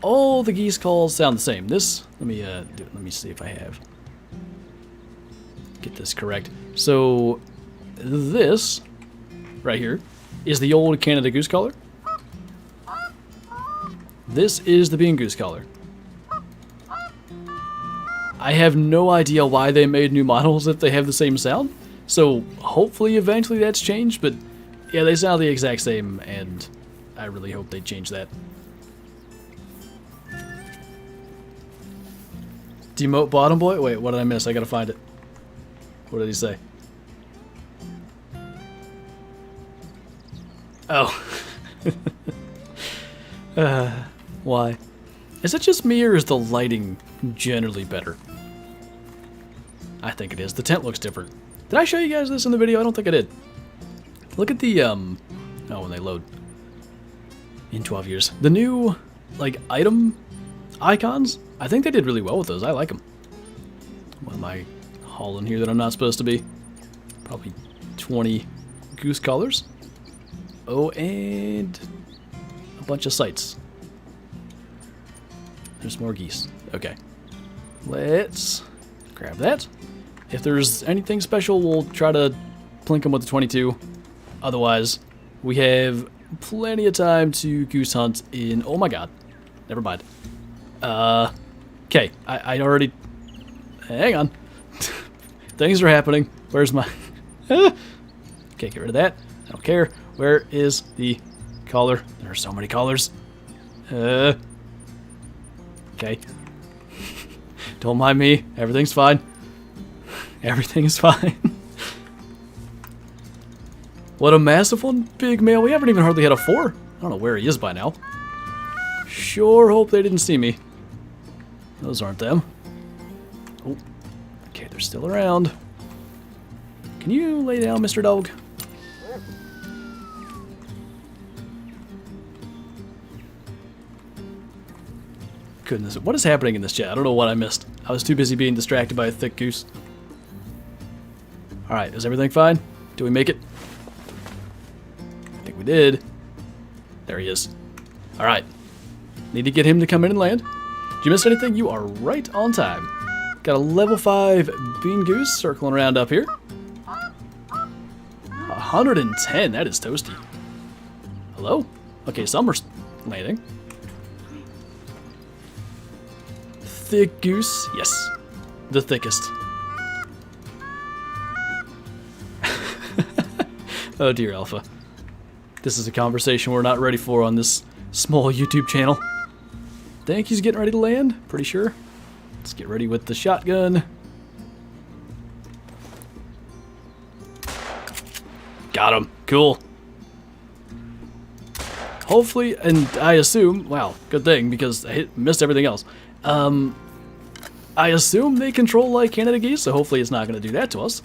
All the geese calls sound the same. This, let me see if I have. Get this correct. So this right here is the old Canada goose caller. This is the bean goose caller. I have no idea why they made new models if they have the same sound. So hopefully eventually that's changed, but yeah, they sound the exact same, and I really hope they change that. Demote Bottom Boy? Wait, what did I miss? I gotta find it. What did he say? Oh. Why? Is it just me, or is the lighting generally better? I think it is. The tent looks different. Did I show you guys this in the video? I don't think I did. Look at the, oh, when they load. In 12 years. The new, like, item icons, I think they did really well with those. I like them. What am I hauling here that I'm not supposed to be? Probably 20 goose collars. Oh, and a bunch of sights. There's more geese. Okay. Let's grab that. If there's anything special, we'll try to plink them with the 22. Otherwise, we have plenty of time to goose hunt in... Oh my god. Never mind. Okay. I already... Hang on. Things are happening. Where's my... Okay, get rid of that. I don't care. Where is the collar? There are so many collars. Okay. Don't mind me. Everything's fine. Everything's fine. What a massive one. Big male. We haven't even hardly had a 4. I don't know where he is by now. Sure hope they didn't see me. Those aren't them. Oh. Okay, they're still around. Can you lay down, Mr. Dog? Goodness, what is happening in this chat? I don't know what I missed. I was too busy being distracted by a thick goose. Alright, is everything fine? Do we make it? I think we did. There he is. Alright. Need to get him to come in and land. Did you miss anything? You are right on time. Got a level 5 bean goose circling around up here. 110, that is toasty. Hello? Okay, some are landing. Thick goose, yes. The thickest. Oh dear, Alpha. This is a conversation we're not ready for on this small YouTube channel. Think he's getting ready to land, pretty sure. Let's get ready with the shotgun. Got him. Cool. Hopefully, and I assume, wow, good thing, because I missed everything else. I assume they control like Canada geese, so hopefully it's not going to do that to us.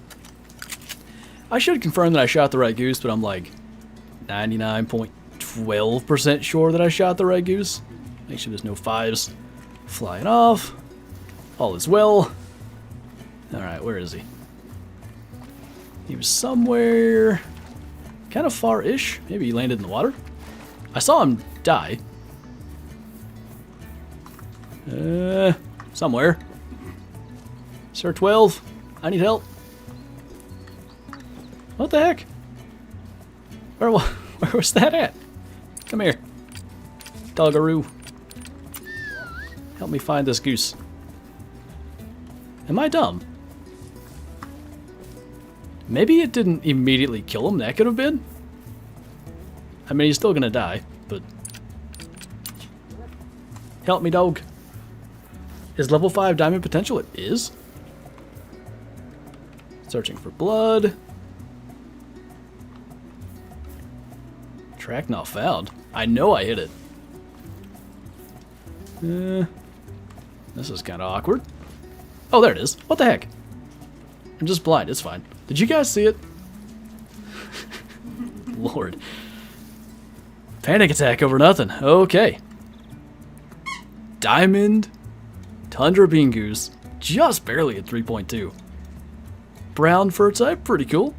I should confirm that I shot the right goose, but I'm like 99.12% sure that I shot the right goose. Make sure there's no 5s flying off. All is well. Alright, where is he? He was somewhere kind of far-ish. Maybe he landed in the water. I saw him die. Somewhere. Sir 12, I need help. What the heck? Where was that at? Come here. Doggaroo. Help me find this goose. Am I dumb? Maybe it didn't immediately kill him. That could have been. I mean, he's still gonna die, but... Help me, dog. Is level 5 diamond potential? It is. Searching for blood. Track not found. I know I hit it. This is kind of awkward. Oh, there it is. What the heck? I'm just blind. It's fine. Did you guys see it? Lord. Panic attack over nothing. Okay. Diamond Tundra Bean Goose. Just barely at 3.2. Brown fur type. Pretty cool.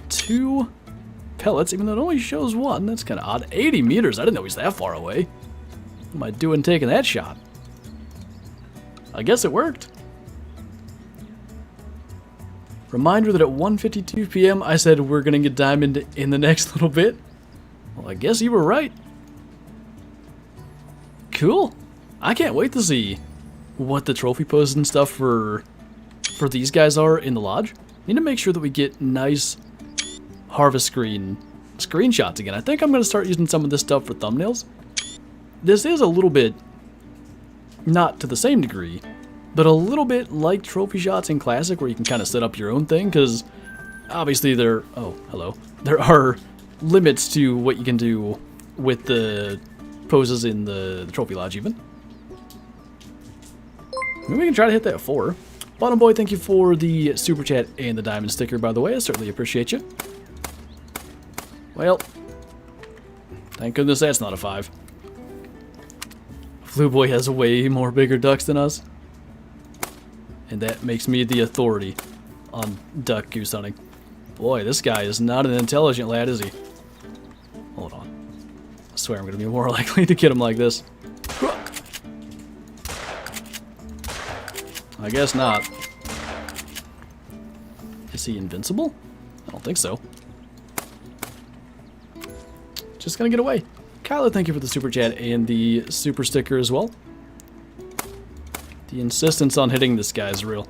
2 pellets, even though it only shows 1. That's kind of odd. 80 meters. I didn't know he's that far away. What am I doing taking that shot? I guess it worked. Reminder that at 1:52 p.m. I said we're going to get diamond in the next little bit. Well, I guess you were right. Cool. I can't wait to see what the trophy poses and stuff for these guys are in the lodge. Need to make sure that we get nice harvest screen screenshots again. I think I'm going to start using some of this stuff for thumbnails. This is a little bit, not to the same degree, but a little bit like trophy shots in Classic where you can kind of set up your own thing, because obviously there are limits to what you can do with the poses in the trophy lodge even. Maybe we can try to hit that 4. Bottom Boy, thank you for the super chat and the diamond sticker, by the way. I certainly appreciate you. Well, thank goodness that's not a 5. Blue Boy has way more bigger ducks than us. And that makes me the authority on duck goose hunting. Boy, this guy is not an intelligent lad, is he? Hold on. I swear I'm going to be more likely to get him like this. I guess not. Is he invincible? I don't think so. Just gonna get away. Kyla, thank you for the super chat and the super sticker as well. The insistence on hitting this guy is real.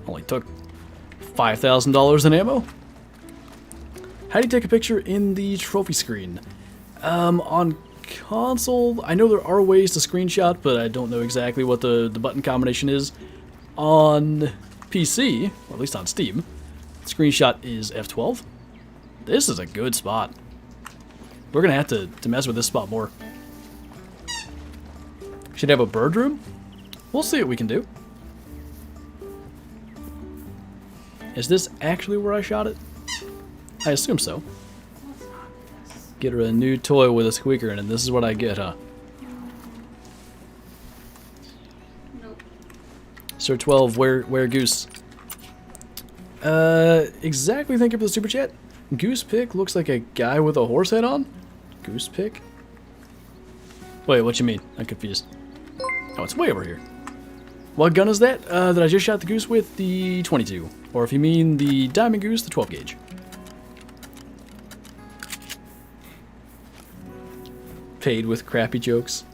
Only took $5,000 in ammo. How do you take a picture in the trophy screen? On console, I know there are ways to screenshot, but I don't know exactly what the button combination is. On PC, or at least on Steam, screenshot is F12. This is a good spot. We're gonna have to mess with this spot more. Should have a bird room? We'll see what we can do. Is this actually where I shot it? I assume so. Get her a new toy with a squeaker in it, and this is what I get, huh? Nope. Sir 12, where goose? Exactly, thank you for the super chat. Goose pick looks like a guy with a horse head on? Goose pick? Wait, what you mean? I'm confused. Oh, it's way over here. What gun is that that I just shot the goose with? The 22. Or if you mean the diamond goose, the 12 gauge. Paid with crappy jokes.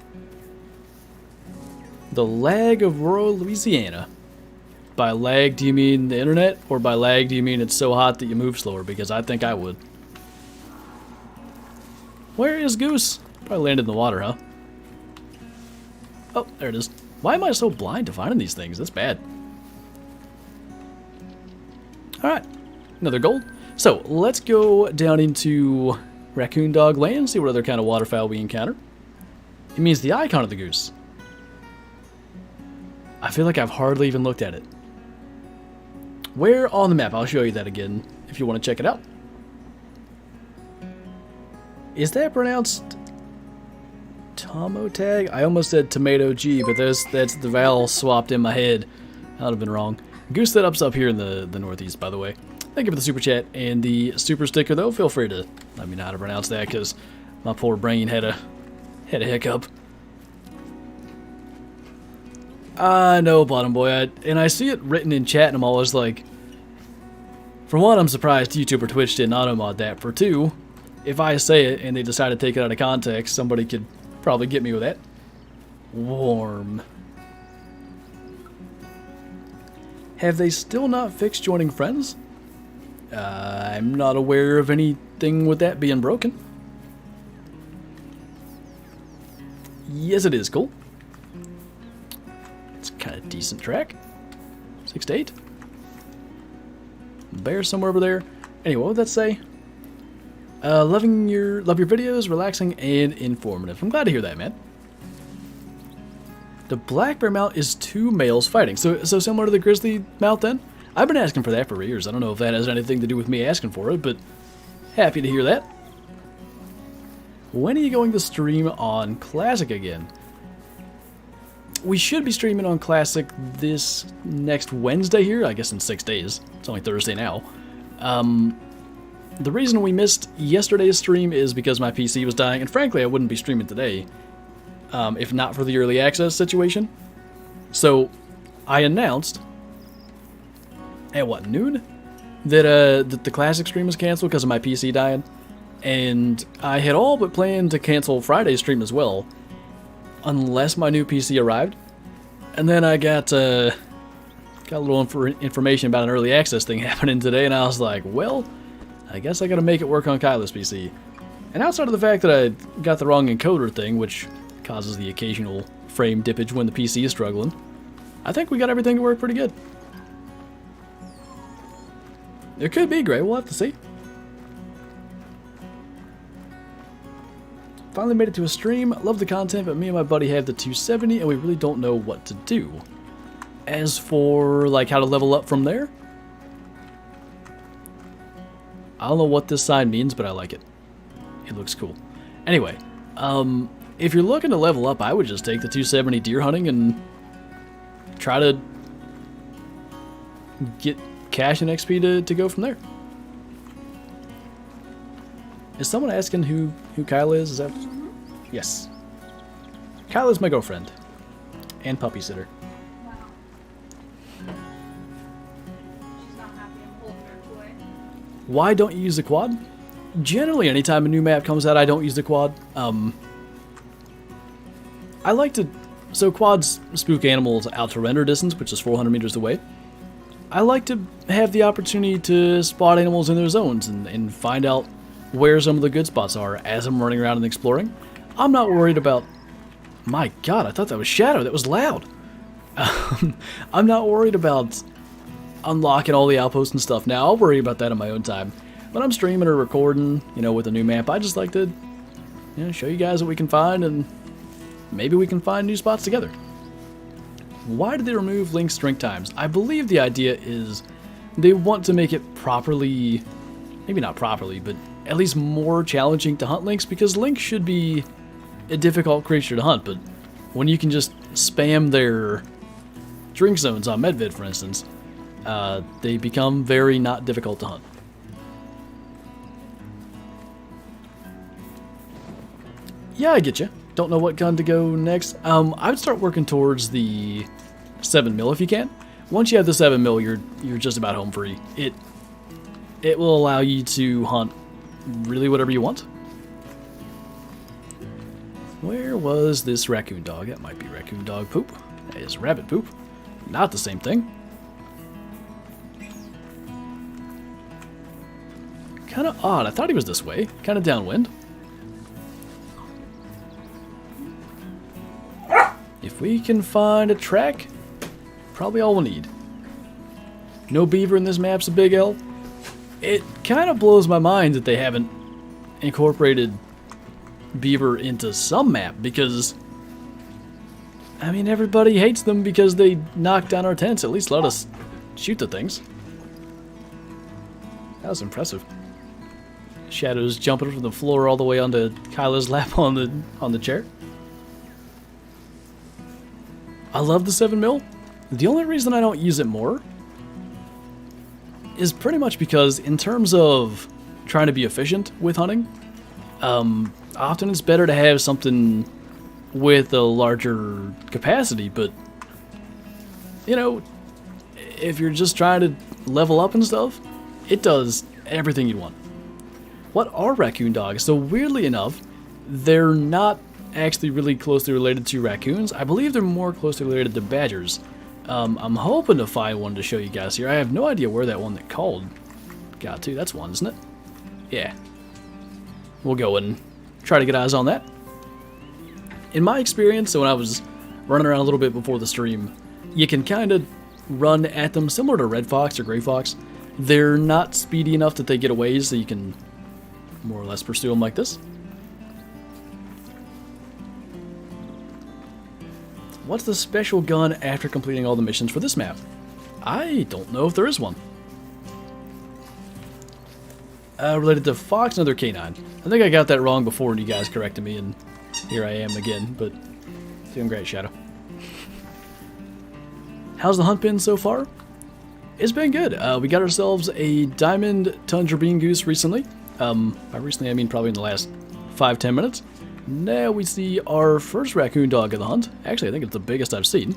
The lag of rural Louisiana. By lag, do you mean the internet? Or by lag, do you mean it's so hot that you move slower? Because I think I would. Where is Goose? Probably landed in the water, huh? Oh, there it is. Why am I so blind to finding these things? That's bad. Alright, another gold. So, let's go down into Raccoon Dog Land, see what other kind of waterfowl we encounter. It means the icon of the goose. I feel like I've hardly even looked at it. Where on the map? I'll show you that again if you want to check it out. Is that pronounced Tomo Tag? I almost said Tomato G, but that's the vowel swapped in my head. That would have been wrong. Goose setup's up here in the northeast, by the way. Thank you for the super chat and the super sticker, though. Feel free to let me know how to pronounce that, because my poor brain had a hiccup. I know, Bottom Boy, and I see it written in chat, and I'm always like, for one, I'm surprised YouTube or Twitch didn't auto-mod that. For two, if I say it and they decide to take it out of context, somebody could probably get me with that. Warm. Have they still not fixed joining friends? I'm not aware of anything with that being broken. Yes, it is cool. It's kind of decent track. 6 to 8. Bear somewhere over there. Anyway, what would that say? Love your videos, relaxing and informative. I'm glad to hear that, man. The black bear mount is 2 males fighting. So similar to the grizzly mount then? I've been asking for that for years. I don't know if that has anything to do with me asking for it, but happy to hear that. When are you going to stream on Classic again? We should be streaming on Classic this next Wednesday here, I guess in 6 days. It's only Thursday now. The reason we missed yesterday's stream is because my PC was dying, and frankly I wouldn't be streaming today if not for the early access situation. So I announced at what, noon? That the Classic stream was canceled because of my PC dying. And I had all but planned to cancel Friday's stream as well, unless my new PC arrived. And then I got a little information about an early access thing happening today, and I was like, well, I guess I gotta make it work on Kyla's PC. And outside of the fact that I got the wrong encoder thing, which causes the occasional frame dippage when the PC is struggling, I think we got everything to work pretty good. It could be, Gray. We'll have to see. Finally made it to a stream. Love the content, but me and my buddy have the 270, and we really don't know what to do. As for, like, how to level up from there, I don't know what this sign means, but I like it. It looks cool. Anyway, if you're looking to level up, I would just take the 270 deer hunting and try to get cash and XP to go from there. Is someone asking who Kyla is? Is that? Mm-hmm. Yes. Kyla's my girlfriend. And puppy sitter. Wow. She's not happy I'm holding her toy. Why don't you use the quad? Generally, anytime a new map comes out, I don't use the quad. I like to... So quads spook animals out to render distance, which is 400 meters away. I like to have the opportunity to spot animals in their zones and find out where some of the good spots are as I'm running around and exploring. I'm not worried about... My god, I thought that was Shadow. That was loud. I'm not worried about unlocking all the outposts and stuff now. I'll worry about that on my own time. When I'm streaming or recording, you know, with a new map, I just like to, you know, show you guys what we can find, and maybe we can find new spots together. Why did they remove Link's drink times? I believe the idea is they want to make it properly, maybe not properly, but at least more challenging to hunt Lynx, because Lynx should be a difficult creature to hunt, but when you can just spam their drink zones on Medvid, for instance, they become very not difficult to hunt. Yeah, I get you. Don't know what gun to go next. I would start working towards the 7 mil if you can. Once you have the 7 mil, you're just about home free. It will allow you to hunt really whatever you want. Where was this raccoon dog? That might be raccoon dog poop. That is rabbit poop. Not the same thing. Kind of odd. I thought he was this way. Kind of downwind. If we can find a track, probably all we'll need. No beaver in this map's a big L. It kind of blows my mind that they haven't incorporated beaver into some map, because I mean, everybody hates them because they knock down our tents. At least let us shoot the things. That was impressive. Shadows jumping from the floor all the way onto Kyla's lap on the chair. I love the 7 mil. The only reason I don't use it more is pretty much because in terms of trying to be efficient with hunting, often it's better to have something with a larger capacity, but you know, if you're just trying to level up and stuff, it does everything you want. What are raccoon dogs? So weirdly enough, they're not actually really closely related to raccoons. I believe they're more closely related to badgers. I'm hoping to find one to show you guys here. I have no idea where that one that called got to. That's one, isn't it? Yeah. We'll go and try to get eyes on that. In my experience, so when I was running around a little bit before the stream, you can kind of run at them similar to red fox or gray fox. They're not speedy enough that they get away, so you can more or less pursue them like this. What's the special gun after completing all the missions for this map? I don't know if there is one. Related to fox, another canine. I think I got that wrong before and you guys corrected me, and here I am again, but doing great, Shadow. How's the hunt been so far? It's been good. We got ourselves a diamond tundra bean goose recently. By recently I mean probably in the last 5-10 minutes. Now we see our first raccoon dog of the hunt. Actually, I think it's the biggest I've seen.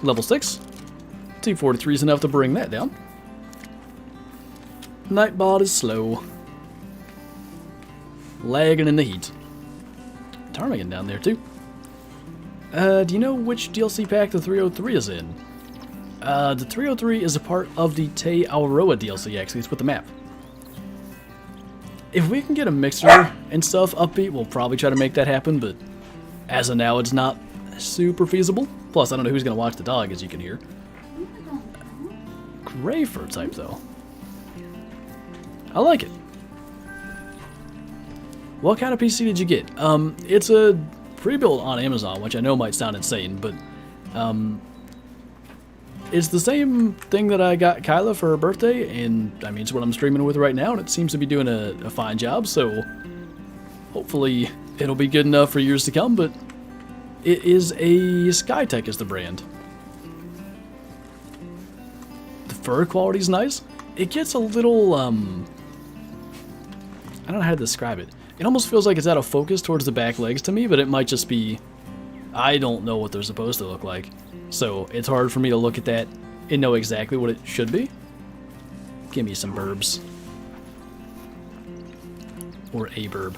Level 6. T43 is enough to bring that down. Nightbot is slow. Lagging in the heat. Ptarmigan down there too. Do you know which DLC pack the 303 is in? The 303 is a part of the Aurora DLC, actually. It's with the map. If we can get a mixer and stuff upbeat, we'll probably try to make that happen, but as of now, it's not super feasible. Plus, I don't know who's going to watch the dog, as you can hear. Gray fur type, though. I like it. What kind of PC did you get? It's a pre-built on Amazon, which I know might sound insane, but it's the same thing that I got Kyla for her birthday, and I mean, it's what I'm streaming with right now, and it seems to be doing a fine job, so hopefully it'll be good enough for years to come, but it is a Skytech is the brand. The fur quality's nice. It gets a little, I don't know how to describe it. It almost feels like it's out of focus towards the back legs to me, but it might just be, I don't know what they're supposed to look like. So it's hard for me to look at that and know exactly what it should be. Give me some burbs. Or a burb.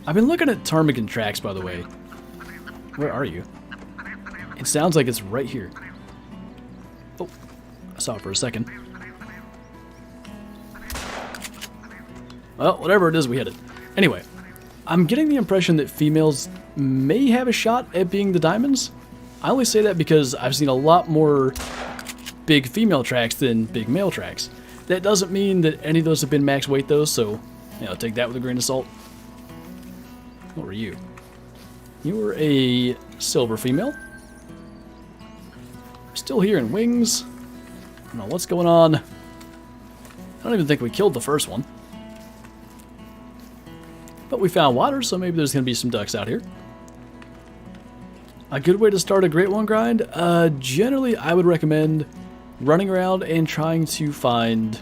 I've been looking at ptarmigan tracks, by the way. Where are you? It sounds like it's right here. Oh, I saw it for a second. Well, whatever it is, we hit it. Anyway, I'm getting the impression that females may have a shot at being the diamonds. I only say that because I've seen a lot more big female tracks than big male tracks. That doesn't mean that any of those have been max weight though, so you know, take that with a grain of salt. What were you? You were a silver female. Still hearing wings. I don't know what's going on. I don't even think we killed the first one. But we found water, so maybe there's going to be some ducks out here. A good way to start a Great One grind? Generally, I would recommend running around and trying to find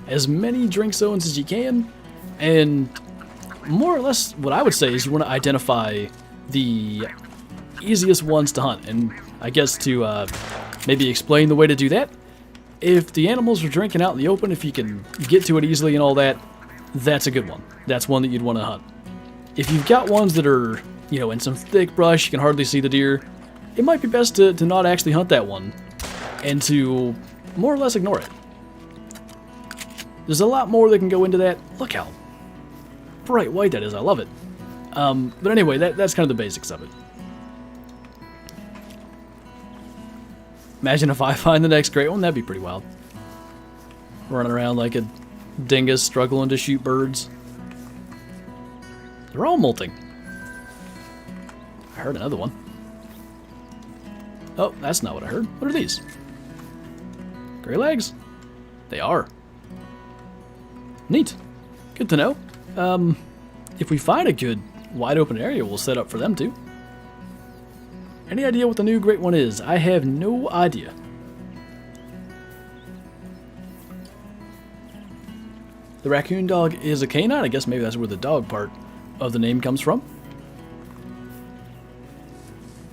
as many drink zones as you can. And more or less, what I would say is you want to identify the easiest ones to hunt. And I guess to maybe explain the way to do that. If the animals are drinking out in the open, if you can get to it easily and all that, that's a good one. That's one that you'd want to hunt. If you've got ones that are, you know, in some thick brush, you can hardly see the deer, it might be best to not actually hunt that one and to more or less ignore it. There's a lot more that can go into that. Look how bright white that is. I love it. But anyway, that's kind of the basics of it. Imagine if I find the next great one. That'd be pretty wild. Running around like a dingus struggling to shoot birds. They're all molting. I heard another one. Oh, that's not what I heard. What are these? Gray legs? They are. Neat. Good to know. If we find a good wide open area, we'll set up for them too. Any idea what the new great one is? I have no idea. The raccoon dog is a canine. I guess maybe that's where the dog part of the name comes from.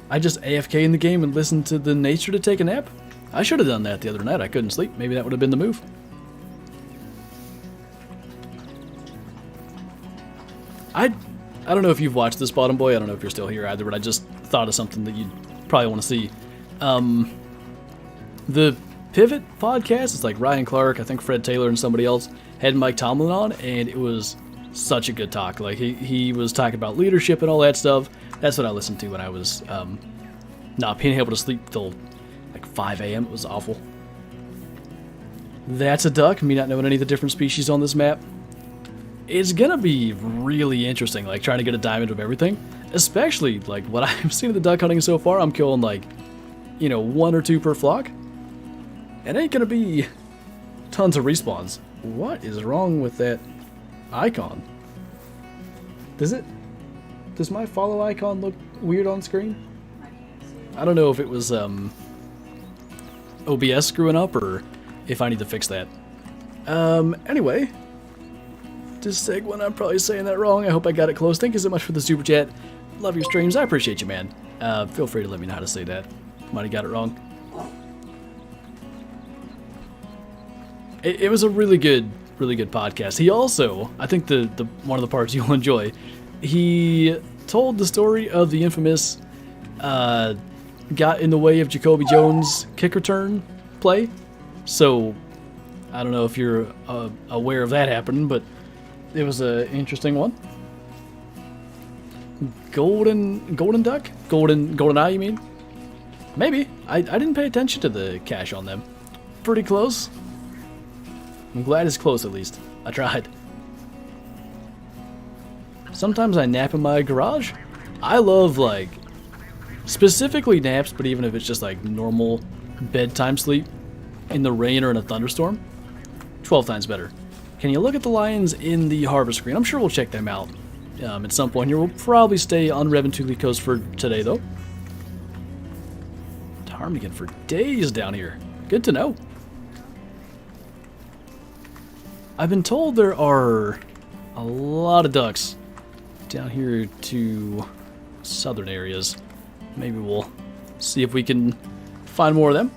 I just AFK in the game and listened to the nature to take a nap. I should have done that the other night. I couldn't sleep. Maybe that would have been the move. I don't know if you've watched this, Bottom Boy. I don't know if you're still here either, but I just thought of something that you'd probably want to see. The Pivot podcast, it's like Ryan Clark, I think Fred Taylor and somebody else had Mike Tomlin on, and it was such a good talk. Like, he was talking about leadership and all that stuff. That's what I listened to when I was not being able to sleep till like 5 a.m. It was awful. That's a duck, me not knowing any of the different species on this map. It's gonna be really interesting, like trying to get a diamond of everything. Especially like what I've seen of the duck hunting so far. I'm killing like, you know, 1 or 2 per flock. It ain't gonna be tons of respawns. What is wrong with that icon? Does my follow icon look weird on screen? I don't know if it was OBS screwing up or if I need to fix that. Anyway. Just seg one, I'm probably saying that wrong. I hope I got it close. Thank you so much for the super chat. Love your streams. I appreciate you, man. Feel free to let me know how to say that. Might have got it wrong. It was a really good podcast. He also, I think the one of the parts you'll enjoy, he told the story of the infamous got in the way of Jacoby Jones' kick return play. So, I don't know if you're aware of that happening, but it was an interesting one. Golden duck? Golden eye, you mean? Maybe. I didn't pay attention to the cache on them. Pretty close. I'm glad it's close at least. I tried. Sometimes I nap in my garage. I love, like, specifically naps, but even if it's just like normal bedtime sleep in the rain or in a thunderstorm, 12 times better. Can you look at the lions in the harbor screen? I'm sure we'll check them out at some point here. We'll probably stay on Revontuli Coast for today, though. Ptarmigan for days down here. Good to know. I've been told there are a lot of ducks down here to southern areas. Maybe we'll see if we can find more of them.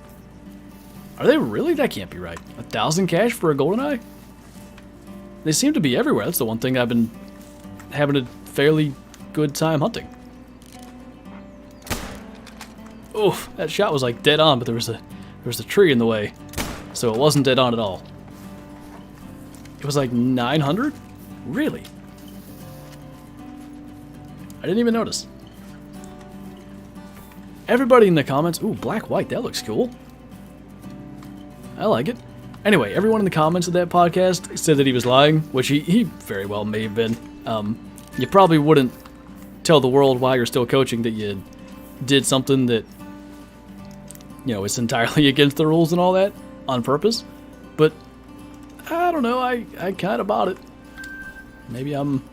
Are they really? That can't be right. 1,000 cash for a goldeneye? They seem to be everywhere. That's the one thing I've been having a fairly good time hunting. Oof, that shot was like dead on, but there was a tree in the way, so it wasn't dead on at all. It was like 900? Really? I didn't even notice. Everybody in the comments, ooh, black-white, that looks cool. I like it. Anyway, everyone in the comments of that podcast said that he was lying, which he very well may have been. You probably wouldn't tell the world while you're still coaching that you did something that, you know, it's entirely against the rules and all that on purpose. But, I don't know, I kind of bought it. Maybe I'm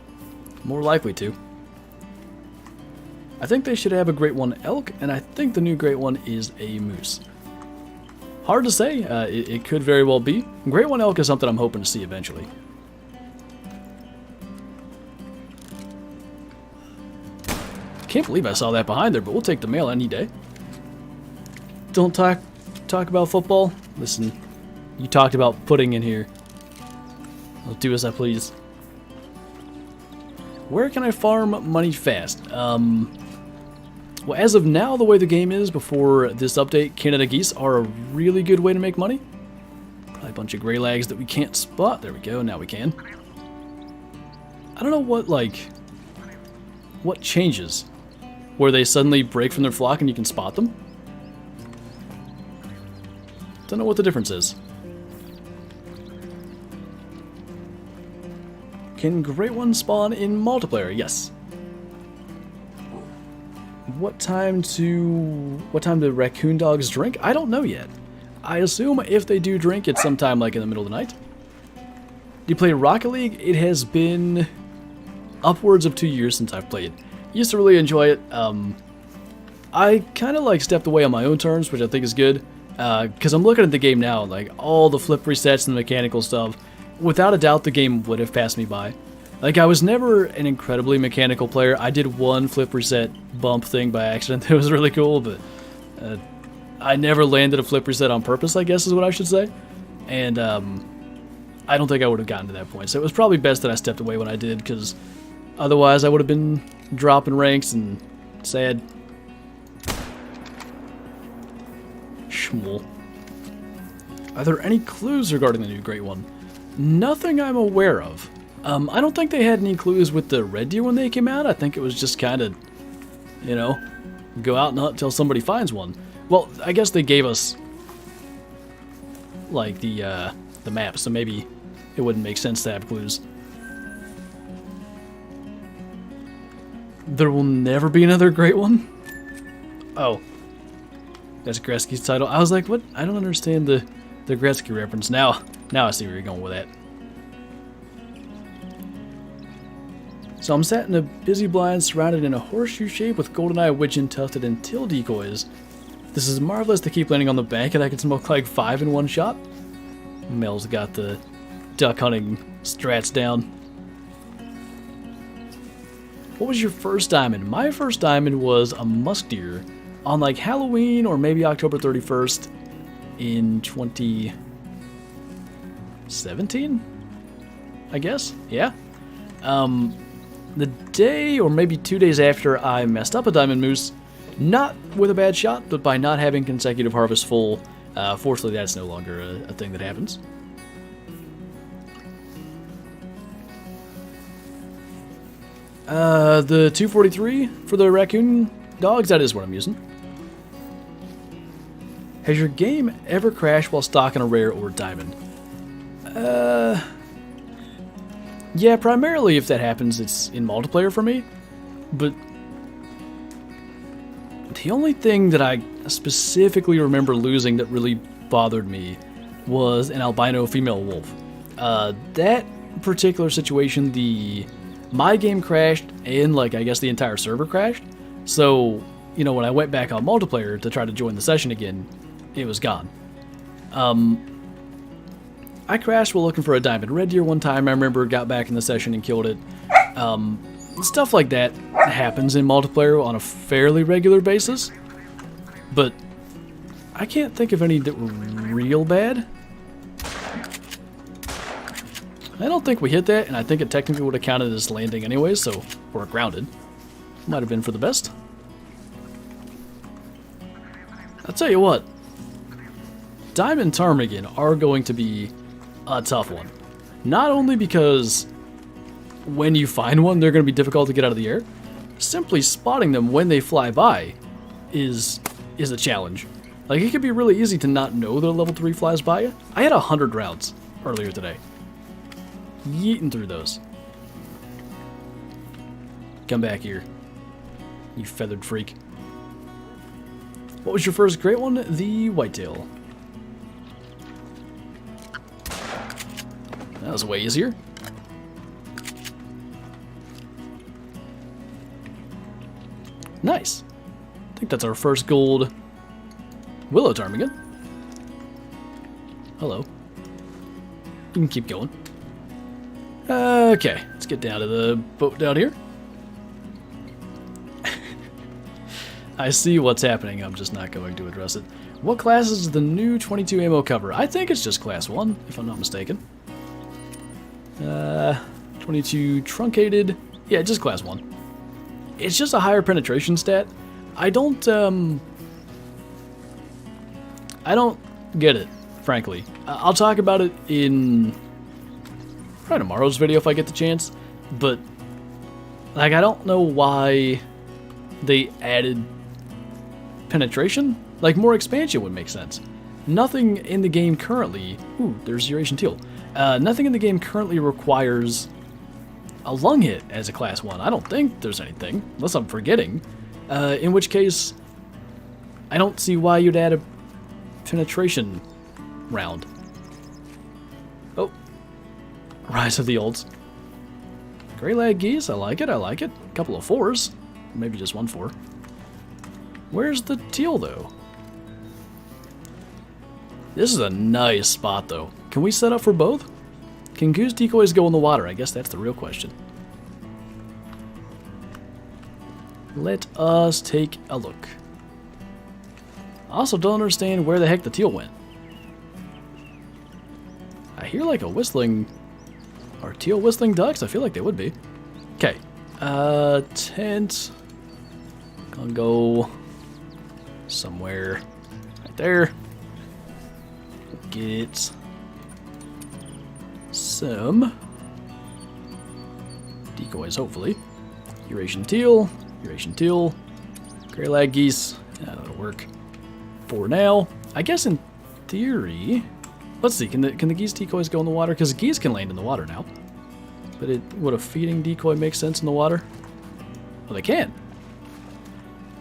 more likely to. I think they should have a great one elk, and I think the new great one is a moose. Hard to say. It could very well be. Great one elk is something I'm hoping to see eventually. Can't believe I saw that behind there, but we'll take the mail any day. Don't talk talk about football? Listen, you talked about putting in here. I'll do as I please. Where can I farm money fast? Well, as of now, the way the game is before this update, Canada geese are a really good way to make money. Probably a bunch of gray lags that we can't spot. There we go, now we can. I don't know what changes? Where they suddenly break from their flock and you can spot them? Don't know what the difference is. Can great ones spawn in multiplayer? Yes. What time do raccoon dogs drink? I don't know yet. I assume if they do drink, it's sometime like in the middle of the night. Do you play Rocket League? It has been upwards of 2 years since I've played. Used to really enjoy it. I kind of like stepped away on my own terms, which I think is good. Because I'm looking at the game now, like all the flip resets and the mechanical stuff. Without a doubt, the game would have passed me by. Like, I was never an incredibly mechanical player. I did one flip reset bump thing by accident. It was really cool, but I never landed a flip reset on purpose, I guess is what I should say. And I don't think I would have gotten to that point. So it was probably best that I stepped away when I did, because otherwise I would have been dropping ranks and sad. Schmool. Are there any clues regarding the new Great One? Nothing I'm aware of. I don't think they had any clues with the Reindeer when they came out. I think it was just kind of, you know, go out and hunt until somebody finds one. Well, I guess they gave us, like, the map, so maybe it wouldn't make sense to have clues. There will never be another Great One? Oh. That's Gretzky's title. I was like, what? I don't understand the Gretzky reference. Now I see where you're going with that. So I'm sat in a busy blind surrounded in a horseshoe shape with goldeneye widgeon tufted and till decoys. This is marvelous to keep landing on the bank and I can smoke like 5 in one shot. Mel's got the duck hunting strats down. What was your first diamond? My first diamond was a musk deer on like Halloween or maybe October 31st in 2017, I guess. Yeah. The day or maybe 2 days after I messed up a diamond moose, not with a bad shot, but by not having consecutive harvest full. Fortunately, that's no longer a thing that happens. The 243 for the raccoon dogs, that is what I'm using. Has your game ever crashed while stocking a rare or diamond? Yeah, primarily if that happens, it's in multiplayer for me. But the only thing that I specifically remember losing that really bothered me was an albino female wolf. That particular situation, my game crashed and, like, I guess the entire server crashed. So, you know, when I went back on multiplayer to try to join the session again, it was gone. I crashed while looking for a diamond Reindeer one time. I remember got back in the session and killed it. Stuff like that happens in multiplayer on a fairly regular basis. But I can't think of any that were real bad. I don't think we hit that, and I think it technically would have counted as landing anyway, so we're grounded. Might have been for the best. I'll tell you what. Diamond ptarmigan are going to be a tough one. Not only because when you find one, they're going to be difficult to get out of the air. Simply spotting them when they fly by is a challenge. Like, it could be really easy to not know that a level 3 flies by you. I had 100 rounds earlier today. Yeeting through those. Come back here, you feathered freak. What was your first great one? The whitetail. That was way easier. Nice. I think that's our first gold willow ptarmigan. Hello. You can keep going. Okay, let's get down to the boat down here. I see what's happening, I'm just not going to address it. What class is the new 22 ammo cover? I think it's just class 1, if I'm not mistaken. 22 truncated. Yeah, just class 1. It's just a higher penetration stat. I don't get it, frankly. I'll talk about it in probably tomorrow's video if I get the chance, but like I don't know why they added penetration. Like more expansion would make sense. Nothing in the game currently. Ooh, there's Eurasian teal. Nothing in the game currently requires a lung hit as a class 1. I don't think there's anything, unless I'm forgetting. In which case, I don't see why you'd add a penetration round. Oh. Rise of the Olds. Gray lag geese, I like it, I like it. A couple of 4s. Maybe just 1 4. Where's the teal, though? This is a nice spot, though. Can we set up for both? Can goose decoys go in the water? I guess that's the real question. Let us take a look. I also don't understand where the heck the teal went. I hear like a whistling... Are teal whistling ducks? I feel like they would be. Okay. Tent. Gonna go somewhere right there. Get some decoys, hopefully. Eurasian teal, gray lag geese. Yeah, that'll work for now. I guess in theory, let's see. Can the geese decoys go in the water? Because geese can land in the water now. But would a feeding decoy make sense in the water? Well, they can.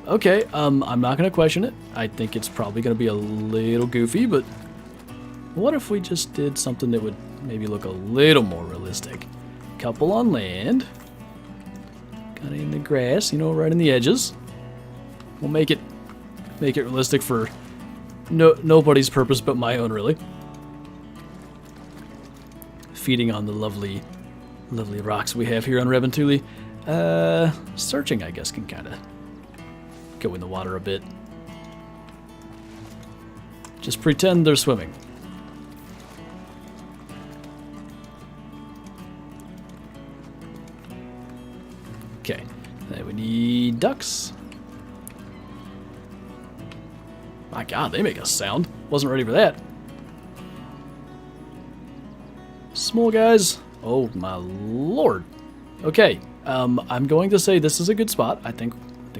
Okay, I'm not gonna question it. I think it's probably gonna be a little goofy, but what if we just did something that would maybe look a little more realistic? Couple on land. Kind of in the grass, you know, right in the edges. We'll make it realistic for nobody's purpose but my own, really. Feeding on the lovely rocks we have here on Revontuli. Searching, I guess, can kind of go in the water a bit. Just pretend they're swimming. Okay, then we need ducks. My god, they make a sound. Wasn't ready for that. Small guys. Oh my lord. Okay, I'm going to say this is a good spot. I think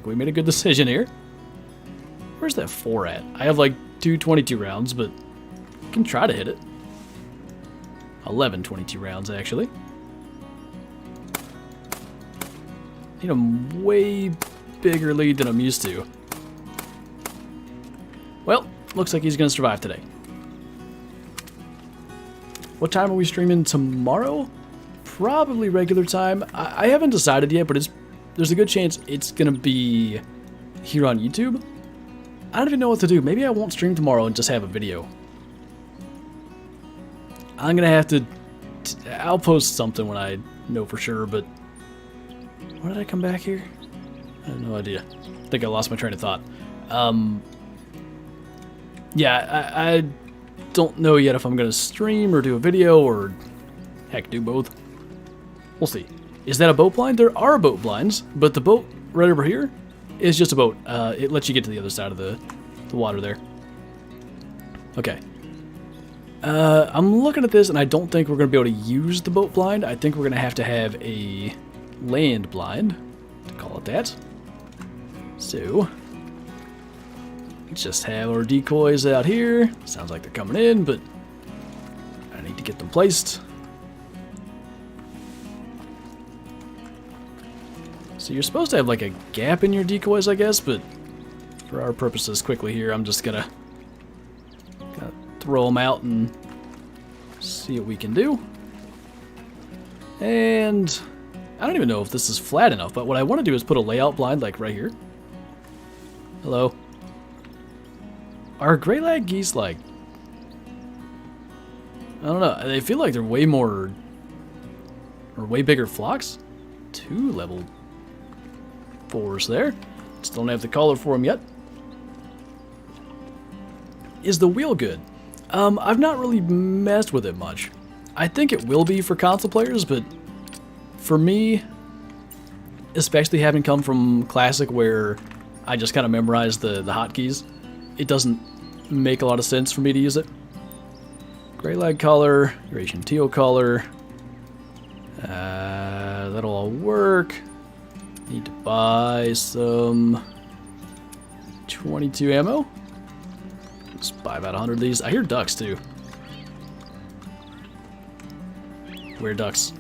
we made a good decision here. Where's that 4 at? I have like 2 22 rounds, but I can try to hit it. 11 22 rounds, actually. Need a way bigger lead than I'm used to. Well, looks like he's going to survive today. What time are we streaming tomorrow? Probably regular time. I haven't decided yet, but there's a good chance it's going to be here on YouTube. I don't even know what to do. Maybe I won't stream tomorrow and just have a video. I'm going to have to... I'll post something when I know for sure, but... Why did I come back here? I have no idea. I think I lost my train of thought. Yeah, I don't know yet if I'm going to stream or do a video or, heck, do both. We'll see. Is that a boat blind? There are boat blinds, but the boat right over here is just a boat. It lets you get to the other side of the water there. Okay. I'm looking at this, and I don't think we're going to be able to use the boat blind. I think we're going to have a land blind, to call it that. So... let's just have our decoys out here. Sounds like they're coming in, but I need to get them placed. So you're supposed to have like a gap in your decoys, I guess, but for our purposes quickly here, I'm just gonna throw them out and see what we can do. And I don't even know if this is flat enough, but what I want to do is put a layout blind like right here. Hello. Are gray lag geese like... I don't know. They feel like they're way more... or way bigger flocks. 2 level 4s there. Just don't have the collar for them yet. Is the wheel good? I've not really messed with it much. I think it will be for console players, but for me, especially having come from Classic where I just kind of memorize the hotkeys, it doesn't make a lot of sense for me to use it. Gray lag color, Eurasian teal color. That'll all work. Need to buy some 22 ammo. Let's buy about 100 of these. I hear ducks too. Where ducks?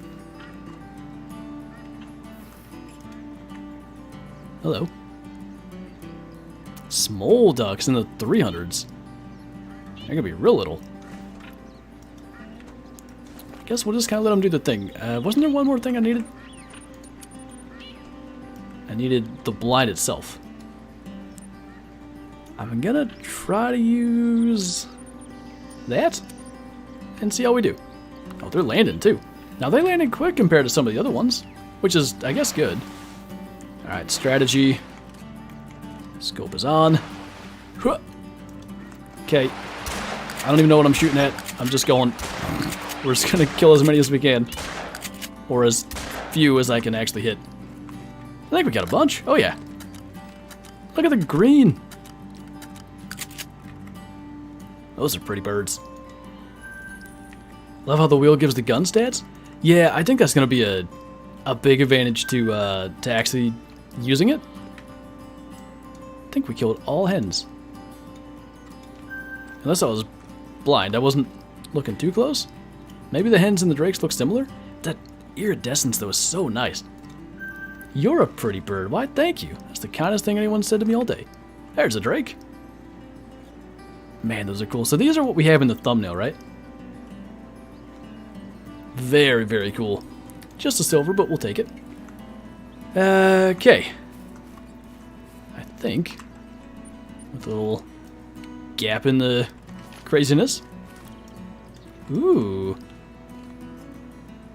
Hello. Small ducks in the 300s. They're gonna be real little. I guess we'll just kind of let them do the thing. Wasn't there one more thing I needed? I needed the blind itself. I'm gonna try to use that and see how we do. Oh, they're landing too. Now they landed quick compared to some of the other ones, which is, I guess, good. Alright, strategy. Scope is on. Okay. I don't even know what I'm shooting at. I'm just going. We're just gonna kill as many as we can. Or as few as I can actually hit. I think we got a bunch. Oh yeah. Look at the green. Those are pretty birds. Love how the wheel gives the gun stats. Yeah, I think that's gonna be a big advantage to actually using it. I think we killed all hens. Unless I was blind, I wasn't looking too close. Maybe the hens and the drakes look similar. That iridescence though is so nice. You're a pretty bird. Why, thank you. That's the kindest thing anyone said to me all day. There's a drake. Man, those are cool. So these are what we have in the thumbnail, right? Very, very cool. Just a silver, but we'll take it. Okay. I think with a little gap in the craziness. Ooh.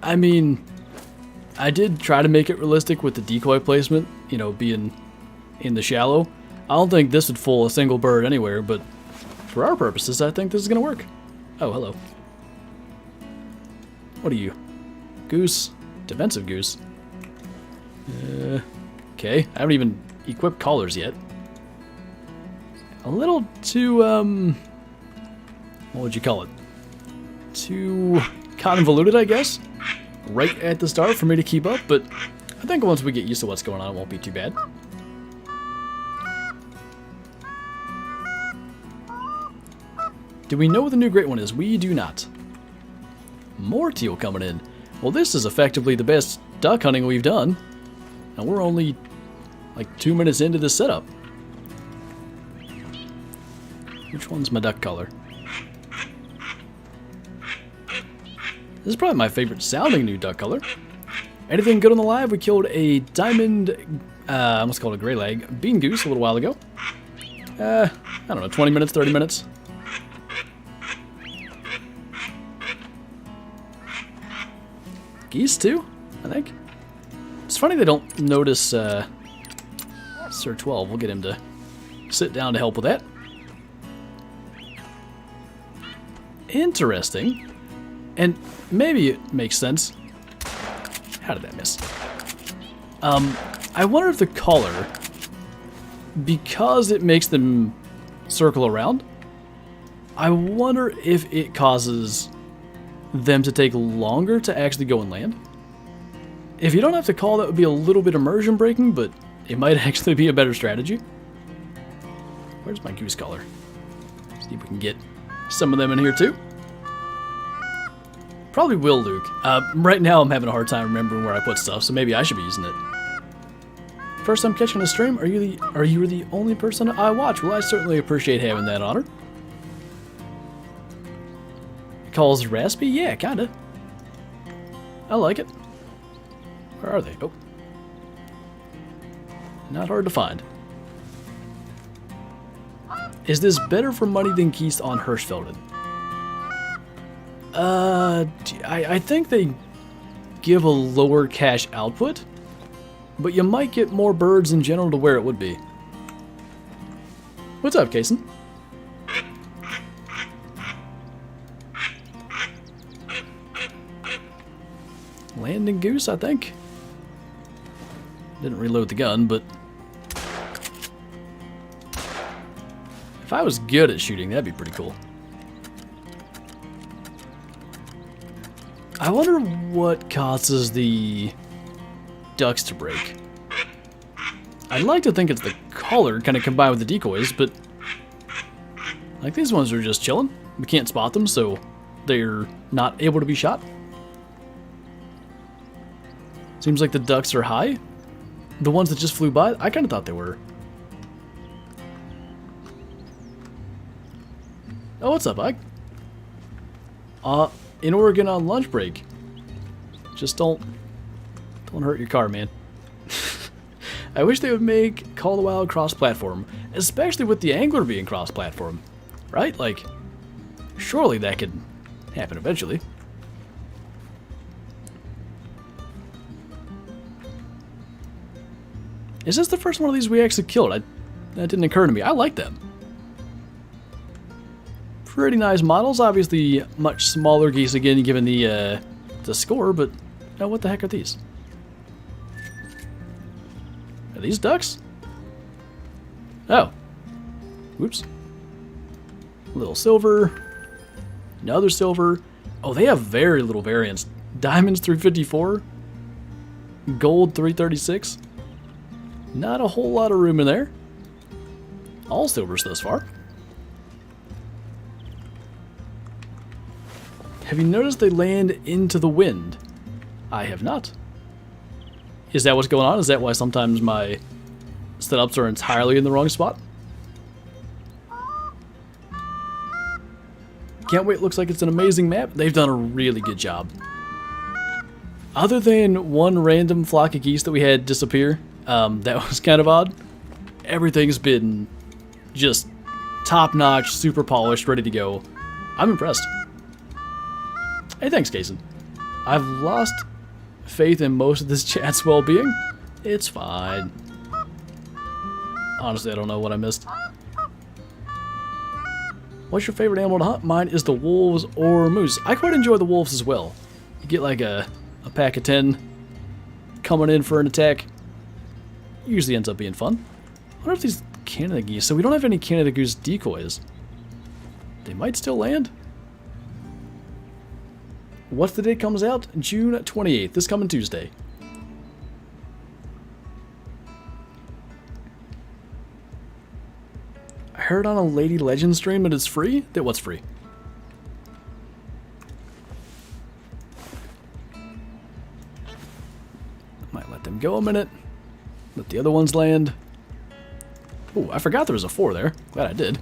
I mean, I did try to make it realistic with the decoy placement, you know, being in the shallow. I don't think this would fool a single bird anywhere, but for our purposes, I think this is going to work. Oh, hello. What are you? Goose. Defensive goose. Okay. I haven't even equipped collars yet. A little too, what would you call it? Too convoluted, I guess? Right at the start for me to keep up, but I think once we get used to what's going on, it won't be too bad. Do we know what the new great one is? We do not. More teal coming in. Well, this is effectively the best duck hunting we've done. And we're only like 2 minutes into this setup. Which one's my duck color? This is probably my favorite sounding new duck color. Anything good on the live? We killed a diamond, I almost called it a gray leg, bean goose a little while ago. I don't know, 20 minutes, 30 minutes. Geese too, I think. It's funny they don't notice Sir 12. We'll get him to sit down to help with that. Interesting. And maybe it makes sense. How did that miss? I wonder if the color, because it makes them circle around, I wonder if it causes them to take longer to actually go and land. If you don't have to call, that would be a little bit immersion breaking, but it might actually be a better strategy. Where's my goose color? See if we can get some of them in here too. Probably will, Luke. Right now I'm having a hard time remembering where I put stuff, so maybe I should be using it. First time catching a stream? Are you the only person I watch? Well, I certainly appreciate having that honor. Calls raspy? Yeah, kinda. I like it. Where are they? Oh. Not hard to find. Is this better for money than geese on Hirschfelden? I think they give a lower cash output, but you might get more birds in general to where it would be. What's up, Kason? landing goose, I think. Didn't reload the gun, but if I was good at shooting, that'd be pretty cool. I wonder what causes the ducks to break. I'd like to think it's the color kind of combined with the decoys, but like these ones are just chilling. We can't spot them, so they're not able to be shot. Seems like the ducks are high. The ones that just flew by, I kind of thought they were. Oh, what's up, Ike? In Oregon on lunch break. Just don't hurt your car, man. I wish they would make Call the Wild cross-platform, especially with the angler being cross-platform, right? Like, surely that could happen eventually. Is this the first one of these we actually killed? That didn't occur to me. I like them. Pretty nice models. Obviously, much smaller geese again, given the score. But now, what the heck are these? Are these ducks? Oh. Whoops. A little silver. Another silver. Oh, they have very little variance. Diamonds 354. Gold 336. Not a whole lot of room in there. All silvers thus far. Have you noticed they land into the wind? I have not. Is that what's going on? Is that why sometimes my setups are entirely in the wrong spot? Can't Wait looks like it's an amazing map. They've done a really good job. Other than one random flock of geese that we had disappear, that was kind of odd. Everything's been just top-notch, super polished, ready to go. I'm impressed. Hey, thanks, Kason. I've lost faith in most of this chat's well-being. It's fine. Honestly, I don't know what I missed. What's your favorite animal to hunt? Mine is the wolves or moose. I quite enjoy the wolves as well. You get like a pack of 10 coming in for an attack. Usually ends up being fun. I wonder if these Canada geese... So we don't have any Canada goose decoys. They might still land. What's the date comes out? June 28th. This coming Tuesday. I heard on a Lady Legend stream that it's free. That what's free? Might let them go a minute. Let the other ones land. Oh, I forgot there was a 4 there. Glad I did.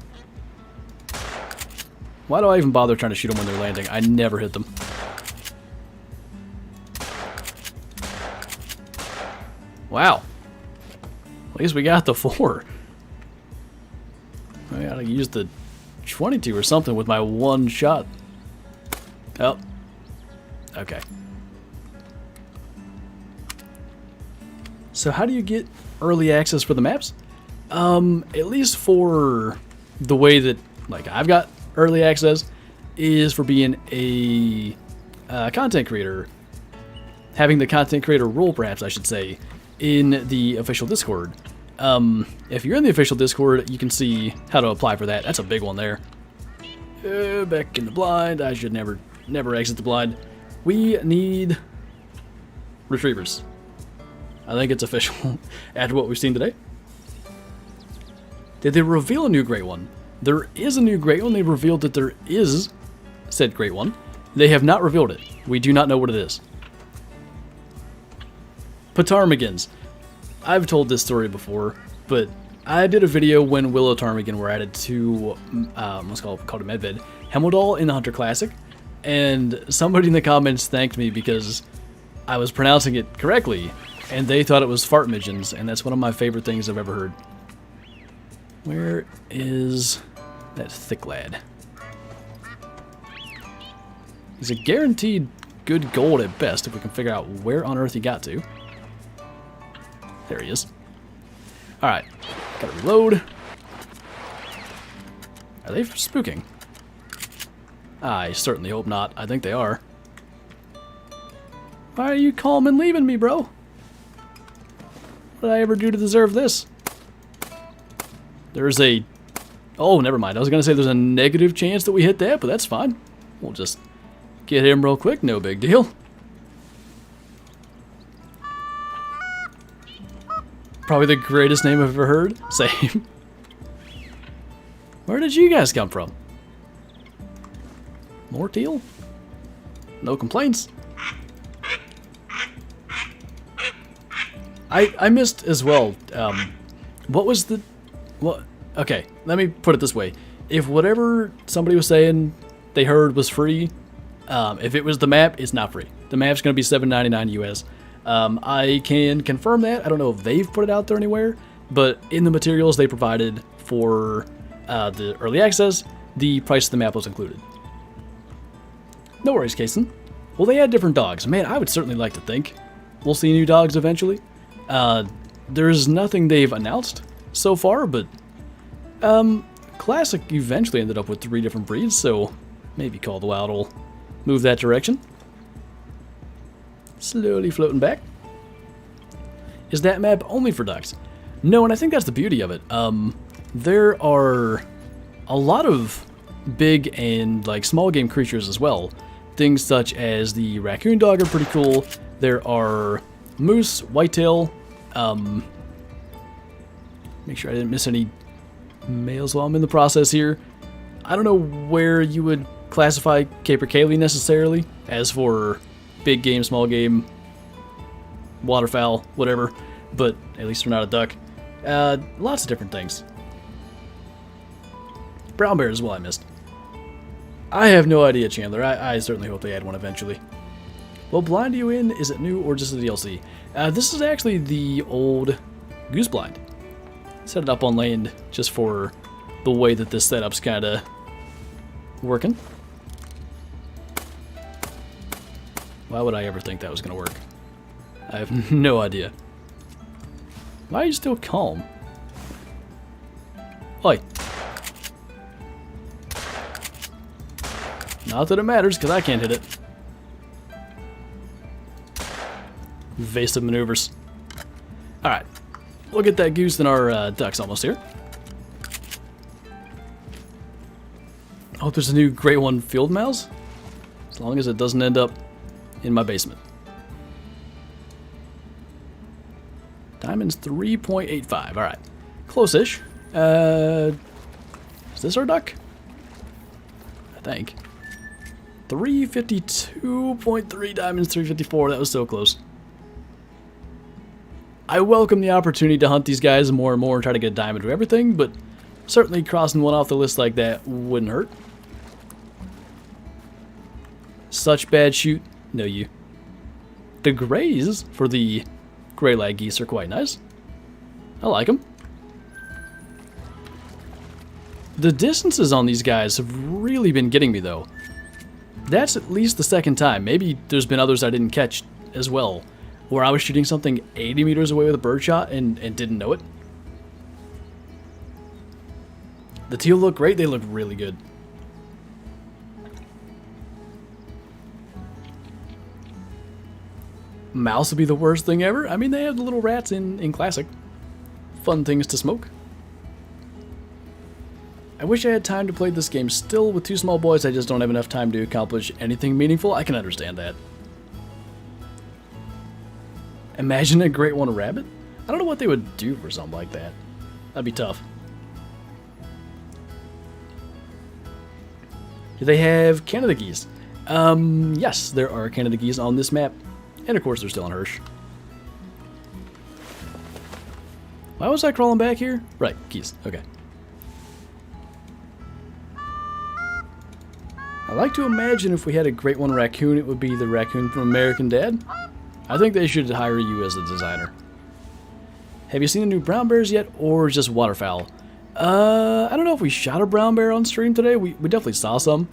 Why do I even bother trying to shoot them when they're landing? I never hit them. Wow. At least we got the 4. I gotta use the 22 or something with my one shot. Oh. Okay. So how do you get early access for the maps? At least for the way that, like, I've got early access is for being a content creator. Having the content creator role, perhaps I should say, in the official Discord. If you're in the official Discord, you can see how to apply for that. That's a big one there. Back in the blind. I should never exit the blind. We need retrievers. I think it's official after what we've seen today. Did they reveal a new great one? There is a new great one. They revealed that there is said great one. They have not revealed it. We do not know what it is. Ptarmigans. I've told this story before, but I did a video when Willow Ptarmigan were added to what's called a Medved Heimdall in the Hunter Classic, and somebody in the comments thanked me because I was pronouncing it correctly, and they thought it was Fartmidgens, and that's one of my favorite things I've ever heard. Where is that thick lad? He's a guaranteed good gold at best if we can figure out where on earth he got to. There he is. Alright, gotta reload. Are they spooking? I certainly hope not. I think they are. Why are you calm and leaving me, bro? What did I ever do to deserve this? There's a... Oh, never mind. I was going to say there's a negative chance that we hit that, but that's fine. We'll just get him real quick. No big deal. Probably the greatest name I've ever heard. Same. Where did you guys come from? More teal? No complaints. I missed as well. What was the... What? Okay, let me put it this way. If whatever somebody was saying they heard was free, if it was the map, it's not free. The map's going to be $7.99 US. I can confirm that. I don't know if they've put it out there anywhere, but in the materials they provided for the early access, the price of the map was included. No worries, Kason. Well, they had different dogs. Man, I would certainly like to think we'll see new dogs eventually. There's nothing they've announced so far, but Classic eventually ended up with 3 different breeds, so maybe Call the Wild will move that direction. Slowly floating back. Is that map only for ducks? No, and I think that's the beauty of it. There are a lot of big and like small game creatures as well. Things such as the raccoon dog are pretty cool. There are moose, whitetail. Make sure I didn't miss any males while I'm in the process here. I don't know where you would classify capercaillie necessarily. As for big game, small game, waterfowl, whatever. But at least they're not a duck. Lots of different things. Brown bear as well I missed. I have no idea, Chandler. I certainly hope they add one eventually. Well, Blind You In, is it new or just a DLC? This is actually the old Goose Blind. Set it up on land just for the way that this setup's kind of working. Why would I ever think that was going to work? I have no idea. Why are you still calm? Oi. Not that it matters, because I can't hit it. Evasive maneuvers. Alright. We'll get that goose and our ducks almost here. Oh, there's a new Great One field mouse? As long as it doesn't end up in my basement. Diamond's 3.85. Alright. Close-ish. Is this our duck? I think. 352.3 diamonds, 354. That was so close. I welcome the opportunity to hunt these guys more and more and try to get a diamond to everything, but certainly crossing one off the list like that wouldn't hurt. Such bad shoot. No, you. The grays for the gray lag geese are quite nice. I like them. The distances on these guys have really been getting me, though. That's at least the second time. Maybe there's been others I didn't catch as well, where I was shooting something 80 meters away with a birdshot and didn't know it. The teal look great. They look really good. Mouse would be the worst thing ever. I mean, they have the little rats in Classic. Fun things to smoke. I wish I had time to play this game still. With 2 small boys, I just don't have enough time to accomplish anything meaningful. I can understand that. Imagine a Great One rabbit? I don't know what they would do for something like that. That'd be tough. Do they have Canada geese? Yes, there are Canada geese on this map. And of course they're still on Hirsch. Why was I crawling back here? Right, geese. Okay. I like to imagine if we had a Great One raccoon, it would be the raccoon from American Dad. I think they should hire you as a designer. Have you seen the new brown bears yet, or just waterfowl? I don't know if we shot a brown bear on stream today. We definitely saw some.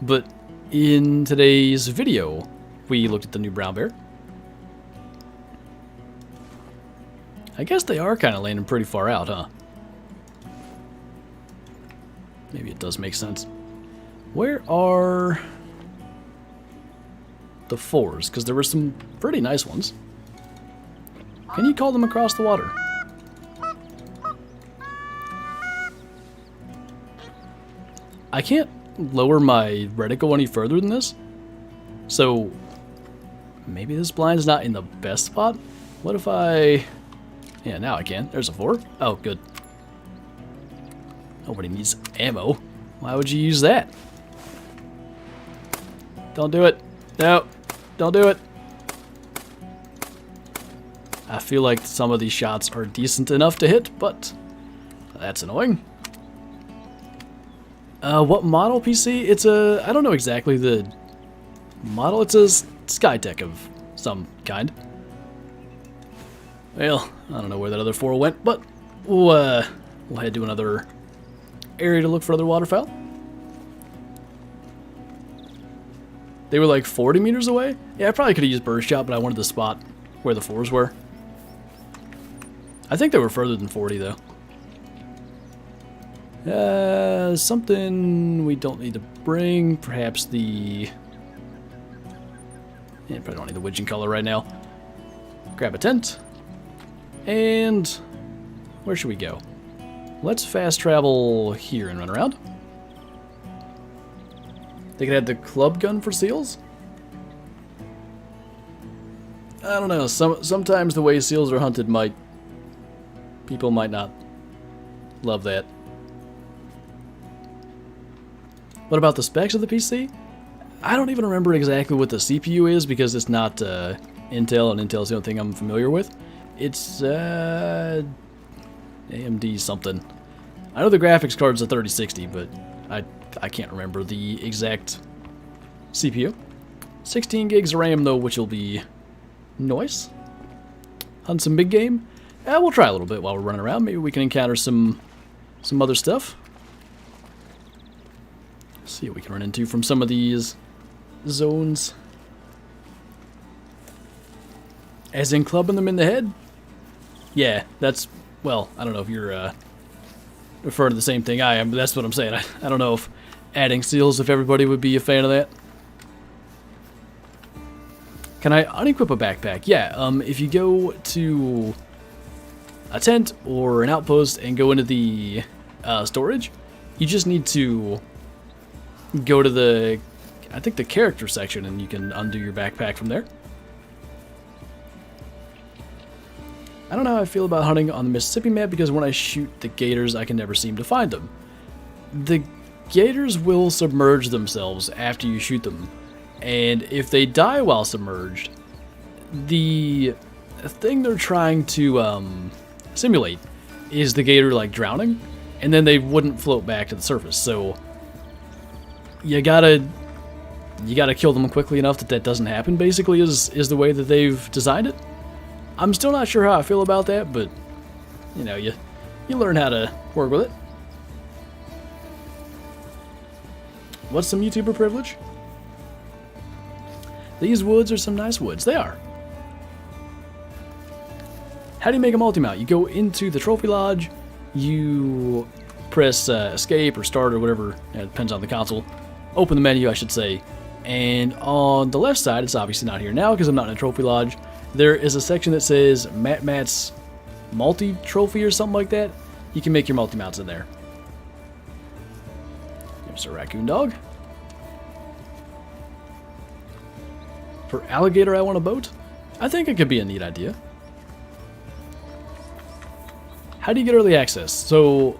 But in today's video, we looked at the new brown bear. I guess they are kind of landing pretty far out, huh? Maybe it does make sense. Where are... the 4s, because there were some pretty nice ones. Can you call them across the water? I can't lower my reticle any further than this, so maybe this blind's not in the best spot. What if I... Yeah, now I can. There's a 4. Oh, good. Nobody needs ammo. Why would you use that? Don't do it. No, don't do it. I feel like some of these shots are decent enough to hit, but that's annoying. What model PC? It's a... I don't know exactly the model. It's a Skytech of some kind. Well, I don't know where that other 4 went, but we'll head to another area to look for other waterfowl. They were like 40 meters away? Yeah, I probably could have used burst shot, but I wanted the spot where the 4s were. I think they were further than 40, though. Something we don't need to bring. Perhaps the... Yeah, probably don't need the widgeon color right now. Grab a tent. And... where should we go? Let's fast travel here and run around. They could have the club gun for seals? I don't know. Sometimes the way seals are hunted might... people might not love that. What about the specs of the PC? I don't even remember exactly what the CPU is because it's not Intel, and Intel's the only thing I'm familiar with. It's AMD something. I know the graphics card's a 3060, but I can't remember the exact CPU. 16 gigs of RAM though, which will be nice. Hunt some big game. We'll try a little bit while we're running around. Maybe we can encounter some other stuff. See what we can run into from some of these zones. As in clubbing them in the head? Yeah, that's... well, I don't know if you're referring to the same thing I am, but that's what I'm saying. I don't know if adding seals, if everybody would be a fan of that. Can I unequip a backpack? Yeah, if you go to a tent or an outpost and go into the storage, you just need to go to the, I think the character section, and you can undo your backpack from there. I don't know how I feel about hunting on the Mississippi map because when I shoot the gators, I can never seem to find them. The gators will submerge themselves after you shoot them, and if they die while submerged, the thing they're trying to simulate is the gator like drowning, and then they wouldn't float back to the surface. So you gotta kill them quickly enough that doesn't happen, basically, is the way that they've designed it. I'm still not sure how I feel about that, but you know, you learn how to work with it. What's some YouTuber privilege? These woods are some nice woods. They are. How do you make a multi-mount? You go into the trophy lodge, you press escape or start or whatever, it depends on the console. Open the menu, I should say. And on the left side, it's obviously not here now because I'm not in a trophy lodge, there is a section that says Matt's multi-trophy or something like that. You can make your multi-mounts in there. There's a raccoon dog. For alligator, I want a boat. I think it could be a neat idea. How do you get early access? So,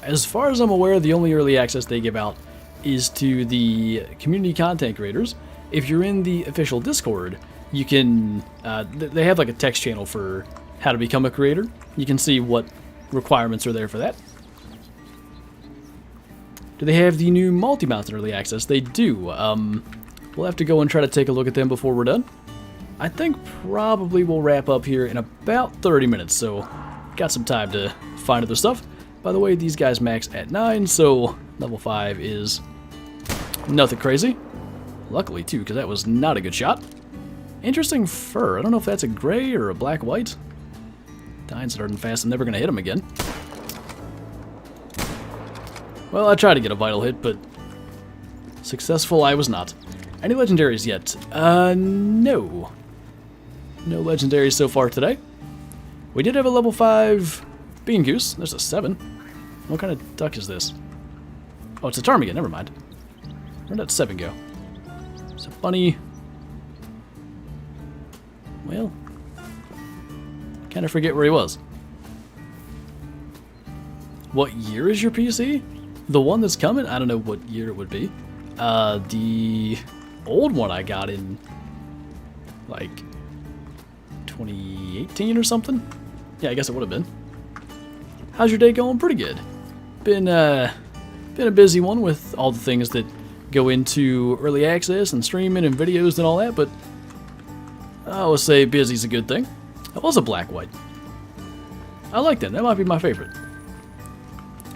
as far as I'm aware, the only early access they give out is to the community content creators. If you're in the official Discord, you can, they have like a text channel for how to become a creator. You can see what requirements are there for that. Do they have the new multi-mount in early access? They do. We'll have to go and try to take a look at them before we're done. I think probably we'll wrap up here in about 30 minutes, so got some time to find other stuff. By the way, these guys max at 9, so level 5 is nothing crazy. Luckily, too, because that was not a good shot. Interesting fur. I don't know if that's a gray or a black-white. Dying starting fast. I'm never going to hit him again. Well, I tried to get a vital hit, but successful I was not. Any legendaries yet? No. No legendaries so far today. We did have a level 5 bean goose. There's a 7. What kind of duck is this? Oh, it's a ptarmigan. Never mind. Where'd that 7 go? It's a bunny. Well, kind of forget where he was. What year is your PC? The one that's coming? I don't know what year it would be. The old one I got in, like, 2018 or something? Yeah, I guess it would have been. How's your day going? Pretty good. Been a busy one with all the things that go into early access and streaming and videos and all that, but I would say busy's a good thing. That was a black white. I like that. That might be my favorite.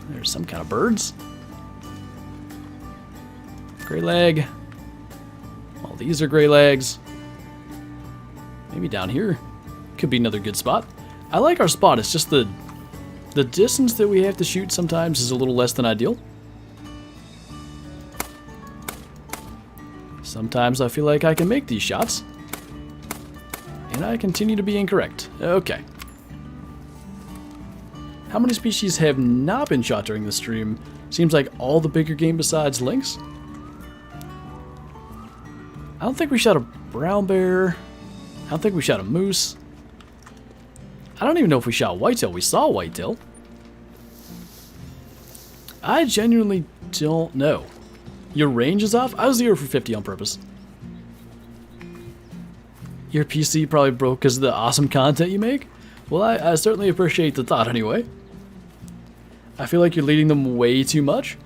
There's some kind of birds. Gray leg. All these are gray legs. Maybe down here could be another good spot. I like our spot. It's just the distance that we have to shoot sometimes is a little less than ideal. Sometimes I feel like I can make these shots. And I continue to be incorrect. Okay. How many species have not been shot during the stream? Seems like all the bigger game besides lynx. I don't think we shot a brown bear. I don't think we shot a moose. I don't even know if we shot whitetail. We saw whitetail. I genuinely don't know. Your range is off? I was 0 for 50 on purpose. Your PC probably broke because of the awesome content you make? Well, I certainly appreciate the thought anyway. I feel like you're leading them way too much.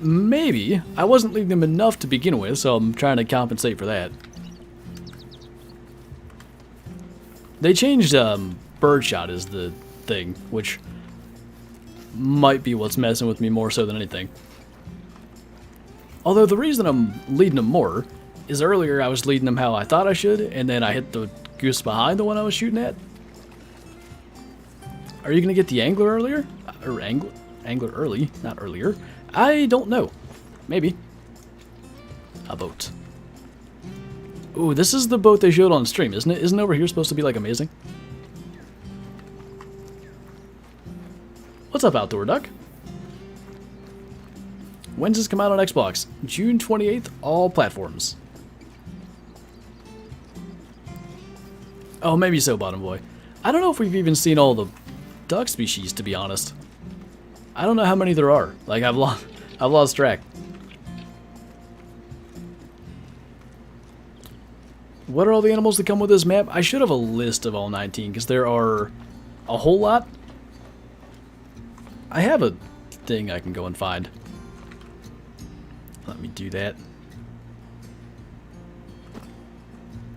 Maybe. I wasn't leading them enough to begin with, so I'm trying to compensate for that. They changed birdshot as the thing, which might be what's messing with me more so than anything. Although the reason I'm leading them more is earlier I was leading them how I thought I should, and then I hit the goose behind the one I was shooting at. Are you going to get the angler earlier? Or angler early, not earlier. I don't know. Maybe. A boat. Ooh, this is the boat they showed on stream, isn't it? Isn't over here supposed to be, like, amazing? What's up, Outdoor Duck? When's this come out on Xbox? June 28th, all platforms. Oh, maybe so, Bottom Boy. I don't know if we've even seen all the duck species, to be honest. I don't know how many there are. Like, I've lost track. What are all the animals that come with this map? I should have a list of all 19, because there are a whole lot. I have a thing I can go and find. Let me do that.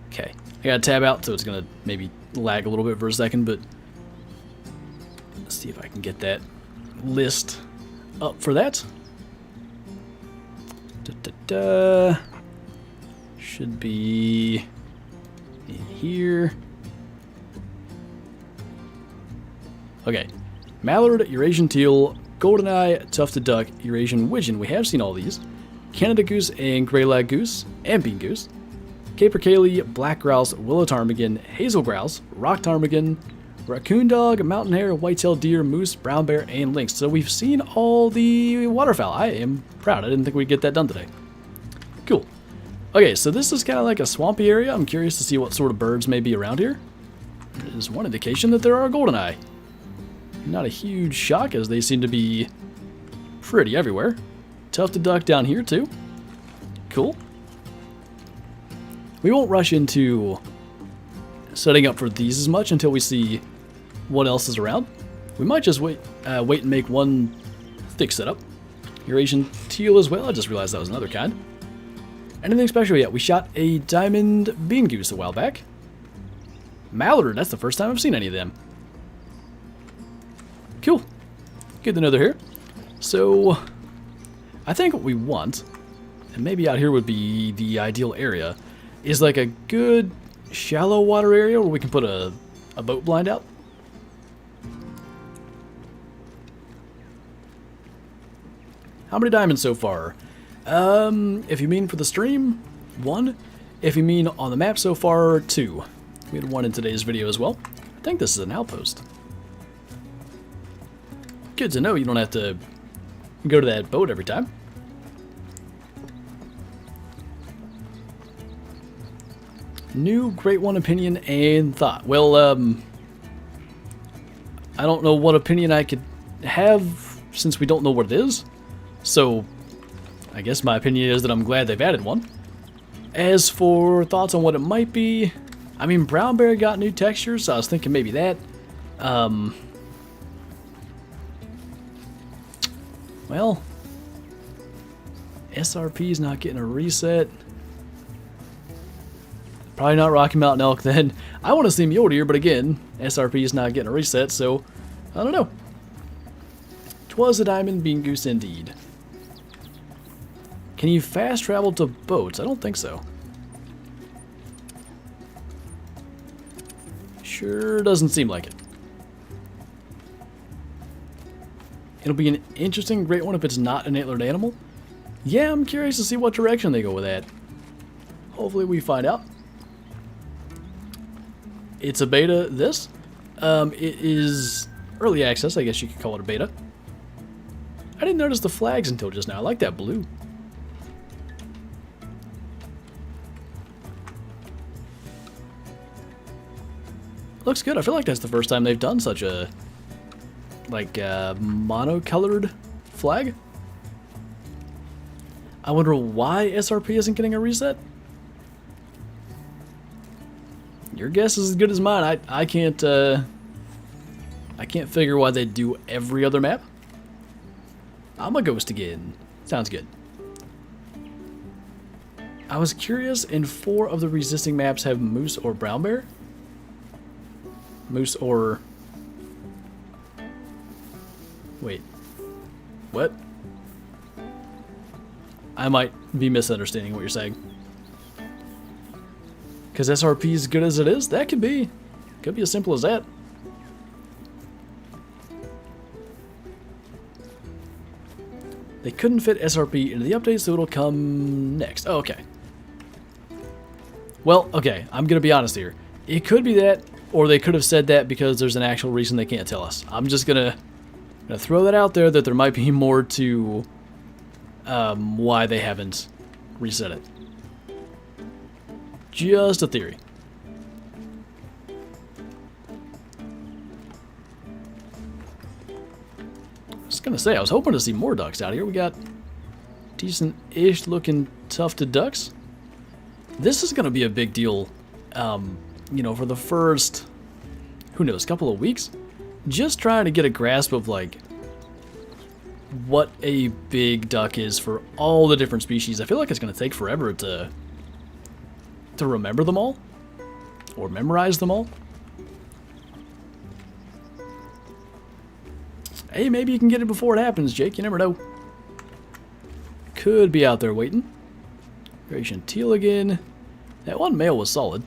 Okay. I gotta tab out, so it's gonna maybe lag a little bit for a second, but let's see if I can get that list up for that. Should be in here. Okay. Mallard, Eurasian teal, goldeneye, tufted duck, Eurasian widgeon. We have seen all these. Canada goose and gray lag goose and bean goose. Capercaillie, black grouse, willow ptarmigan, hazel grouse, rock ptarmigan, raccoon dog, mountain hare, white-tailed deer, moose, brown bear, and lynx. So we've seen all the waterfowl. I am proud. I didn't think we'd get that done today. Cool. Okay, so this is kind of like a swampy area. I'm curious to see what sort of birds may be around here. There's one indication that there are goldeneye. Not a huge shock, as they seem to be pretty everywhere. Tufted duck down here, too. Cool. We won't rush into setting up for these as much until we see what else is around. We might just wait and make one thick setup. Eurasian teal as well. I just realized that was another kind. Anything special yet? We shot a diamond bean goose a while back. Mallard, that's the first time I've seen any of them. Cool. Good to know they're here. So, I think what we want, and maybe out here would be the ideal area, is like a good shallow water area where we can put a boat blind out. How many diamonds so far? If you mean for the stream, 1. If you mean on the map so far, 2. We had 1 in today's video as well. I think this is an outpost. Good to know you don't have to go to that boat every time. New Great One opinion and thought. Well, I don't know what opinion I could have since we don't know what it is. So, I guess my opinion is that I'm glad they've added one. As for thoughts on what it might be, I mean, Brown Bear got new textures, so I was thinking maybe that. Well, SRP's not getting a reset. Probably not Rocky Mountain Elk then. I want to see Mule but again, SRP's not getting a reset, so I don't know. 'Twas a diamond being goose indeed. Can you fast travel to boats? I don't think so. Sure doesn't seem like it. It'll be an interesting great one if it's not an antlered animal. Yeah, I'm curious to see what direction they go with that. Hopefully we find out. It's a beta, this. It is early access, I guess you could call it a beta. I didn't notice the flags until just now. I like that blue. Looks good. I feel like that's the first time they've done such a, like, monocolored flag. I wonder why SRP isn't getting a reset? Your guess is as good as mine. I can't figure why they do every other map. I'm a ghost again. Sounds good. I was curious, and 4 of the resisting maps have moose or brown bear? Moose or... Wait. What? I might be misunderstanding what you're saying. Because SRP is good as it is? That could be. Could be as simple as that. They couldn't fit SRP into the update, so it'll come next. Oh, okay. Well, okay, I'm going to be honest here. It could be that, or they could have said that because there's an actual reason they can't tell us. I'm just going to throw that out there, that there might be more to why they haven't reset it. Just a theory. I was going to say, I was hoping to see more ducks out here. We got decent-ish looking tufted ducks. This is going to be a big deal, you know, for the first, who knows, couple of weeks. Just trying to get a grasp of, like, what a big duck is for all the different species. I feel like it's going to take forever to remember them all, or memorize them all. Hey, maybe you can get it before it happens, Jake. You never know. Could be out there waiting. Variation teal again. That one male was solid.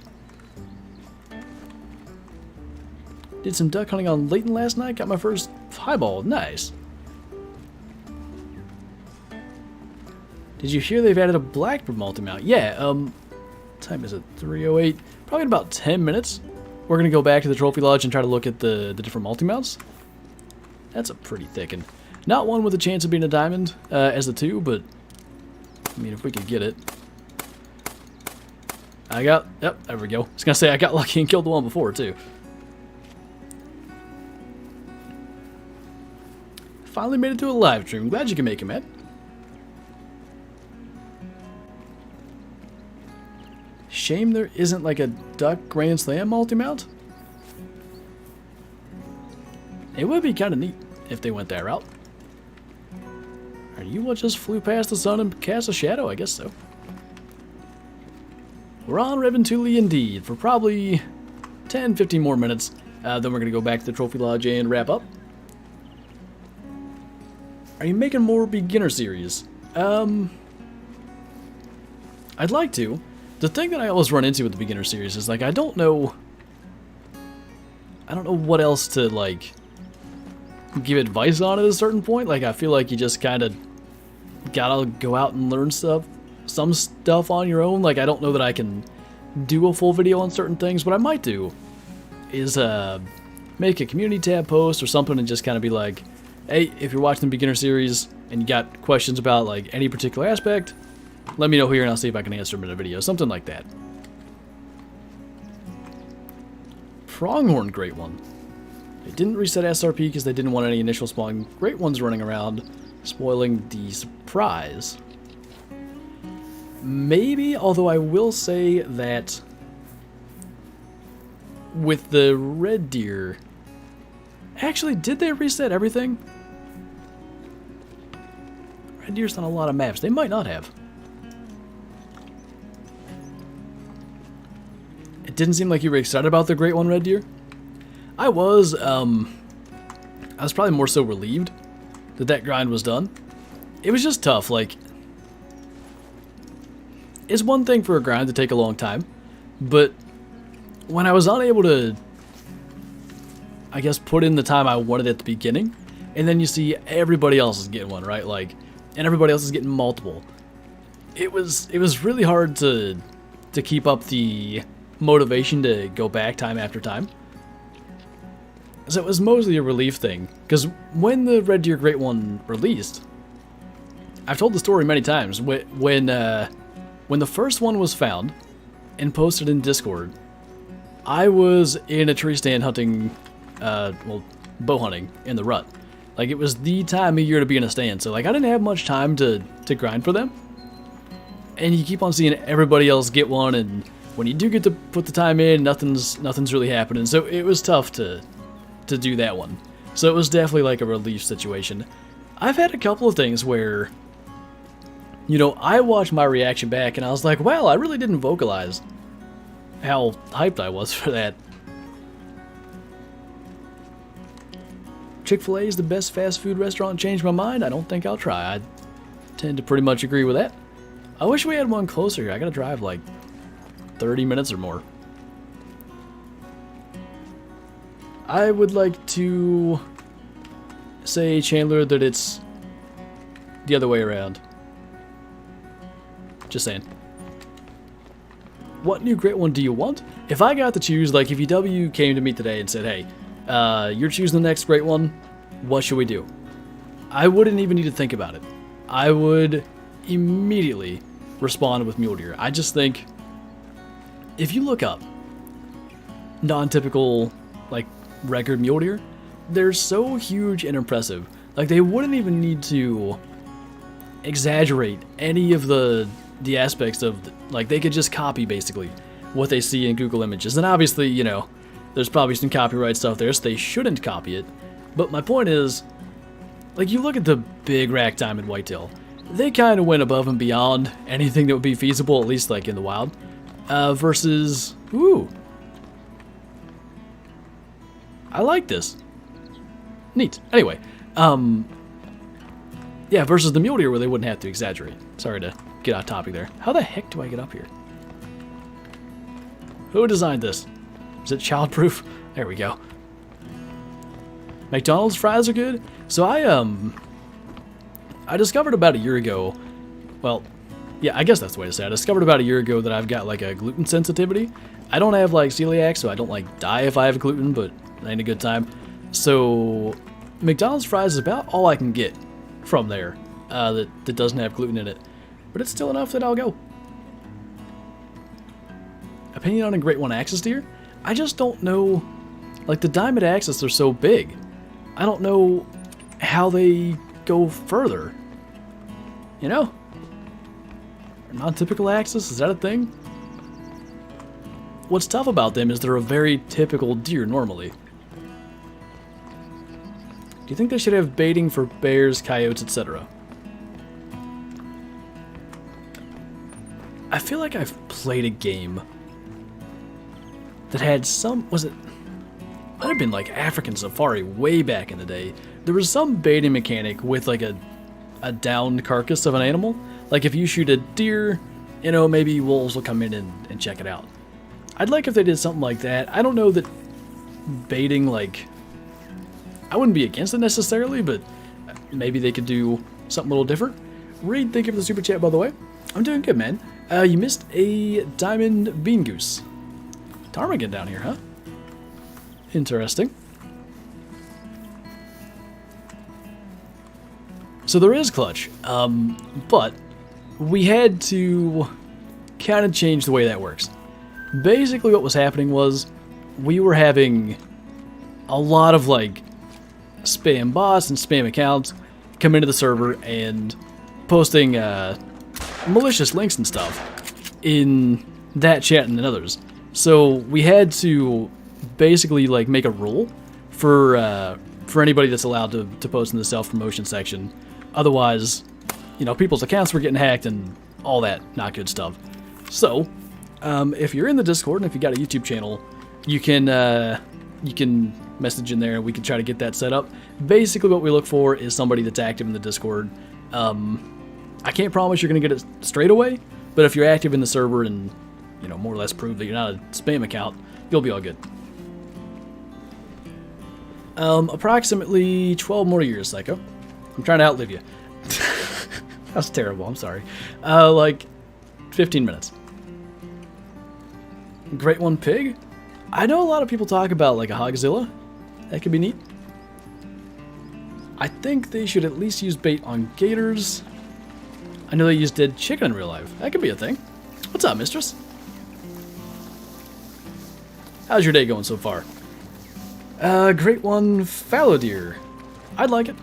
Did some duck hunting on Layton last night. Got my first highball. Nice. Did you hear they've added a blackbird multi-mount? Yeah, time is it? 3:08. Probably in about 10 minutes. We're going to go back to the trophy lodge and try to look at the different multi-mounts. That's a pretty thick one. Not one with a chance of being a diamond as the 2, but I mean, if we could get it. Yep, there we go. I was going to say I got lucky and killed the one before, too. Finally made it to a live stream. Glad you can make it, man. Shame there isn't like a duck Grand Slam multi-mount. It would be kind of neat if they went that route. Are you what just flew past the sun and cast a shadow? I guess so. We're on Revontuli indeed for probably 10-15 more minutes. Then we're going to go back to the trophy lodge and wrap up. Are you making more beginner series? I'd like to. The thing that I always run into with the beginner series is, like, I don't know what else to, like, give advice on at a certain point. Like, I feel like you just kind of gotta go out and learn some stuff on your own. Like, I don't know that I can do a full video on certain things. What I might do is make a community tab post or something and just kind of be like, hey, if you're watching the beginner series and you got questions about like any particular aspect, let me know here and I'll see if I can answer them in a video. Something like that. Pronghorn Great One. They didn't reset SRP because they didn't want any initial spawning Great Ones running around, spoiling the surprise. Maybe, although I will say that with the Red Deer, actually, did they reset everything? Red Deer's on a lot of maps. They might not have. It didn't seem like you were excited about the Great One, Red Deer. I was probably more so relieved that that grind was done. It was just tough. Like, it's one thing for a grind to take a long time, but when I was unable to, I guess, put in the time I wanted at the beginning, and then you see everybody else is getting one, right? Like, and everybody else is getting multiple. It was really hard to keep up the motivation to go back time after time. So it was mostly a relief thing, because when the Red Deer Great One released, I've told the story many times, when the first one was found and posted in Discord, I was in a tree stand hunting, well, bow hunting in the rut. Like, it was the time of year to be in a stand, so like I didn't have much time to grind for them. And you keep on seeing everybody else get one, and when you do get to put the time in, nothing's really happening. So it was tough to do that one. So it was definitely like a relief situation. I've had a couple of things where, you know, I watched my reaction back and I was like, wow, I really didn't vocalize how hyped I was for that. Chick-fil-A is the best fast food restaurant. Changed my mind. I don't think I'll try. I tend to pretty much agree with that. I wish we had one closer here. I gotta drive like 30 minutes or more. I would like to say, Chandler, that it's the other way around. Just saying. What new Great One do you want? If I got to choose, like if UW came to me today and said, hey, you're choosing the next Great One, what should we do? I wouldn't even need to think about it. I would immediately respond with Mule Deer. I just think, if you look up non-typical, like, record Mule Deer, they're so huge and impressive. Like, they wouldn't even need to exaggerate any of the aspects of, like, they could just copy, basically, what they see in Google Images. And obviously, you know, there's probably some copyright stuff there, so they shouldn't copy it. But my point is, like, you look at the big rack diamond whitetail, they kind of went above and beyond anything that would be feasible, at least, like, in the wild, versus, ooh, I like this. Neat. Anyway, yeah, versus the mule deer where they wouldn't have to exaggerate. Sorry to get off topic there. How the heck do I get up here? Who designed this? Is it childproof? There we go. McDonald's fries are good. So I discovered about a year ago, well, yeah, I guess that's the way to say it. I discovered about a year ago that I've got like a gluten sensitivity. I don't have like celiac, so I don't like die if I have gluten, but it ain't a good time. So McDonald's fries is about all I can get from there that doesn't have gluten in it. But it's still enough that I'll go. Opinion on a Great One Axis deer? I just don't know, like the Diamond Axis are so big. I don't know how they go further. You know? Non-typical Axis, is that a thing? What's tough about them is they're a very typical deer normally. Do you think they should have baiting for bears, coyotes, etc.? I feel like I've played a game that had some, was it, might have been like African Safari way back in the day. There was some baiting mechanic with like a downed carcass of an animal. Like if you shoot a deer, you know, maybe wolves will come in and check it out. I'd like if they did something like that. I don't know that baiting, like, I wouldn't be against it necessarily, but maybe they could do something a little different. Reed, thank you for the super chat, by the way. I'm doing good, man. You missed a diamond bean goose. Ptarmigan down here, huh? Interesting. So there is clutch, but we had to kind of change the way that works. Basically what was happening was we were having a lot of like spam bots and spam accounts come into the server and posting malicious links and stuff in that chat and in others. So we had to basically like make a rule for anybody that's allowed to post in the self-promotion section. Otherwise, you know, people's accounts were getting hacked and all that not good stuff. So, if you're in the Discord and if you got a YouTube channel, you can message in there and we can try to get that set up. Basically, what we look for is somebody that's active in the Discord. I can't promise you're going to get it straight away, but if you're active in the server and, you know, more or less prove that you're not a spam account, you'll be all good. Approximately 12 more years, Psycho. I'm trying to outlive you. That's terrible, I'm sorry. Like 15 minutes. Great one pig? I know a lot of people talk about like a hogzilla. That could be neat. I think they should at least use bait on gators. I know they use dead chicken in real life. That could be a thing. What's up, mistress? How's your day going so far? Great one fallow deer. I'd like it.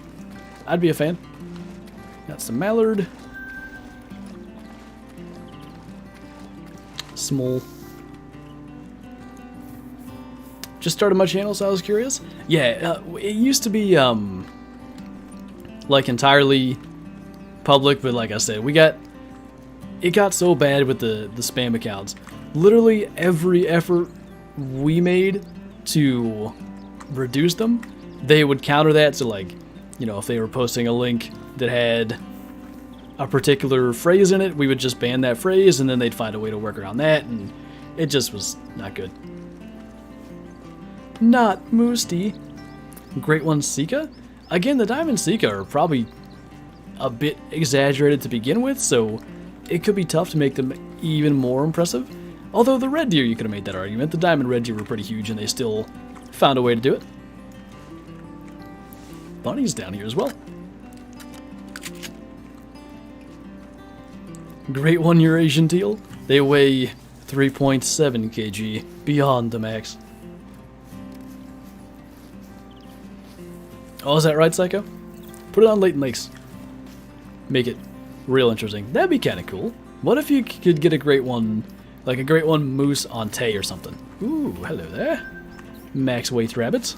I'd be a fan. Got some mallard. Small. Just started my channel, so I was curious. Yeah, it used to be like entirely public, but like I said, it got so bad with the spam accounts. Literally every effort we made to reduce them, they would counter that to like, you know, if they were posting a link that had a particular phrase in it, we would just ban that phrase, and then they'd find a way to work around that, and it just was not good. Not Moosty. Great one Sika. Again, the Diamond Sika are probably a bit exaggerated to begin with, so it could be tough to make them even more impressive. Although the Red Deer, you could have made that argument. The Diamond Red Deer were pretty huge, and they still found a way to do it. Bunnies down here as well. Great one Eurasian teal. They weigh 3.7 kg, beyond the max. Oh, is that right, Psycho? Put it on Leighton Lakes. Make it real interesting. That'd be kind of cool. What if you could get a great one, like a great one moose on Tay or something? Ooh, hello there. Max weight rabbits.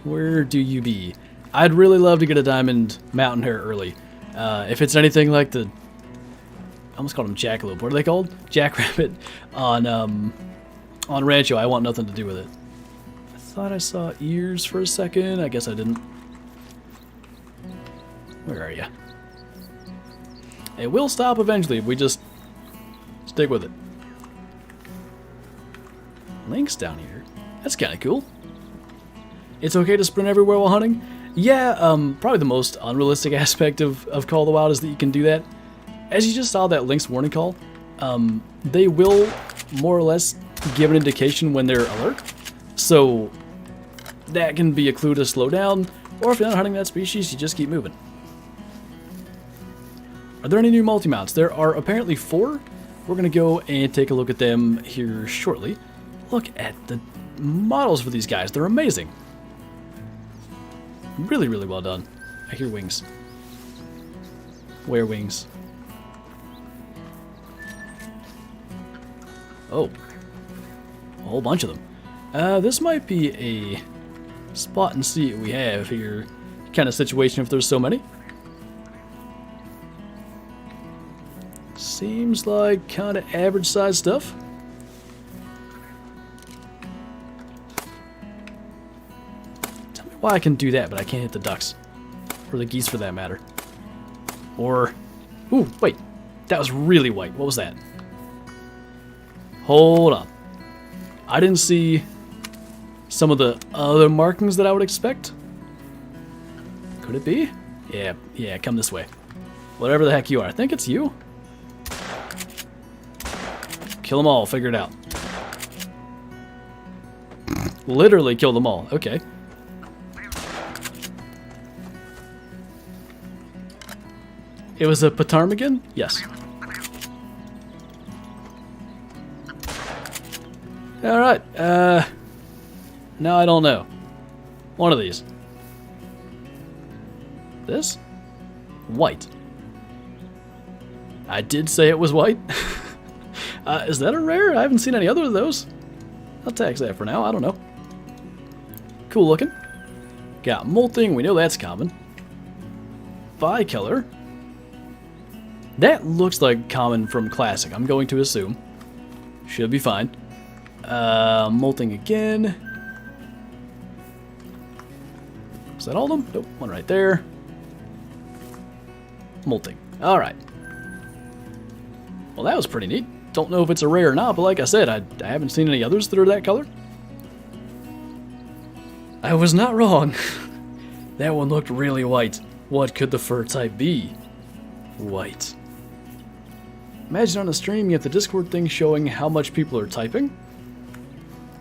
Where do you be? I'd really love to get a diamond mountain hare early. If it's anything like the, I almost called him jackalope. What are they called? Jackrabbit on Rancho. I want nothing to do with it. I thought I saw ears for a second. I guess I didn't. Where are you? It will stop eventually if we just stick with it. Lynx down here. That's kind of cool. It's okay to sprint everywhere while hunting? Yeah, probably the most unrealistic aspect of Call of the Wild is that you can do that. As you just saw that Lynx warning call, they will more or less give an indication when they're alert. So that can be a clue to slow down, or if you're not hunting that species, you just keep moving. Are there any new multi-mounts? There are apparently 4. We're going to go and take a look at them here shortly. Look at the models for these guys. They're amazing. Really, really well done. I hear wings. Where wings? Oh. A whole bunch of them. This might be a spot and see what we have here kind of situation if there's so many. Seems like kind of average size stuff. Tell me why I can do that, but I can't hit the ducks. Or the geese for that matter. Or... Ooh, wait. That was really white. What was that? Hold on. I didn't see some of the other markings that I would expect. Could it be? Yeah, come this way. Whatever the heck you are. I think it's you. Kill them all, figure it out. Literally kill them all, okay. It was a ptarmigan? Yes. Alright, now I don't know. One of these. This? White. I did say it was white. Is that a rare? I haven't seen any other of those. I'll tax that for now, I don't know. Cool looking. Got molting, we know that's common. Bicolor. That looks like common from Classic, I'm going to assume. Should be fine. Molting again. Is that all of them? Nope, one right there. Molting. Alright. Well, that was pretty neat. Don't know if it's a rare or not, but like I said, I haven't seen any others that are that color. I was not wrong. That one looked really white. What could the fur type be? White. Imagine on a stream you have the Discord thing showing how much people are typing.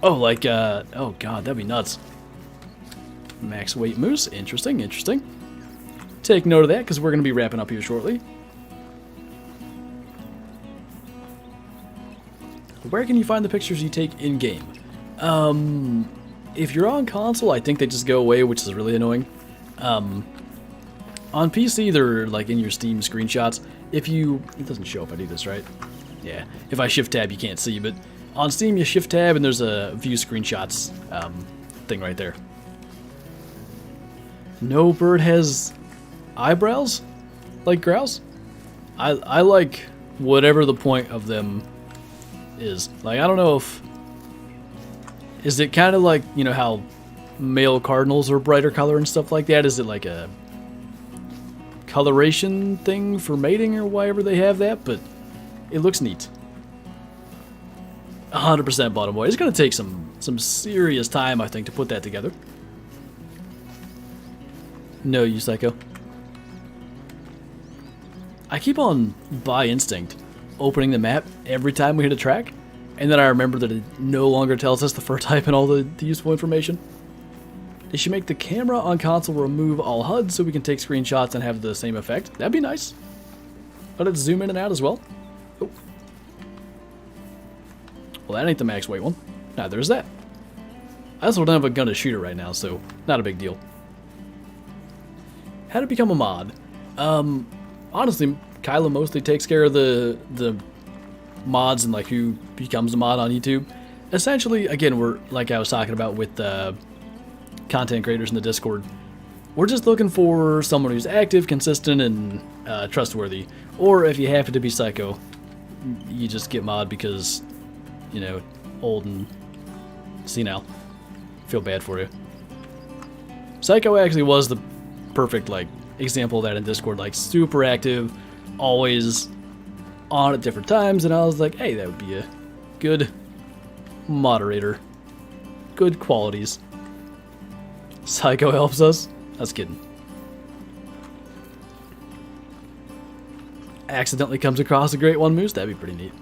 Oh, like, oh god, that'd be nuts. Max weight moose. Interesting, interesting. Take note of that, because we're going to be wrapping up here shortly. Where can you find the pictures you take in-game? If you're on console, I think they just go away, which is really annoying. On PC, they're like in your Steam screenshots. If you... It doesn't show if I do this, right? Yeah. If I shift tab, you can't see, but on Steam, you shift tab, and there's a view screenshots thing right there. No bird has eyebrows? Like grouse? I like whatever the point of them is. Like, I don't know if... Is it kind of like, you know, how male cardinals are brighter color and stuff like that? Is it like a coloration thing for mating or whatever they have that? But it looks neat. 100% bottom boy. It's going to take some serious time, I think, to put that together. No, you psycho. I keep on, by instinct, opening the map every time we hit a track, and then I remember that it no longer tells us the fur type and all the useful information. They should make the camera on console remove all HUD so we can take screenshots and have the same effect. That'd be nice. But let's zoom in and out as well. Oh. Well, that ain't the max weight one. Neither is that. I also don't have a gun to shoot it right now, so not a big deal. How to become a mod? Honestly, Kyla mostly takes care of the mods and like who becomes a mod on YouTube. Essentially, again, we're like I was talking about with content creators in the Discord. We're just looking for someone who's active, consistent, and trustworthy. Or if you happen to be psycho, you just get mod because, you know, old and senile. Feel bad for you. Psycho actually was the perfect like example of that in Discord, like super active, always on at different times, and I was like, hey, that would be a good moderator. Good qualities. Psycho helps us? I was kidding. Accidentally comes across a great one moose, that'd be pretty neat.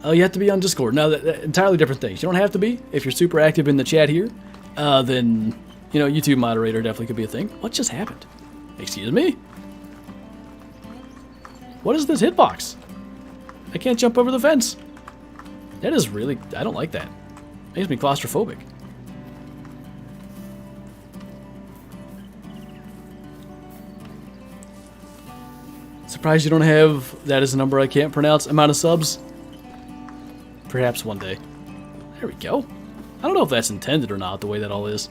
Oh, you have to be on Discord. No, that entirely different things. You don't have to be. If you're super active in the chat here, then, you know, YouTube moderator definitely could be a thing. What just happened? Excuse me? What is this hitbox? I can't jump over the fence. That is really... I don't like that. Makes me claustrophobic. Surprised you don't have... That is a number I can't pronounce. Amount of subs? Perhaps one day. There we go. I don't know if that's intended or not, the way that all is.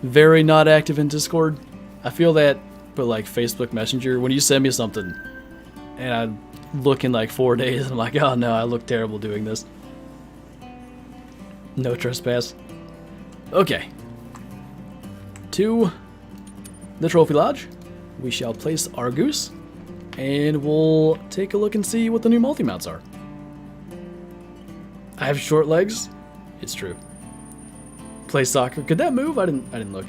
Very not active in Discord. I feel that, but like Facebook Messenger, when you send me something, and I look in like 4 days, and I'm like, oh no, I look terrible doing this. No trespass. Okay. To the Trophy Lodge. We shall place our goose, and we'll take a look and see what the new multi-mounts are. I have short legs. It's true. Play soccer. Could that move? I didn't look.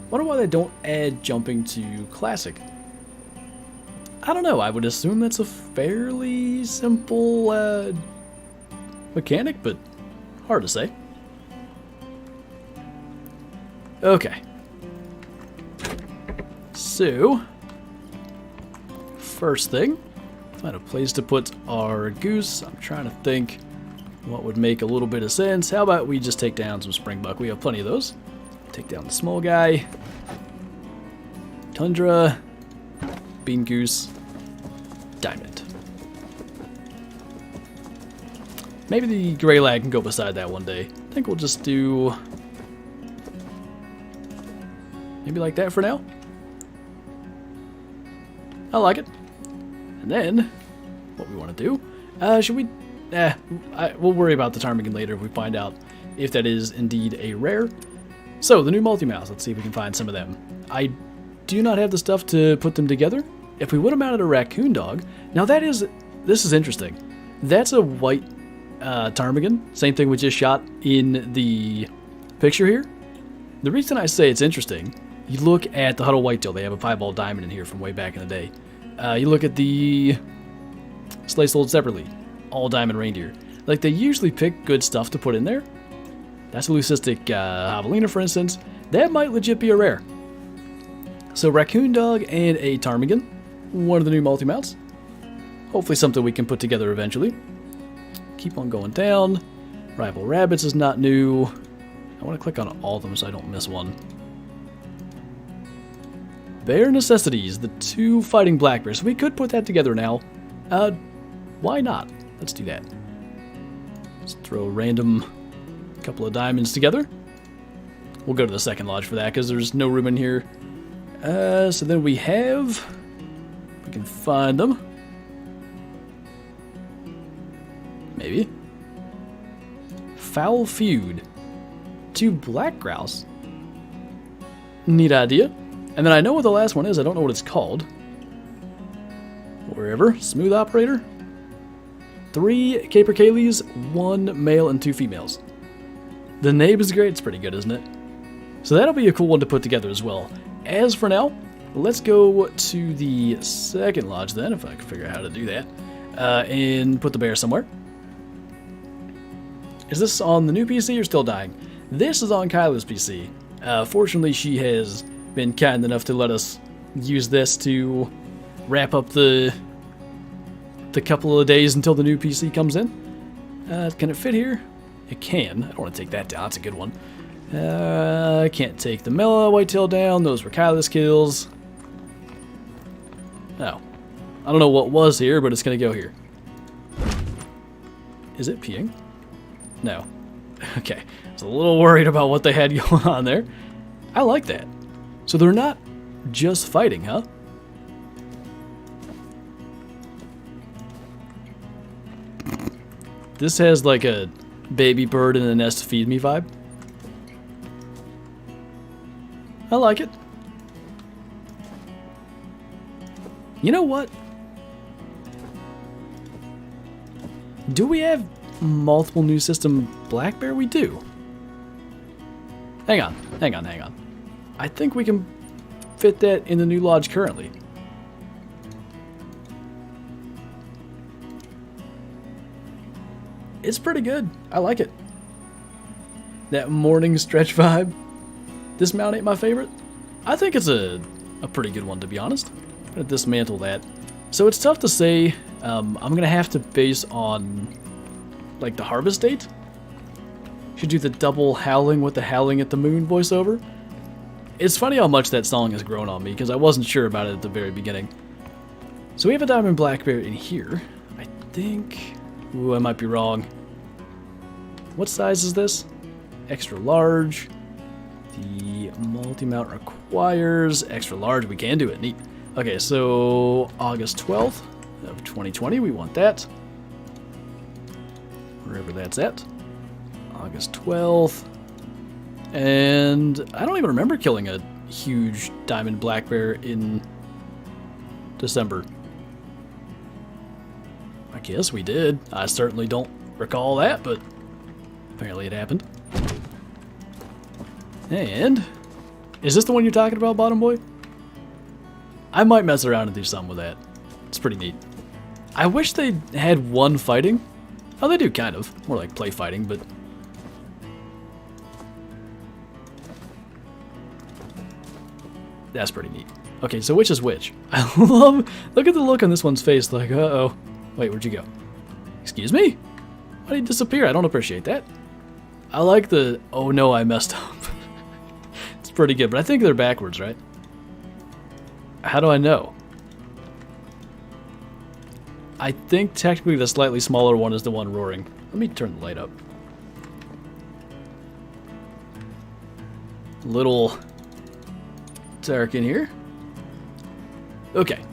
Wonder why they don't add jumping to classic. I don't know, I would assume that's a fairly simple mechanic, but hard to say. Okay. So, first thing, find a place to put our goose. I'm trying to think what would make a little bit of sense. How about we just take down some springbuck? We have plenty of those. Take down the small guy. Tundra. Bean goose. Diamond. Maybe the gray lag can go beside that one day. I think we'll just do maybe like that for now. I like it. And then, what we want to do, should we, we'll worry about the ptarmigan later if we find out if that is indeed a rare. So, the new multi-mouse, let's see if we can find some of them. I do not have the stuff to put them together. If we would have mounted a raccoon dog, now this is interesting. That's a white ptarmigan, same thing we just shot in the picture here. The reason I say it's interesting, you look at the Huddle Whitetail, they have a piebald diamond in here from way back in the day. You look at the Slay Sold Separately, all diamond reindeer. Like, they usually pick good stuff to put in there. That's a leucistic javelina, for instance. That might legit be a rare. So, raccoon dog and a ptarmigan, one of the new multi-mounts. Hopefully something we can put together eventually. Keep on going down. Rival rabbits is not new. I want to click on all of them so I don't miss one. Bare necessities, the 2 fighting black bears. We could put that together now. Why not? Let's do that. Let's throw a random couple of diamonds together. We'll go to the second lodge for that because there's no room in here. So then we have, we can find them. Maybe. Foul Feud. 2 black grouse. Neat idea. And then I know what the last one is. I don't know what it's called. Wherever. Smooth operator. 3 capercaillies, 1 male and 2 females. The name is great. It's pretty good, isn't it? So that'll be a cool one to put together as well. As for now, let's go to the second lodge then, if I can figure out how to do that. And put the bear somewhere. Is this on the new PC or still dying? This is on Kyla's PC. Fortunately, she has been kind enough to let us use this to wrap up the couple of days until the new PC comes in. Can it fit here? It can. I don't want to take that down. That's a good one. I can't take the Mela whitetail down. Those were Kyla's kills. Oh. I don't know what was here, but it's going to go here. Is it peeing? No. Okay. I was a little worried about what they had going on there. I like that. So they're not just fighting, huh? This has like a baby bird in a nest feed me vibe. I like it. You know what? Do we have multiple new system black bear? We do. Hang on. I think we can fit that in the new lodge currently. It's pretty good. I like it. That morning stretch vibe. This mount ain't my favorite. I think it's a pretty good one, to be honest. I'm going to dismantle that. So it's tough to say. I'm going to have to base on like the harvest date. Should do the double howling with the howling at the moon voiceover. It's funny how much that song has grown on me because I wasn't sure about it at the very beginning. So we have a diamond black bear in here. I think... Ooh, I might be wrong. What size is this? Extra large. The multi-mount requires extra large. We can do it. Neat. Okay, so August 12th of 2020. We want that. Wherever that's at. August 12th. And I don't even remember killing a huge diamond black bear in December. I guess we did. I certainly don't recall that, but apparently it happened. And Is this the one you're talking about, Bottom Boy? I might mess around and do something with that. It's pretty neat. I wish they had one fighting. Oh, they do, kind of. More like play fighting, but... That's pretty neat. Okay, so which is which? I love... Look at the look on this one's face, like, uh-oh. Wait, where'd you go? Excuse me? Why did he disappear? I don't appreciate that. I like the... Oh no, I messed up. It's pretty good, but I think they're backwards, right? How do I know? I think technically the slightly smaller one is the one roaring. Let me turn the light up. Little dark in here. Okay.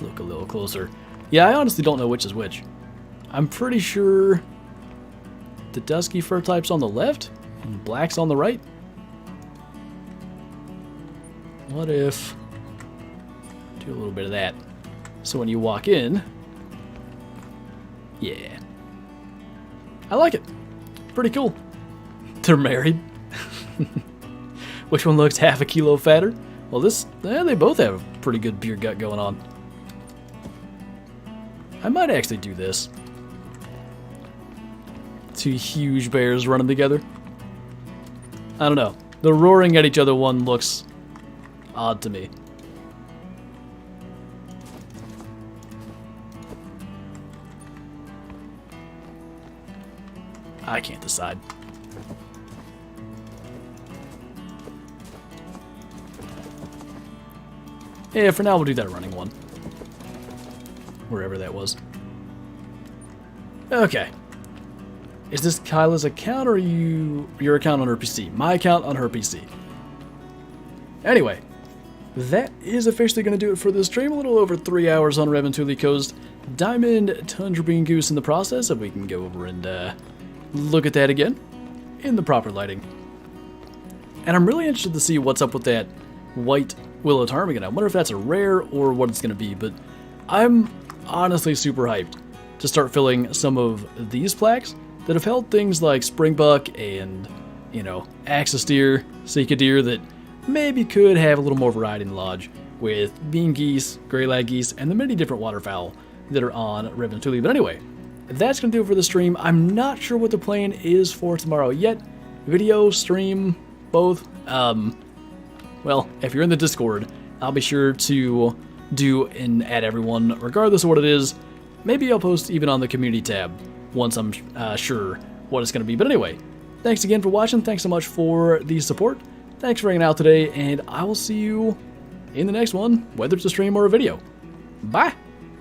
Look a little closer. Yeah, I honestly don't know which is which. I'm pretty sure the dusky fur type's on the left and black's on the right. What if... Do a little bit of that. So when you walk in... Yeah. I like it. Pretty cool. They're married. Which one looks half a kilo fatter? Well, they both have a pretty good beer gut going on. I might actually do this. Two huge bears running together. I don't know. The roaring at each other one looks odd to me. I can't decide. Yeah, for now we'll do that running one. Wherever that was. Okay. Is this Kyla's account or your account on her PC? My account on her PC. Anyway, that is officially going to do it for this stream. A little over 3 hours on Revontuli Coast. Diamond Tundra Bean Goose in the process, if we can go over and look at that again in the proper lighting. And I'm really interested to see what's up with that white willow ptarmigan. I wonder if that's a rare or what it's going to be, but I'm honestly super hyped to start filling some of these plaques that have held things like springbuck and, you know, axis deer, sika deer that maybe could have a little more variety in the lodge with bean geese, gray lag geese, and the many different waterfowl that are on Revontuli. But anyway, that's going to do it for the stream. I'm not sure what the plan is for tomorrow yet. Video, stream, both. Well, if you're in the Discord, I'll be sure to do and add everyone, regardless of what it is. Maybe I'll post even on the community tab once I'm sure what it's going to be. But anyway, thanks again for watching. Thanks so much for the support. Thanks for hanging out today, and I will see you in the next one, whether it's a stream or a video. Bye!